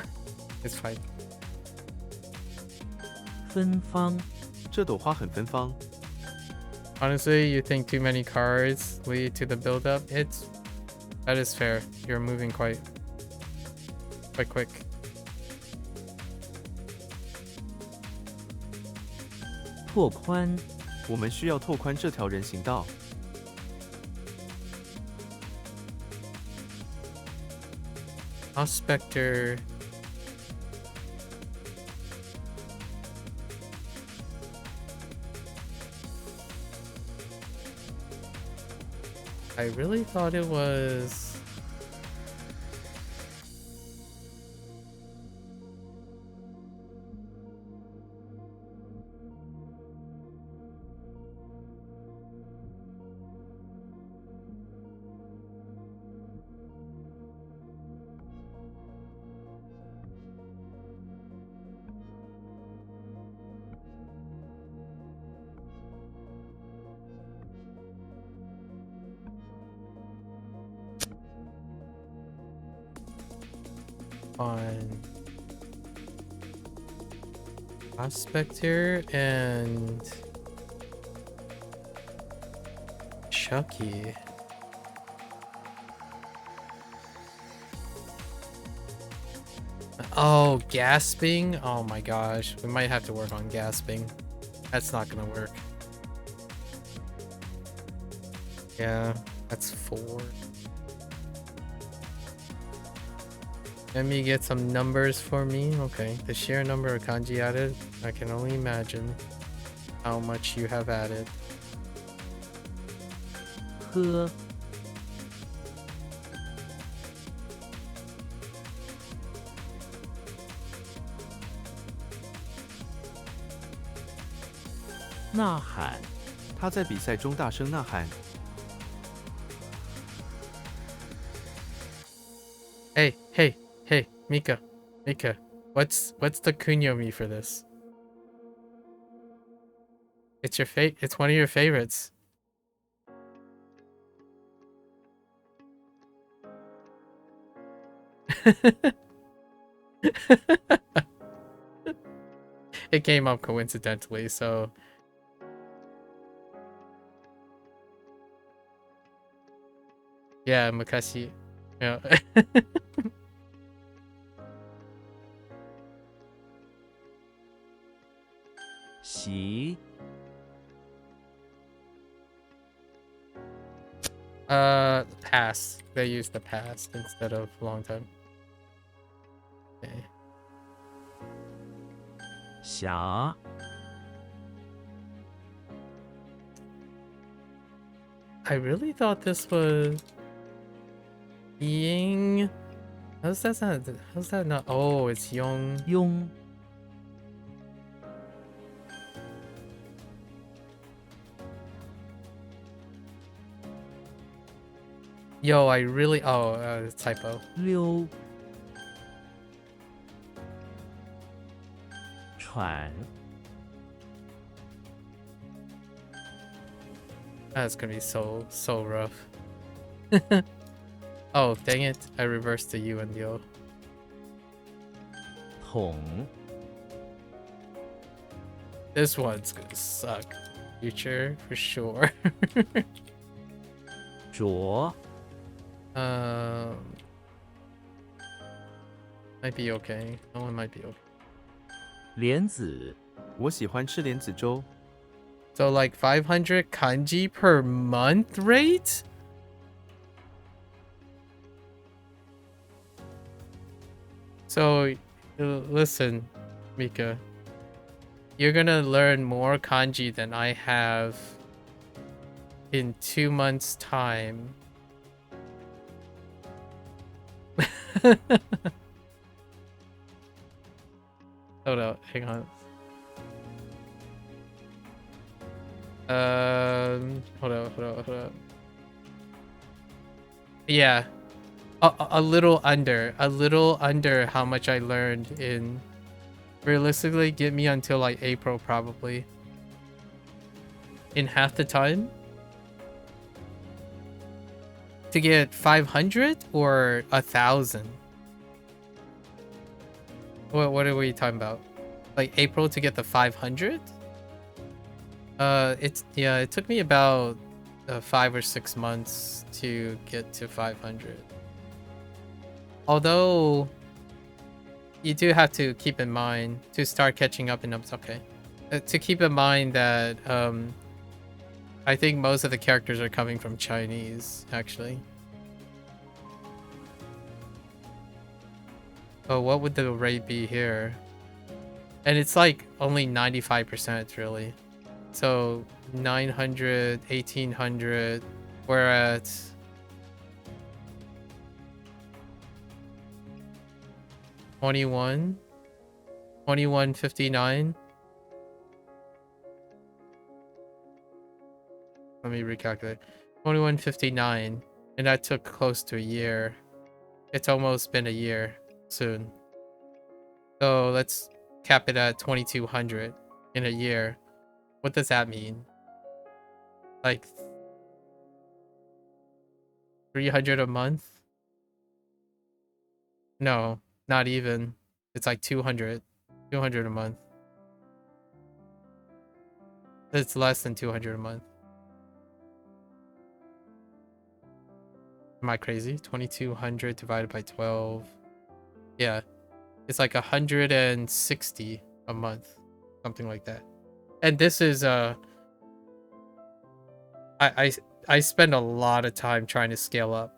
It's fine. 芬芳，这朵花很芬芳。 Honestly, you think too many cards lead to the build-up? That is fair. You're moving quite quick. 拓宽，我们需要拓宽这条人行道。 Prospector. I really thought it was... on Prospector and Chucky. Oh, gasping? Oh my gosh. We might have to work on gasping. That's not gonna work. Yeah, that's 4. Let me get some numbers for me. Okay, the sheer number of kanji added. I can only imagine how much you have added. 喝，呐喊，他在比赛中大声呐喊。 Hey, Mika, what's the kunyomi for this? It's your it's one of your favorites. It came up coincidentally, so yeah, Makashi. Yeah. 习， Pass. They use the past instead of long time. Okay. 侠， I really thought this was being. How's that not? Oh, it's young. 庸， Yo, I really. Oh, typo. 溜，喘， That's gonna be so rough. Oh, dang it! I reversed the U and the O. 统， This one's gonna suck. Future for sure. 浊， Might be okay. No one might be okay. 莲子， 我喜欢吃莲子粥。 So like 500 kanji per month rate? So listen, Mika. You're gonna learn more kanji than I have in 2 months' time. Hold up, hang on. Hold up. Yeah, a little under how much I learned in. Realistically, get me until like April probably. In half the time. To get 500 or 1,000. What are we talking about? Like April to get the 500? It took me about 5 or 6 months to get to 500. Although you do have to keep in mind to start catching up in numbers. Okay, to keep in mind that I think most of the characters are coming from Chinese actually. Oh, what would the rate be here? And it's like only 95% really. So 900, 1800, we're at 2159. Let me recalculate. 2159, and that took close to a year. It's almost been a year soon. So let's cap it at 2200 in a year. What does that mean? Like 300 a month? No, not even. It's like 200 a month. It's less than 200 a month. Am I crazy? 2200 divided by 12. Yeah, it's like 160 a month, something like that. And this is I spend a lot of time trying to scale up.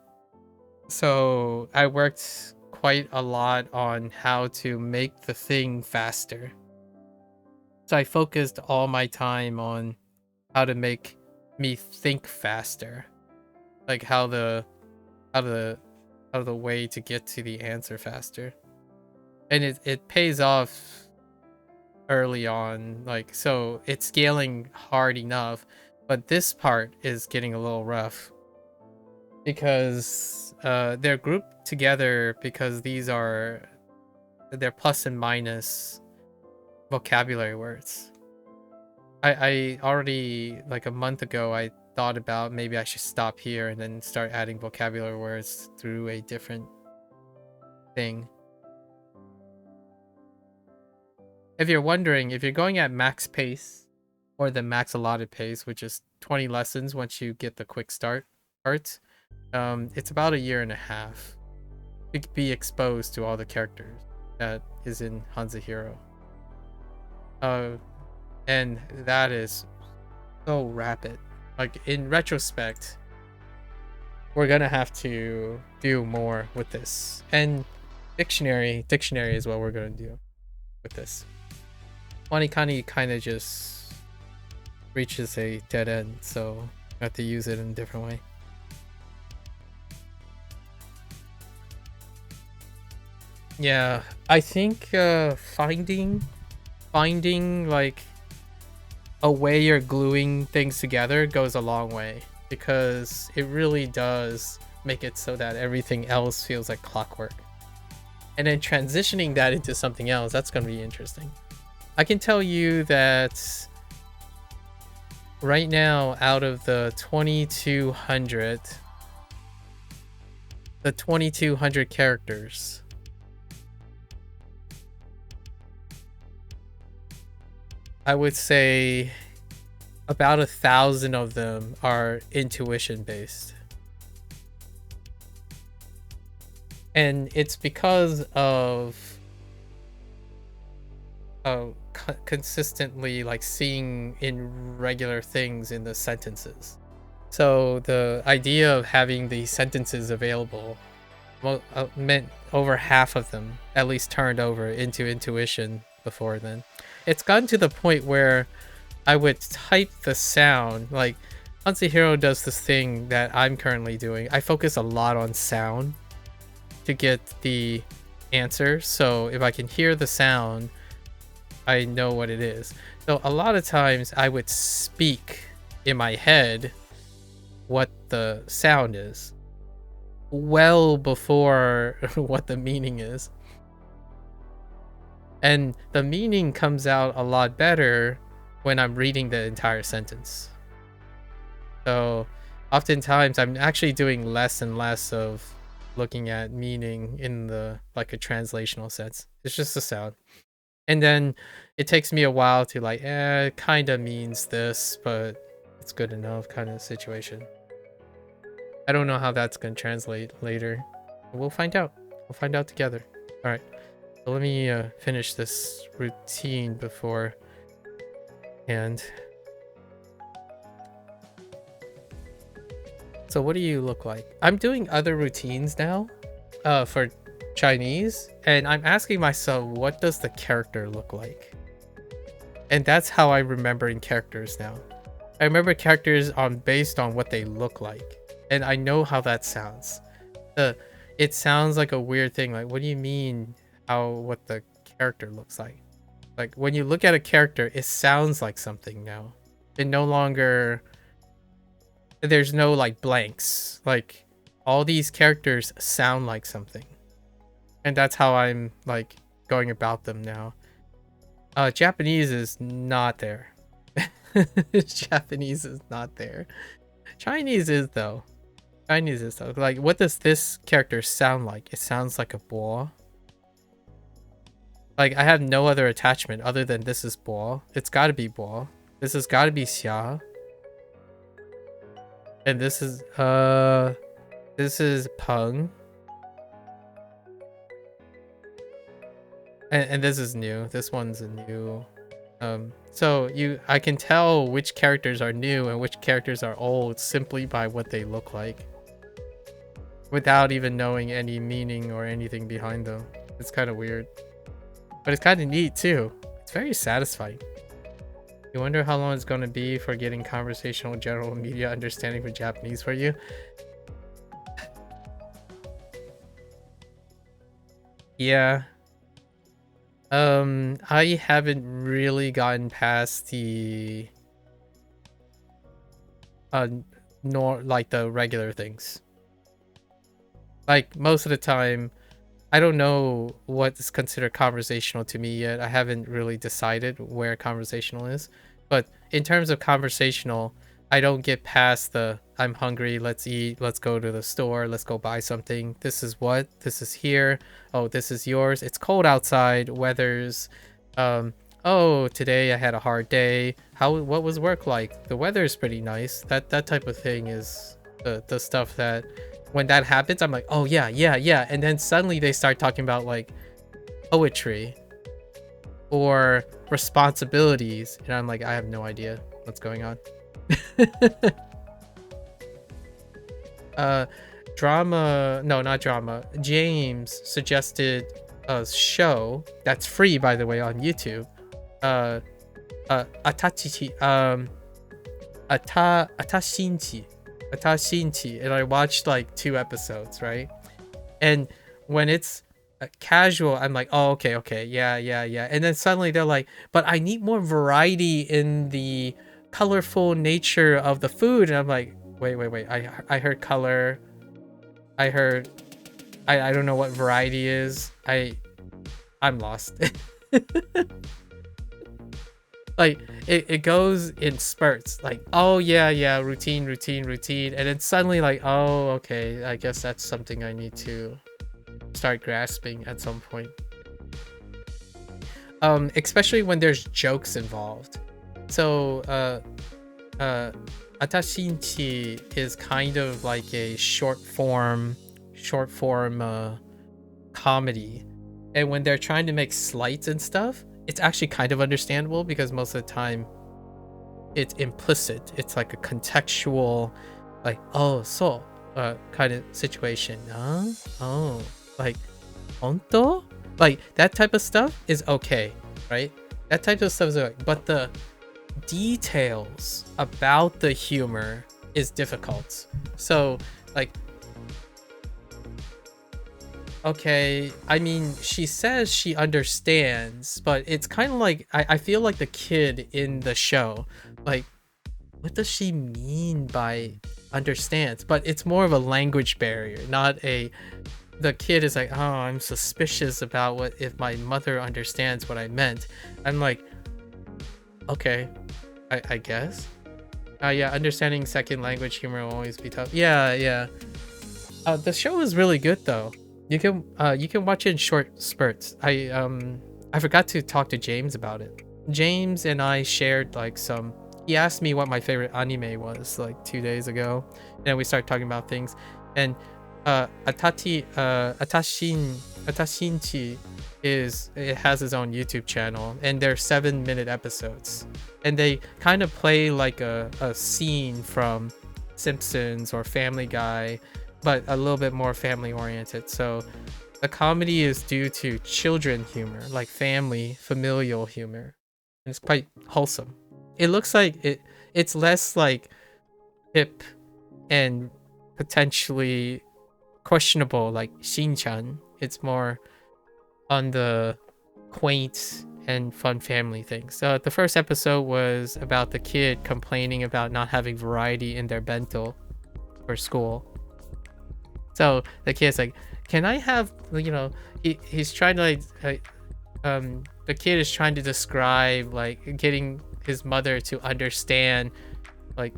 So I worked quite a lot on how to make the thing faster. So I focused all my time on how to make me think faster. Like how the way to get to the answer faster. And it pays off early on. Like, so it's scaling hard enough, but this part is getting a little rough because they're grouped together because they're plus and minus vocabulary words. I already, like a month ago, I thought about maybe I should stop here and then start adding vocabulary words through a different thing. If you're wondering, if you're going at max pace or the max allotted pace, which is 20 lessons once you get the quick start part, it's about a year and a half to be exposed to all the characters that is in HanziHero. And that is so rapid. Like, in retrospect, we're gonna have to do more with this. And dictionary is what we're gonna do with this. Wanikani kind of just reaches a dead end, so I have to use it in a different way. Yeah, I think finding like a way you're gluing things together goes a long way, because it really does make it so that everything else feels like clockwork. And then transitioning that into something else, that's going to be interesting. I can tell you that right now, out of the 2200 characters, I would say about 1,000 of them are intuition based. And it's because of consistently like seeing in regular things in the sentences. So the idea of having the sentences available meant over half of them at least turned over into intuition before then. It's gotten to the point where I would type the sound. Like, HanziHero does this thing that I'm currently doing. I focus a lot on sound to get the answer. So if I can hear the sound, I know what it is. So a lot of times I would speak in my head what the sound is well before what the meaning is. And the meaning comes out a lot better when I'm reading the entire sentence. So oftentimes I'm actually doing less and less of looking at meaning in the like a translational sense. It's just a sound. And then it takes me a while to like, it kind of means this, but it's good enough kind of situation. I don't know how that's going to translate later. We'll find out. We'll find out together. All right. So let me finish this routine before. And so what do you look like? I'm doing other routines now for Chinese, and I'm asking myself, what does the character look like? And that's how I'm remembering characters now. I remember characters based on what they look like, and I know how that sounds. It sounds like a weird thing. Like, what do you mean what the character looks like? Like, when you look at a character, it sounds like something now. It no longer, there's no like blanks. Like, all these characters sound like something. And that's how I'm like going about them now. Japanese is not there. Japanese is not there. Chinese is though. Chinese is though. Like, what does this character sound like? It sounds like a bo. Like, I have no other attachment other than this is bo. It's gotta be bo. This has gotta be xia. And this is peng. And this is new. This one's a new. So I can tell which characters are new and which characters are old simply by what they look like, without even knowing any meaning or anything behind them. It's kind of weird, but it's kind of neat too. It's very satisfying. You wonder how long it's going to be for getting conversational general media understanding for Japanese for you. Yeah. I haven't really gotten past the like the regular things. Like, most of the time, I don't know what's considered conversational to me yet. I haven't really decided where conversational is. But in terms of conversational, I don't get past the I'm hungry, let's eat, let's go to the store, let's go buy something. This is what? This is here. Oh, this is yours. It's cold outside. Weather's oh, today I had a hard day. What was work like? The weather is pretty nice. That type of thing is the stuff that when that happens, I'm like, oh yeah, and then suddenly they start talking about like poetry or responsibilities, and I'm like, I have no idea what's going on. Drama, no, not drama. James suggested a show that's free, by the way, on YouTube. Atashinchi, and I watched like 2 episodes, right? And when it's casual, I'm like, oh, okay, yeah, and then suddenly they're like, but I need more variety in the colorful nature of the food, and I'm like, wait, I heard color, I don't know what variety is. I'm lost. Like, it goes in spurts, like, oh yeah, routine, and then suddenly like, oh, okay, I guess that's something I need to start grasping at some point. Especially when there's jokes involved. So Atashinchi is kind of like a short form comedy, and when they're trying to make slights and stuff, it's actually kind of understandable because most of the time it's implicit. It's like a contextual, like, oh, so kind of situation. Oh, like, honto? Like, that type of stuff is okay, right? That type of stuff is okay. But the details about the humor is difficult. So, like, okay, I mean, she says she understands, but it's kind of like, I feel like the kid in the show. Like, what does she mean by understands? But it's more of a language barrier, not a the kid is like, oh, I'm suspicious about what if my mother understands what I meant. I'm like, okay, I guess. Yeah, understanding second language humor will always be tough. Yeah, yeah. The show is really good though. You can watch it in short spurts. I forgot to talk to James about it. James and I shared like some. He asked me what my favorite anime was like 2 days ago, and we started talking about things. And Atashinchi is it has his own YouTube channel, and they're 7-minute episodes, and they kind of play like a scene from Simpsons or Family Guy, but a little bit more family oriented. So the comedy is due to children humor, like familial humor. And it's quite wholesome. It looks like it's less like hip and potentially questionable like Shin-chan. It's more on the quaint and fun family things. So the first episode was about the kid complaining about not having variety in their bento for school. So the kid's like, "Can I have, he's trying to the kid is trying to describe like getting his mother to understand like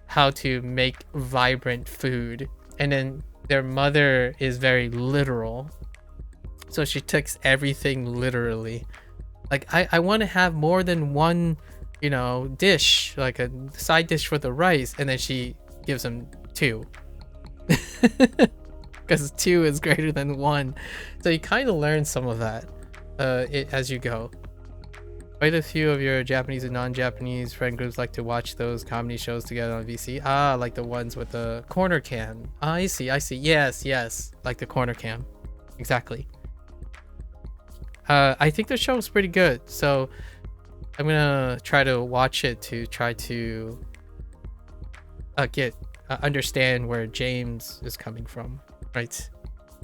how to make vibrant food, and then their mother is very literal, so she takes everything literally. Like I want to have more than one, dish, like a side dish for the rice, and then she gives him two because two is greater than one. So you kind of learn some of that as you go. Quite a few of your Japanese and non-Japanese friend groups like to watch those comedy shows together on VC. Ah, like the ones with the corner cam. Ah, I see. Yes, like the corner cam. Exactly. I think the show is pretty good, so I'm gonna try to watch it to try to get understand where James is coming from, right?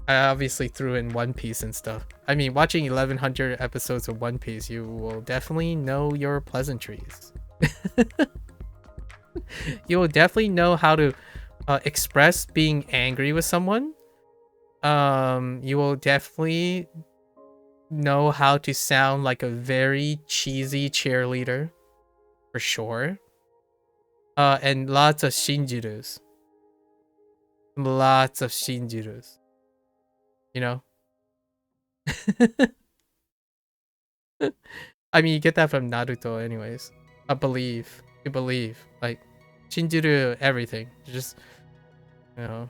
I obviously threw in One Piece and stuff. I mean, watching 1100 episodes of One Piece, you will definitely know your pleasantries. You will definitely know how to express being angry with someone. You will definitely know how to sound like a very cheesy cheerleader, for sure. And lots of shinjirus. Lots of shinjirus. You know? I mean, you get that from Naruto, anyways. Believe. You believe. Like, shinjiru everything. Just, you know.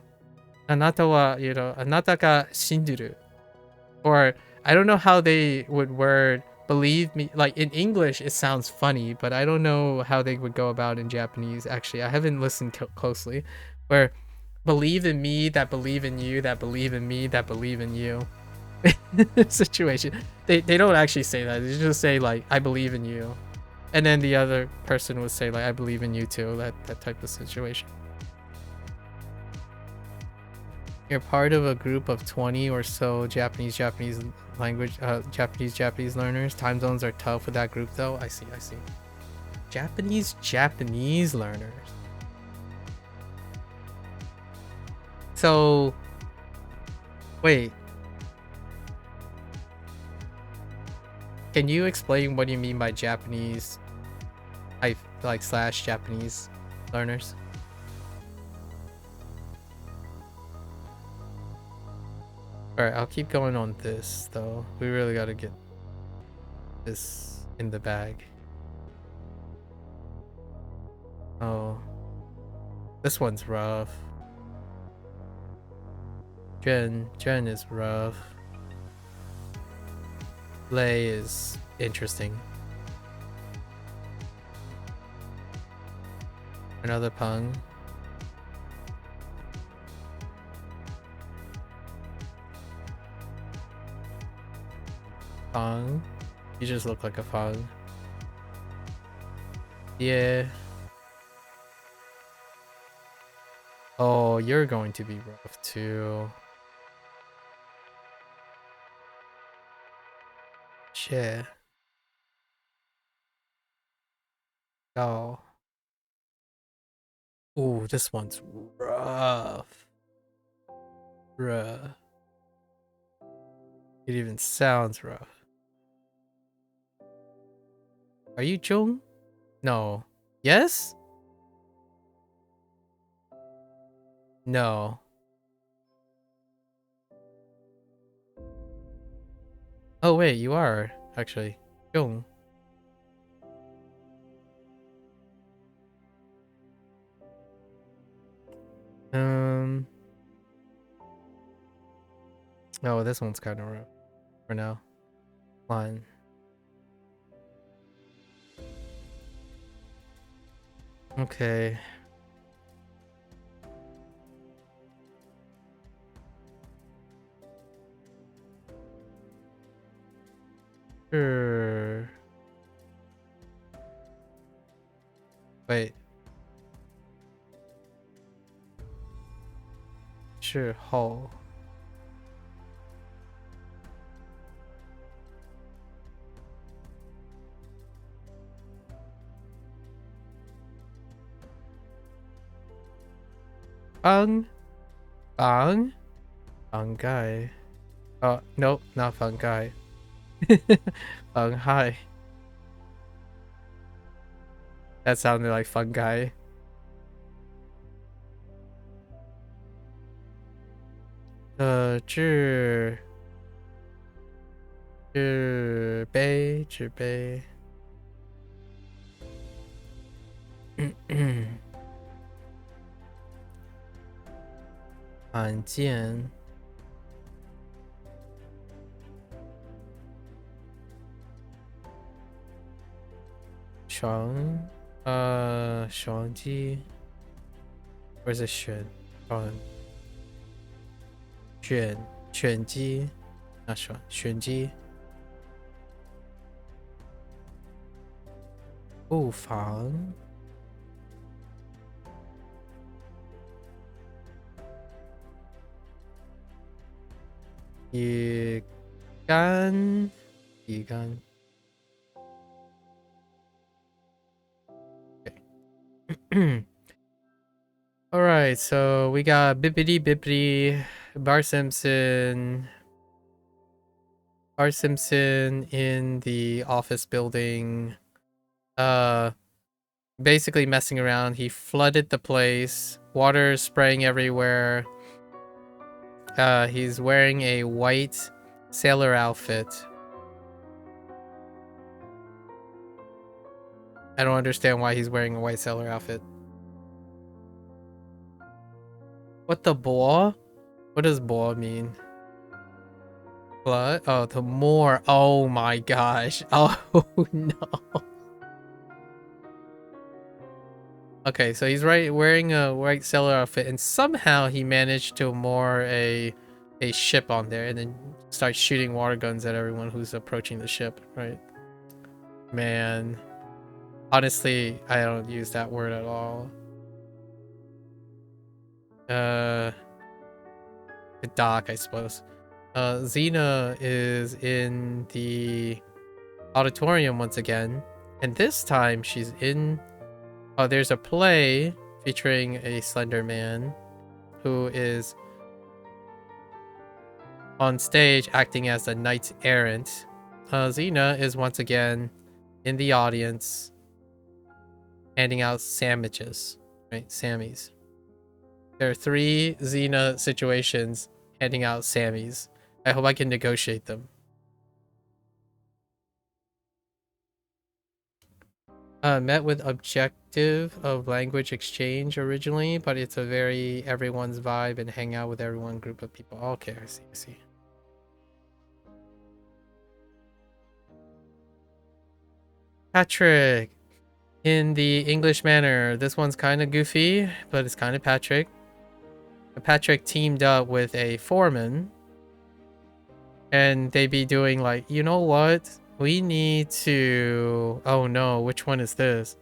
Anata wa, anata ga shinjiru. Or, I don't know how they would word believe me. Like, in English, it sounds funny, but I don't know how they would go about in Japanese. Actually, I haven't listened closely. Where, believe in me, that believe in you, that believe in me, that believe in you. Situation. They don't actually say that. They just say like, I believe in you, and then the other person would say like, I believe in you too. That type of situation. You're part of a group of 20 or so Japanese language Japanese learners. Time zones are tough with that group though. I see. Japanese learners. So wait, can you explain what you mean by Japanese, like slash Japanese learners? Alright, I'll keep going on this though. We really gotta get this in the bag. Oh, this one's rough. Jen is rough. Lei is interesting. Another pung. Pung? You just look like a pung. Yeah. Oh, you're going to be rough too. Shit. Oh. Ooh, this one's rough. Bruh. It even sounds rough. Are you Jung? No. Yes? No. Oh wait, you are actually Jung. Oh, this one's kind of rough for now. Line. Okay. Sure. Wait. Sure. Hole. Bang. Bang. Fungi. Oh, nope, not fungi. Fungi. That sounded like fungi. Zhi bei, zhi bei. 罕见。双击 ，where's the 选击，那选击，布防，乙肝，乙肝。All right, so we got Bippity Bippity, Bart Simpson in the office building, basically messing around. He flooded the place, water spraying everywhere. He's wearing a white sailor outfit. I don't understand why he's wearing a white sailor outfit. What the boar? What does boar mean? Blood? Oh, the more. Oh my gosh. Oh no. Okay, so he's wearing a white sailor outfit, and somehow he managed to moor a ship on there, and then start shooting water guns at everyone who's approaching the ship. Right? Man, honestly, I don't use that word at all. Doc, I suppose. Xena is in the auditorium once again, and this time she's in. Oh, there's a play featuring a slender man who is on stage acting as a knight errant. Xena is once again in the audience handing out sandwiches, right? Sammies. There are 3 Xena situations handing out Sammys. I hope I can negotiate them. Met with objective of language exchange originally, but it's a very everyone's vibe and hang out with everyone group of people. Okay, I see. Patrick, in the English manner. This one's kind of goofy, but it's kind of Patrick. Patrick teamed up with a foreman, and they be doing like, you know what? We need to... Oh no, which one is this?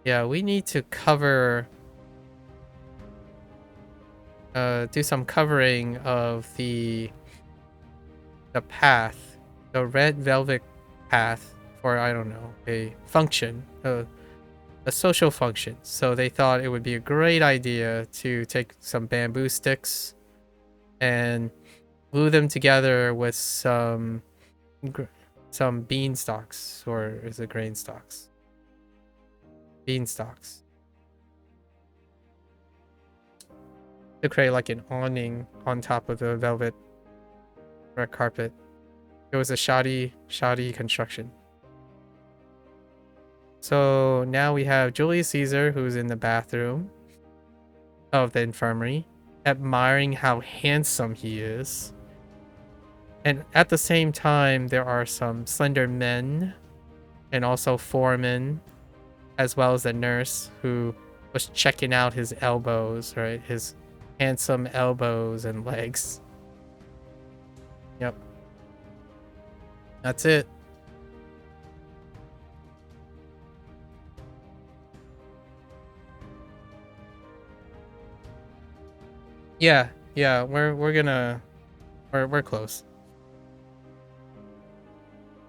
Yeah, we need to cover... do some covering of the path. The red velvet path for, I don't know, a function. a social function. So they thought it would be a great idea to take some bamboo sticks and glue them together with some bean stalks, or is it grain stalks? Bean stalks. To create like an awning on top of the velvet red carpet. It was a shoddy construction. So now we have Julius Caesar, who's in the bathroom of the infirmary, admiring how handsome he is. And at the same time, there are some slender men and also foremen, as well as a nurse who was checking out his elbows, right? His handsome elbows and legs. Yep. That's it. Yeah, we're close.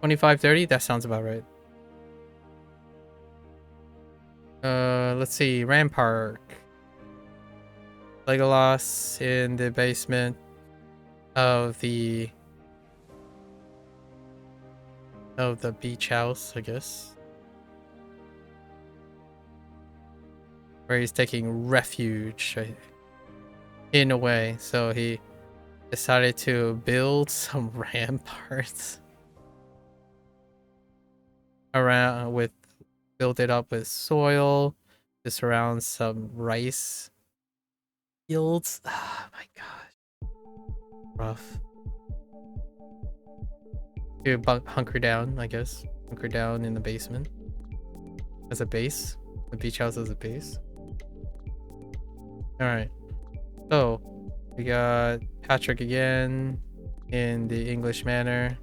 25:30, that sounds about right. Let's see, Rampart. Legolas in the basement of the beach house, I guess. Where he's taking refuge in a way. So he decided to build some ramparts build it up with soil to surround some rice fields. Oh my gosh. Rough. To hunker down, I guess. Hunker down in the basement. As a base. The beach house as a base. Alright. So, we got Patrick again in the English manor.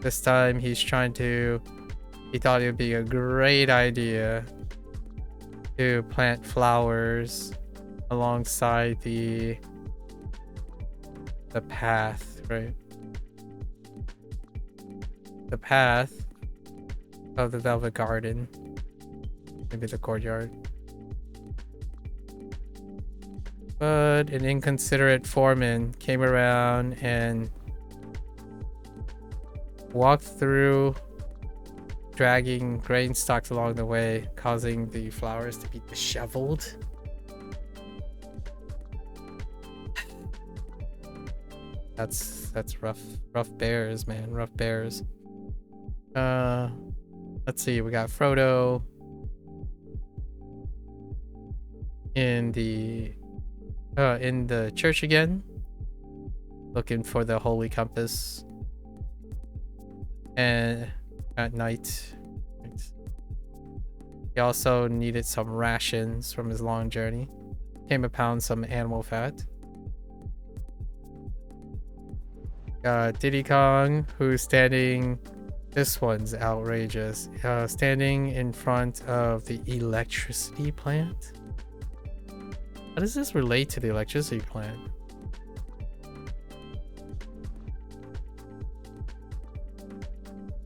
This time he thought it would be a great idea to plant flowers alongside the path, right? The path of the Velvet Garden. Maybe the courtyard. But an inconsiderate foreman came around and walked through, dragging grain stalks along the way, causing the flowers to be disheveled. That's rough. Rough bears, man. Rough bears. Let's see. We got Frodo in the church again, looking for the Holy Compass. And at night, he also needed some rations from his long journey. Came upon some animal fat. Got Diddy Kong, who's standing. This one's outrageous. Standing in front of the electricity plant. How does this relate to the electricity plant?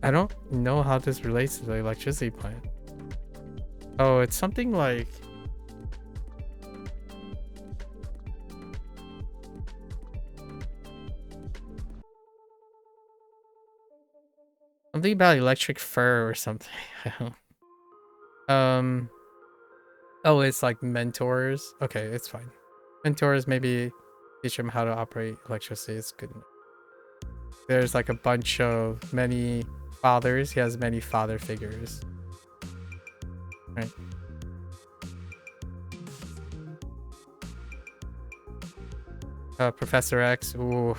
I don't know how this relates to the electricity plant. Oh, it's something like... something about electric fur or something. Oh, it's like mentors. Okay, it's fine. Mentors, maybe teach them how to operate electricity. It's good. There's like a bunch of many fathers. He has many father figures. Right. Professor X. Ooh.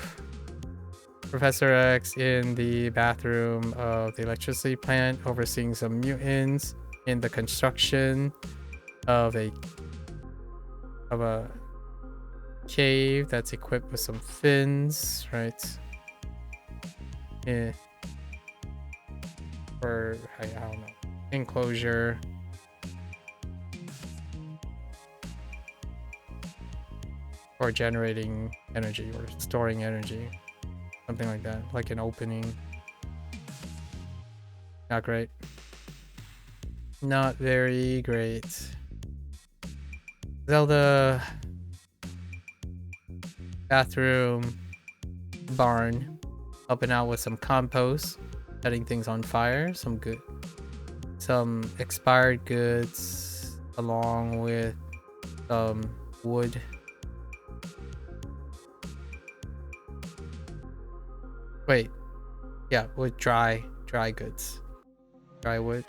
Professor X in the bathroom of the electricity plant, overseeing some mutants in the construction of a cave that's equipped with some fins, right? Yeah. Or I don't know. Enclosure. Or generating energy or storing energy. Something like that. Like an opening. Not great. Not very great. Zelda bathroom barn, helping out with some compost, setting things on fire, some expired goods along with some wood. Wait, yeah, with dry goods, dry wood.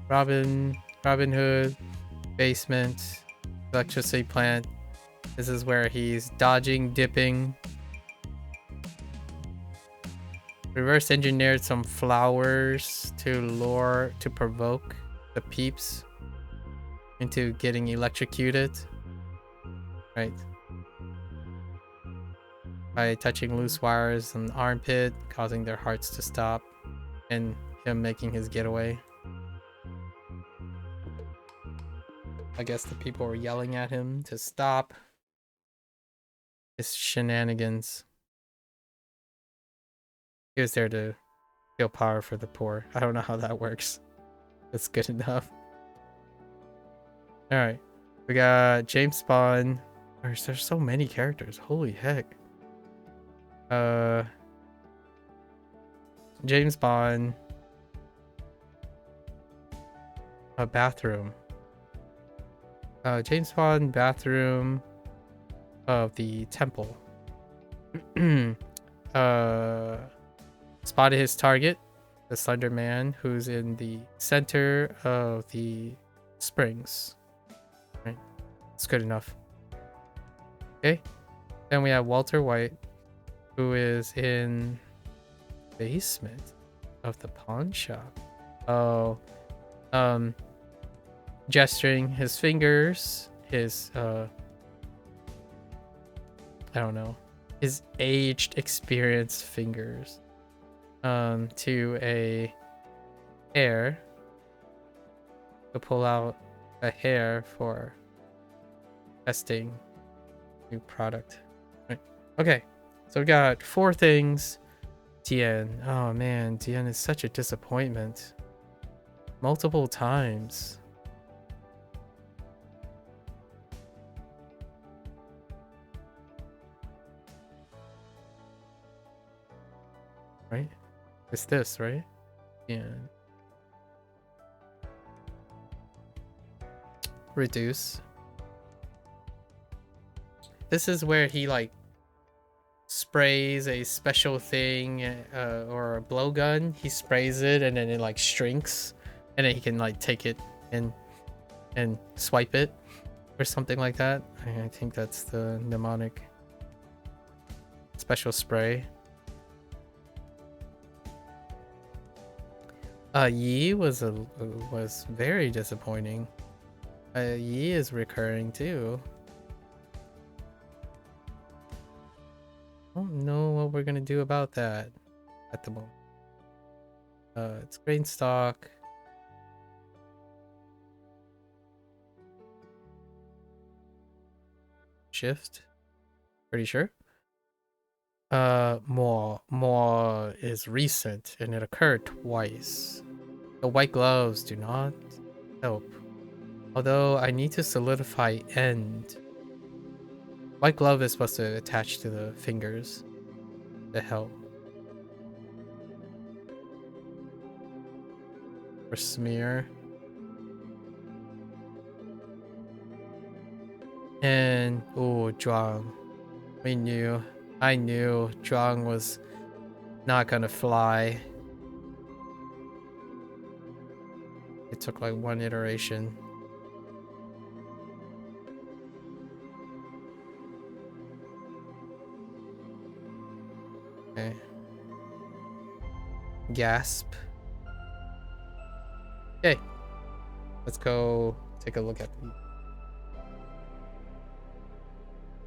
Robin Hood basement, electricity plant. This is where he's dodging, dipping. Reverse engineered some flowers to provoke the peeps into getting electrocuted. Right. By touching loose wires on the armpit, causing their hearts to stop, and him making his getaway. I guess the people were yelling at him to stop his shenanigans. He was there to feel power for the poor. I don't know how that works. That's good enough. Alright. We got James Bond. There's so many characters. Holy heck. James Bond. A bathroom. James Bond bathroom of the temple. Spotted his target, the Slender Man, who's in the center of the springs. Right, it's good enough. Okay, then we have Walter White, who is in the basement of the pawn shop. Oh, gesturing his fingers, his I don't know, his aged, experienced fingers, to a hair to pull out a hair for testing new product. Right. Okay, so we got 4 things. Tien. Oh man, Tien is such a disappointment. Multiple times. Right? It's this, right? Yeah. Reduce. This is where he like sprays a special thing, or a blowgun. He sprays it and then it like shrinks, and then he can like take it and swipe it or something like that. I think that's the mnemonic. Special spray. Yi was very disappointing. Yi is recurring too. I don't know what we're gonna do about that at the moment. It's grain stock. Shift. Pretty sure. More is recent and it occurred twice. The white gloves do not help. Although I need to solidify end. White glove is supposed to attach to the fingers to help. Or smear. And oh, Zhuang. I knew Zhuang was not gonna fly. It took like 1 iteration. Okay. Gasp. Okay. Let's go take a look at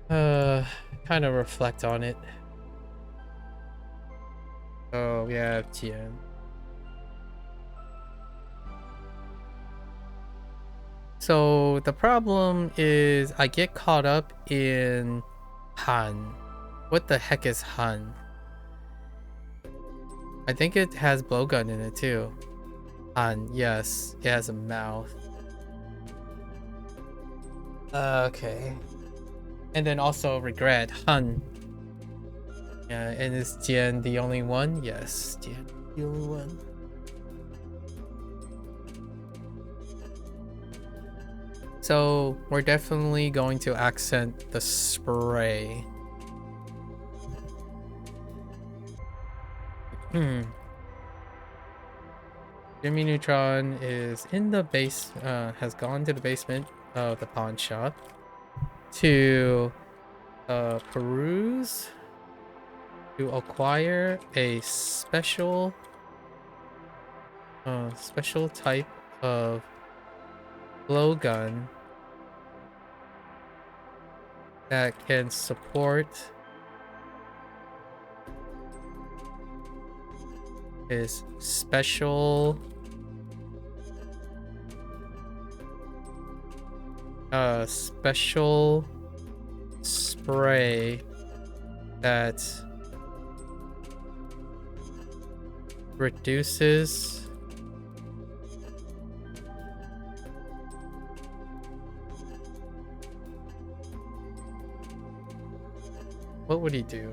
the kind of reflect on it. Oh, we have Tien. So the problem is I get caught up in Han. What the heck is Han? I think it has blowgun in it too. Han, yes, it has a mouth. Okay. And then also regret, Han. Yeah, and is Jian the only one? Yes, Jian the only one. So we're definitely going to accent the spray. Jimmy Neutron is in the base, has gone to the basement of the pawn shop to peruse, to acquire a special type of blowgun that can support his special spray that reduces what would he do?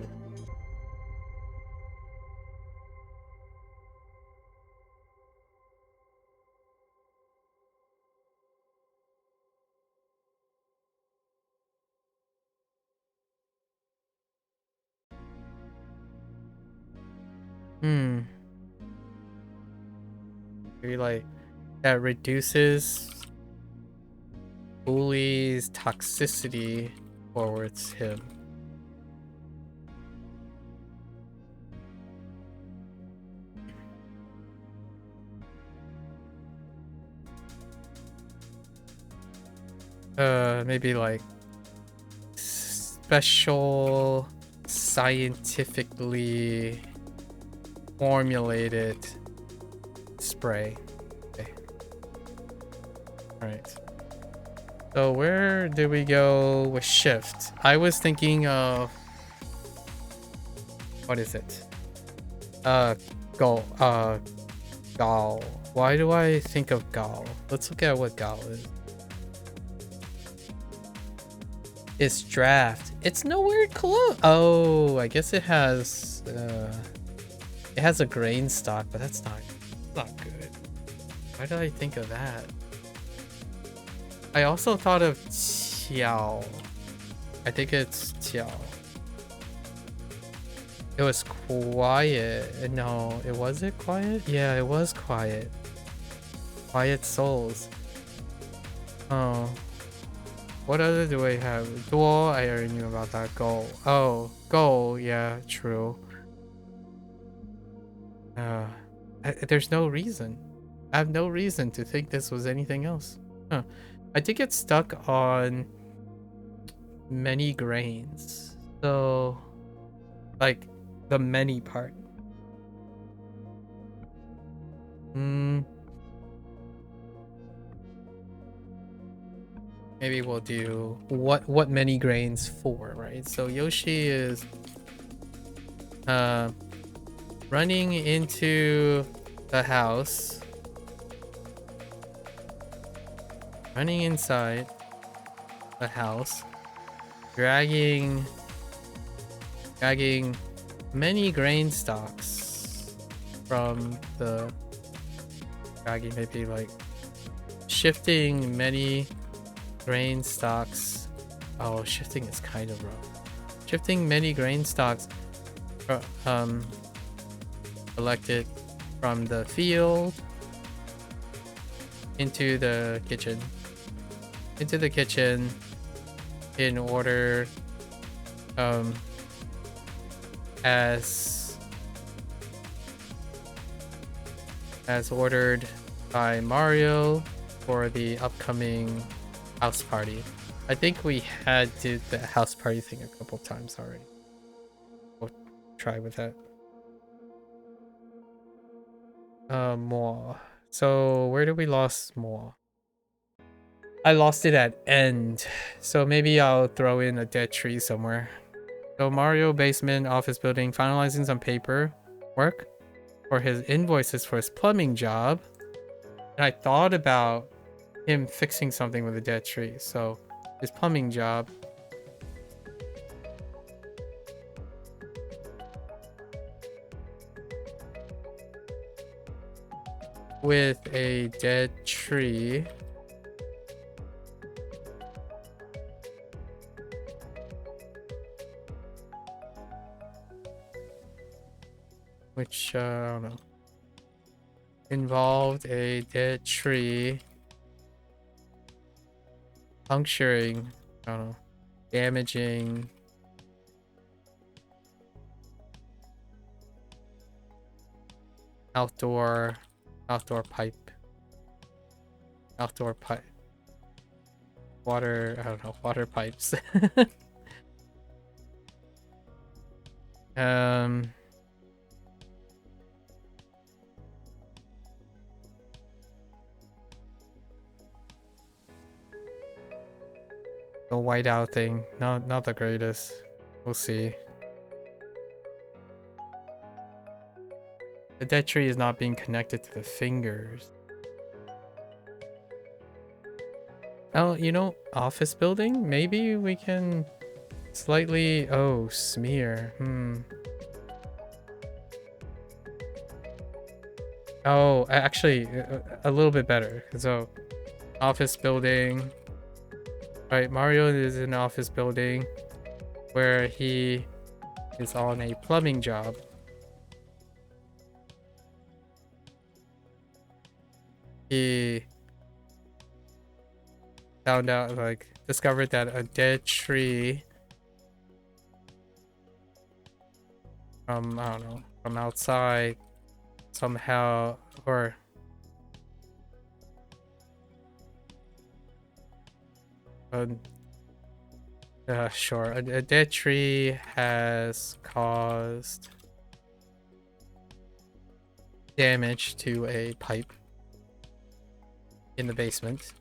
Maybe like that reduces Bully's toxicity towards him. Maybe like special scientifically formulated spray. Okay. All right. So where do we go with shift? I was thinking of what is it? Gal. Gal. Why do I think of Gal? Let's look at what Gal is. It's draft. It's nowhere close. Oh, I guess it has a grain stock, but that's not good. Why did I think of that? I also thought of Qiao. I think it's Qiao. It was quiet. No, was it quiet? Yeah, it was quiet. Quiet souls. Oh. What other do I have? Duel, I already knew about that. Goal. Oh, goal. Yeah, true. There's no reason. I have no reason to think this was anything else. Huh. I did get stuck on many grains. So, like, the many part. Maybe we'll do what many grains for, right? So Yoshi is running into the house, running inside the house, dragging many grain stalks from the maybe like shifting many grain stalks. Oh, shifting is kind of rough. Shifting many grain stalks collected from the field into the kitchen. In order as ordered by Mario for the upcoming house party. I think we had did the house party thing a couple times already. We'll try with that. More. So where did we lost more? I lost it at end. So maybe I'll throw in a dead tree somewhere. So Mario basement office building, finalizing some paper work for his invoices for his plumbing job. And I thought about him fixing something with a dead tree. So his plumbing job. With a dead tree. Which, I don't know. Involved a dead tree. Puncturing, I don't know. Damaging. Outdoor pipe. Outdoor pipe. Water, I don't know, water pipes. The whiteout thing, not the greatest. We'll see. The dead tree is not being connected to the fingers. Oh, you know, office building? Maybe we can slightly... Oh, smear. Oh, actually, a little bit better. So, office building. Right, Mario is in an office building where he is on a plumbing job. He found out, like, discovered that a dead tree from, I don't know, from outside somehow, or sure, a dead tree has caused damage to a pipe in the basement.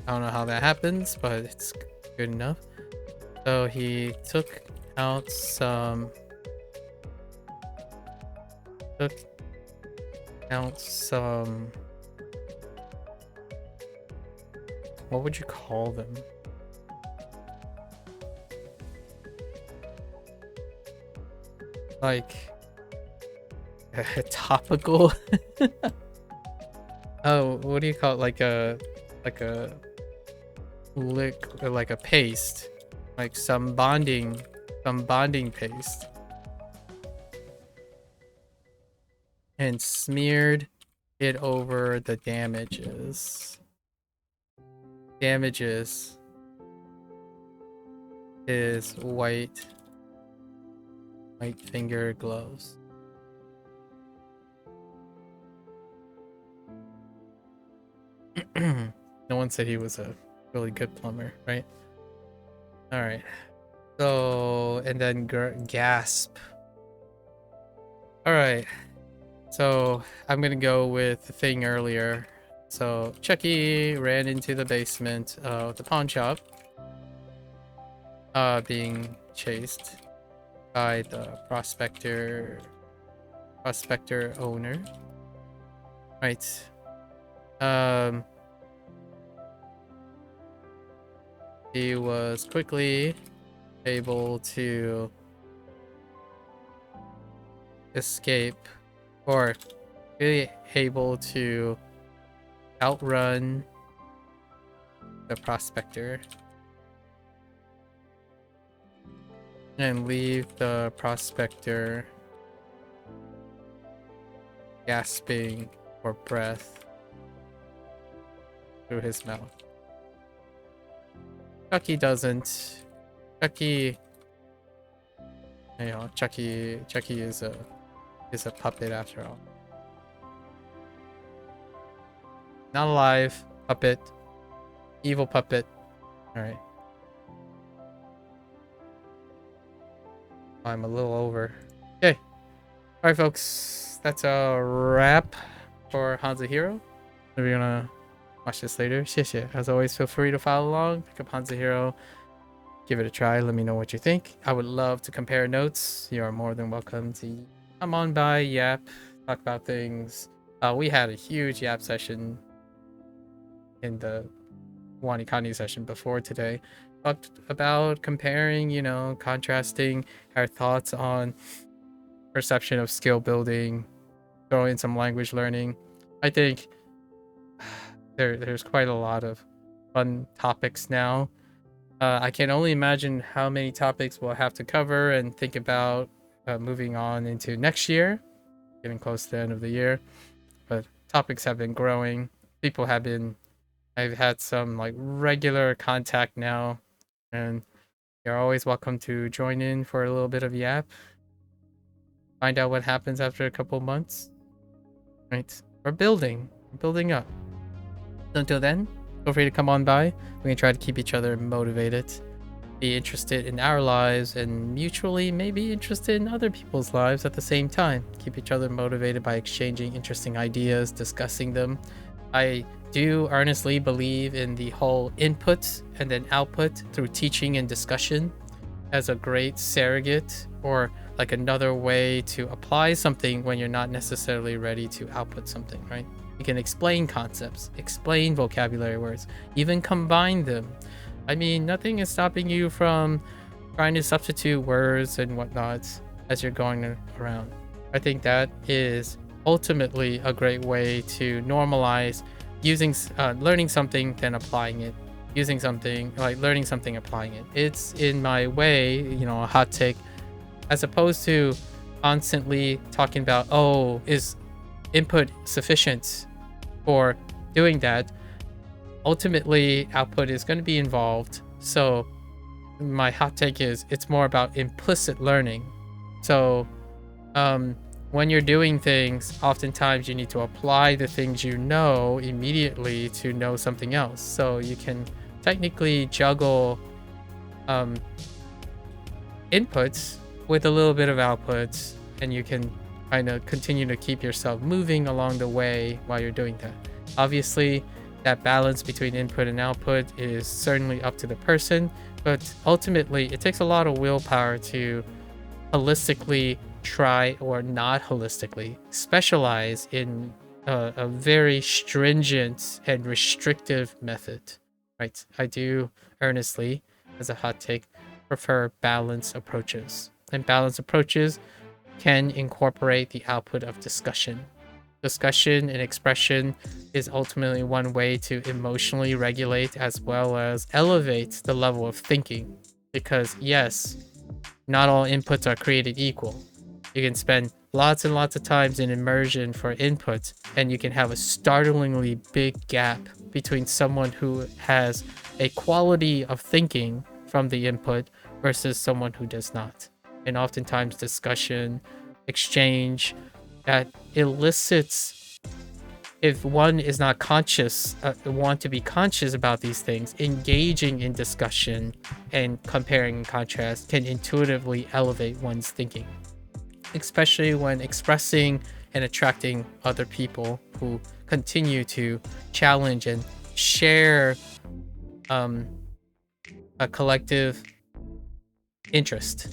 I don't know how that happens, but it's good enough. So he took out some what would you call them? Like topical. Oh, what do you call it? Like a lick, or like a paste, like some bonding paste, and smeared it over the damages. Damages is white finger gloves. No one said he was a really good plumber, right? All right. So, and then gasp. All right. So I'm gonna go with the thing earlier. So Chucky ran into the basement of the pawn shop, being chased by the prospector owner. Right. He was quickly able to escape, or really able to outrun the prospector and leave the prospector gasping for breath through his mouth. Chucky doesn't. Chucky, you know, Chucky is a puppet after all. Not alive, puppet, evil puppet. All right. I'm a little over. Okay. All right, folks. That's a wrap for HanziHero. We're gonna watch this later. 谢谢. As always, feel free to follow along. Pick up HanziHero. Give it a try. Let me know what you think. I would love to compare notes. You are more than welcome to come on by Yap talk about things. We had a huge Yap session in the Wanikani session before today. Talked about comparing, contrasting our thoughts on perception of skill building, throw in some language learning. I think there's quite a lot of fun topics now. I can only imagine how many topics we'll have to cover and think about moving on into next year, getting close to the end of the year. But topics have been growing. I've had some like regular contact now, and you're always welcome to join in for a little bit of yap. Find out what happens after a couple months. Right? We're building up. Until then, feel free to come on by. We can try to keep each other motivated, be interested in our lives, and mutually maybe interested in other people's lives at the same time. Keep each other motivated by exchanging interesting ideas, discussing them. I do earnestly believe in the whole input and then output through teaching and discussion as a great surrogate, or like another way to apply something when you're not necessarily ready to output something, right? You can explain concepts, explain vocabulary words, even combine them. I mean, nothing is stopping you from trying to substitute words and whatnot as you're going around. I think that is ultimately a great way to normalize learning something, then applying it. Using something, like learning something, applying it. It's, in my way, a hot take, as opposed to constantly talking about, oh, is input sufficient for doing that? Ultimately, output is going to be involved. So my hot take is it's more about implicit learning. So when you're doing things, oftentimes you need to apply the things you know immediately to know something else. So you can technically juggle inputs with a little bit of outputs, and you can kind of continue to keep yourself moving along the way while you're doing that. Obviously, that balance between input and output is certainly up to the person, but ultimately it takes a lot of willpower to holistically try, or not holistically specialize in a very stringent and restrictive method, right? I do earnestly, as a hot take, prefer balanced approaches, and balanced approaches can incorporate the output of discussion. Discussion and expression is ultimately one way to emotionally regulate as well as elevate the level of thinking, because yes, not all inputs are created equal. You can spend lots and lots of times in immersion for input, and you can have a startlingly big gap between someone who has a quality of thinking from the input versus someone who does not. And oftentimes discussion, exchange, that elicits, if one is not conscious, want to be conscious about these things, engaging in discussion and comparing and contrast can intuitively elevate one's thinking, especially when expressing and attracting other people who continue to challenge and share a collective interest,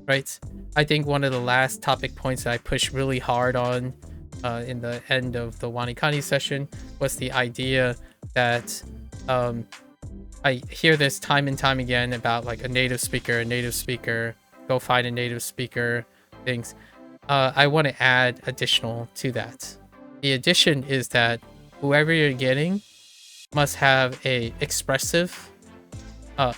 right? I think one of the last topic points that I pushed really hard on in the end of the Wanikani session was the idea that I hear this time and time again about like a native speaker, go find a native speaker things. I want to add additional to that. The addition is that whoever you're getting must have a expressive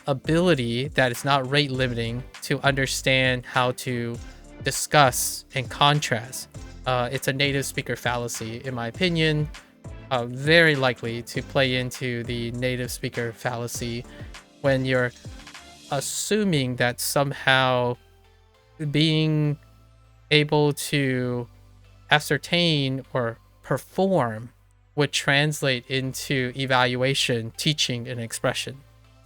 ability that is not rate limiting to understand how to discuss and contrast. It's a native speaker fallacy, in my opinion, very likely to play into the native speaker fallacy when you're assuming that somehow being able to ascertain or perform would translate into evaluation, teaching, and expression.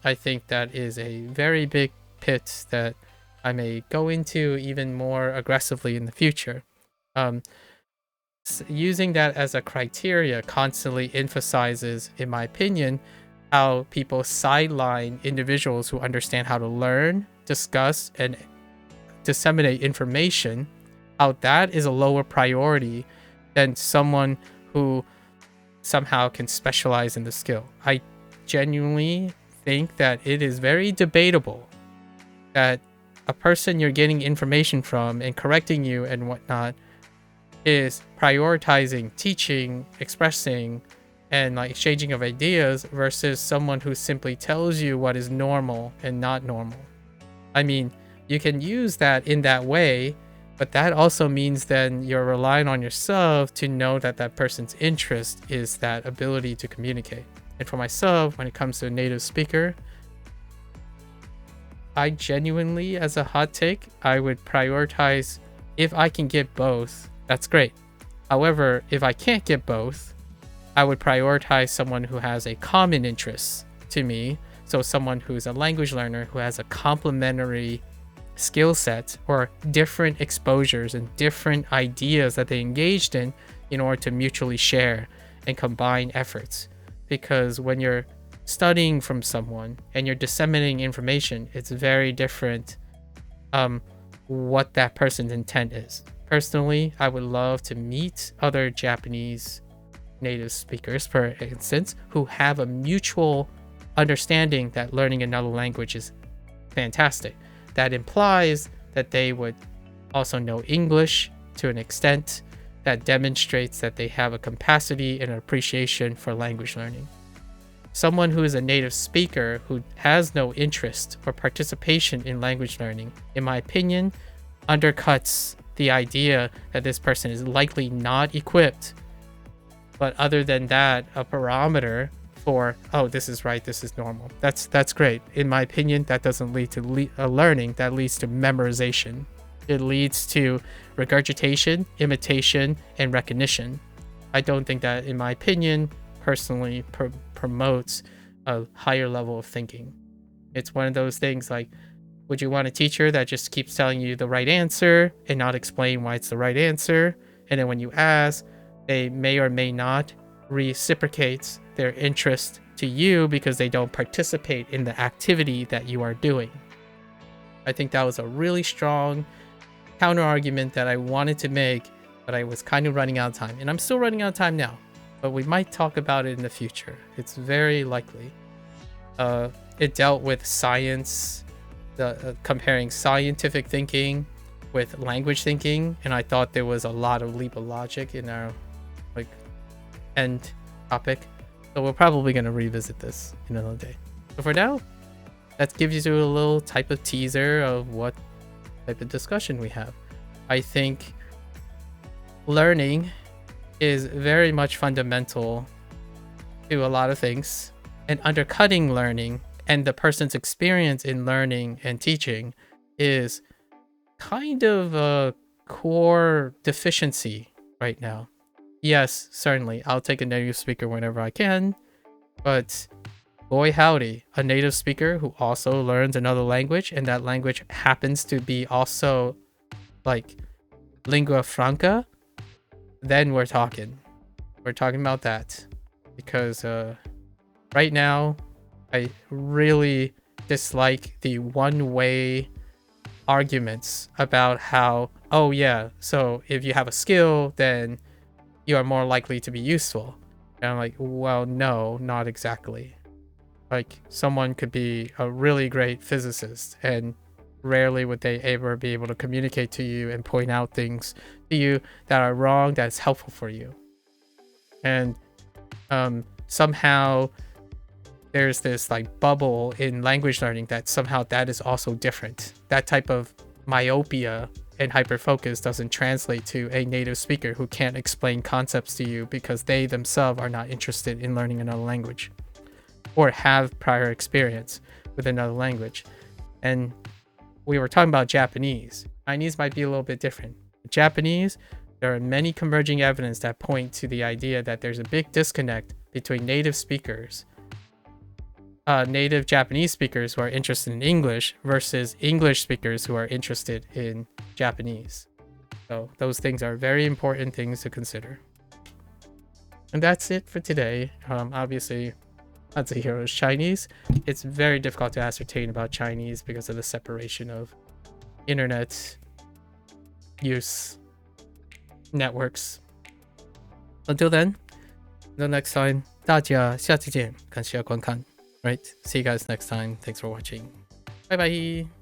I think that is a very big pit that I may go into even more aggressively in the future. Using that as a criteria constantly emphasizes, in my opinion, how people sideline individuals who understand how to learn, discuss, and disseminate information, how that is a lower priority than someone who somehow can specialize in the skill. I genuinely think that it is very debatable that a person you're getting information from and correcting you and whatnot is prioritizing teaching, expressing, and like exchanging of ideas versus someone who simply tells you what is normal and not normal. I mean, you can use that in that way, but that also means then you're relying on yourself to know that that person's interest is that ability to communicate. And for myself, when it comes to a native speaker, I genuinely, as a hot take, I would prioritize, if I can get both, that's great. However, if I can't get both, I would prioritize someone who has a common interest to me. So someone who's a language learner who has a complementary skill set or different exposures and different ideas that they engaged in order to mutually share and combine efforts. Because when you're studying from someone and you're disseminating information, it's very different what that person's intent is. Personally, I would love to meet other Japanese native speakers, for instance, who have a mutual understanding that learning another language is fantastic. That implies that they would also know English to an extent that demonstrates that they have a capacity and an appreciation for language learning. Someone who is a native speaker who has no interest or participation in language learning, in my opinion, undercuts the idea that this person is likely not equipped. But other than that, a parameter for, oh, this is right, this is normal. That's great. In my opinion, that doesn't lead to learning. That leads to memorization. It leads to regurgitation, imitation, and recognition. I don't think that, in my opinion, personally promotes a higher level of thinking. It's one of those things like, would you want a teacher that just keeps telling you the right answer and not explain why it's the right answer? And then when you ask, they may or may not reciprocate their interest to you because they don't participate in the activity that you are doing. I think that was a really strong counter argument that I wanted to make, but I was kind of running out of time. And I'm still running out of time now, but we might talk about it in the future. It's very likely. It dealt with science, comparing scientific thinking with language thinking, and I thought there was a lot of leap of logic in our end topic. So we're probably going to revisit this in another day. But for now, that gives you a little type of teaser of what type of discussion we have. I think learning is very much fundamental to a lot of things, and undercutting learning and the person's experience in learning and teaching is kind of a core deficiency right now. Yes, certainly, I'll take a native speaker whenever I can, but boy howdy, a native speaker who also learns another language, and that language happens to be also like lingua franca, then we're talking about that. Because right now I really dislike the one-way arguments about how, oh yeah, so if you have a skill, then you are more likely to be useful. And I'm like, well, no, not exactly. Like, someone could be a really great physicist, and rarely would they ever be able to communicate to you and point out things to you that are wrong, that's helpful for you. And somehow there's this like bubble in language learning that somehow that is also different. That type of myopia and hyperfocus doesn't translate to a native speaker who can't explain concepts to you because they themselves are not interested in learning another language or have prior experience with another language. And we were talking about Japanese. Chinese might be a little bit different. Japanese, there are many converging evidence that point to the idea that there's a big disconnect between native speakers, native Japanese speakers who are interested in English versus English speakers who are interested in Japanese. So those things are very important things to consider. And that's it for today. Obviously, HanziHero is Chinese. It's very difficult to ascertain about Chinese because of the separation of internet use networks. Until then, until next time, 大家下期见，感谢观看。Right, see you guys next time. Thanks for watching. Bye bye.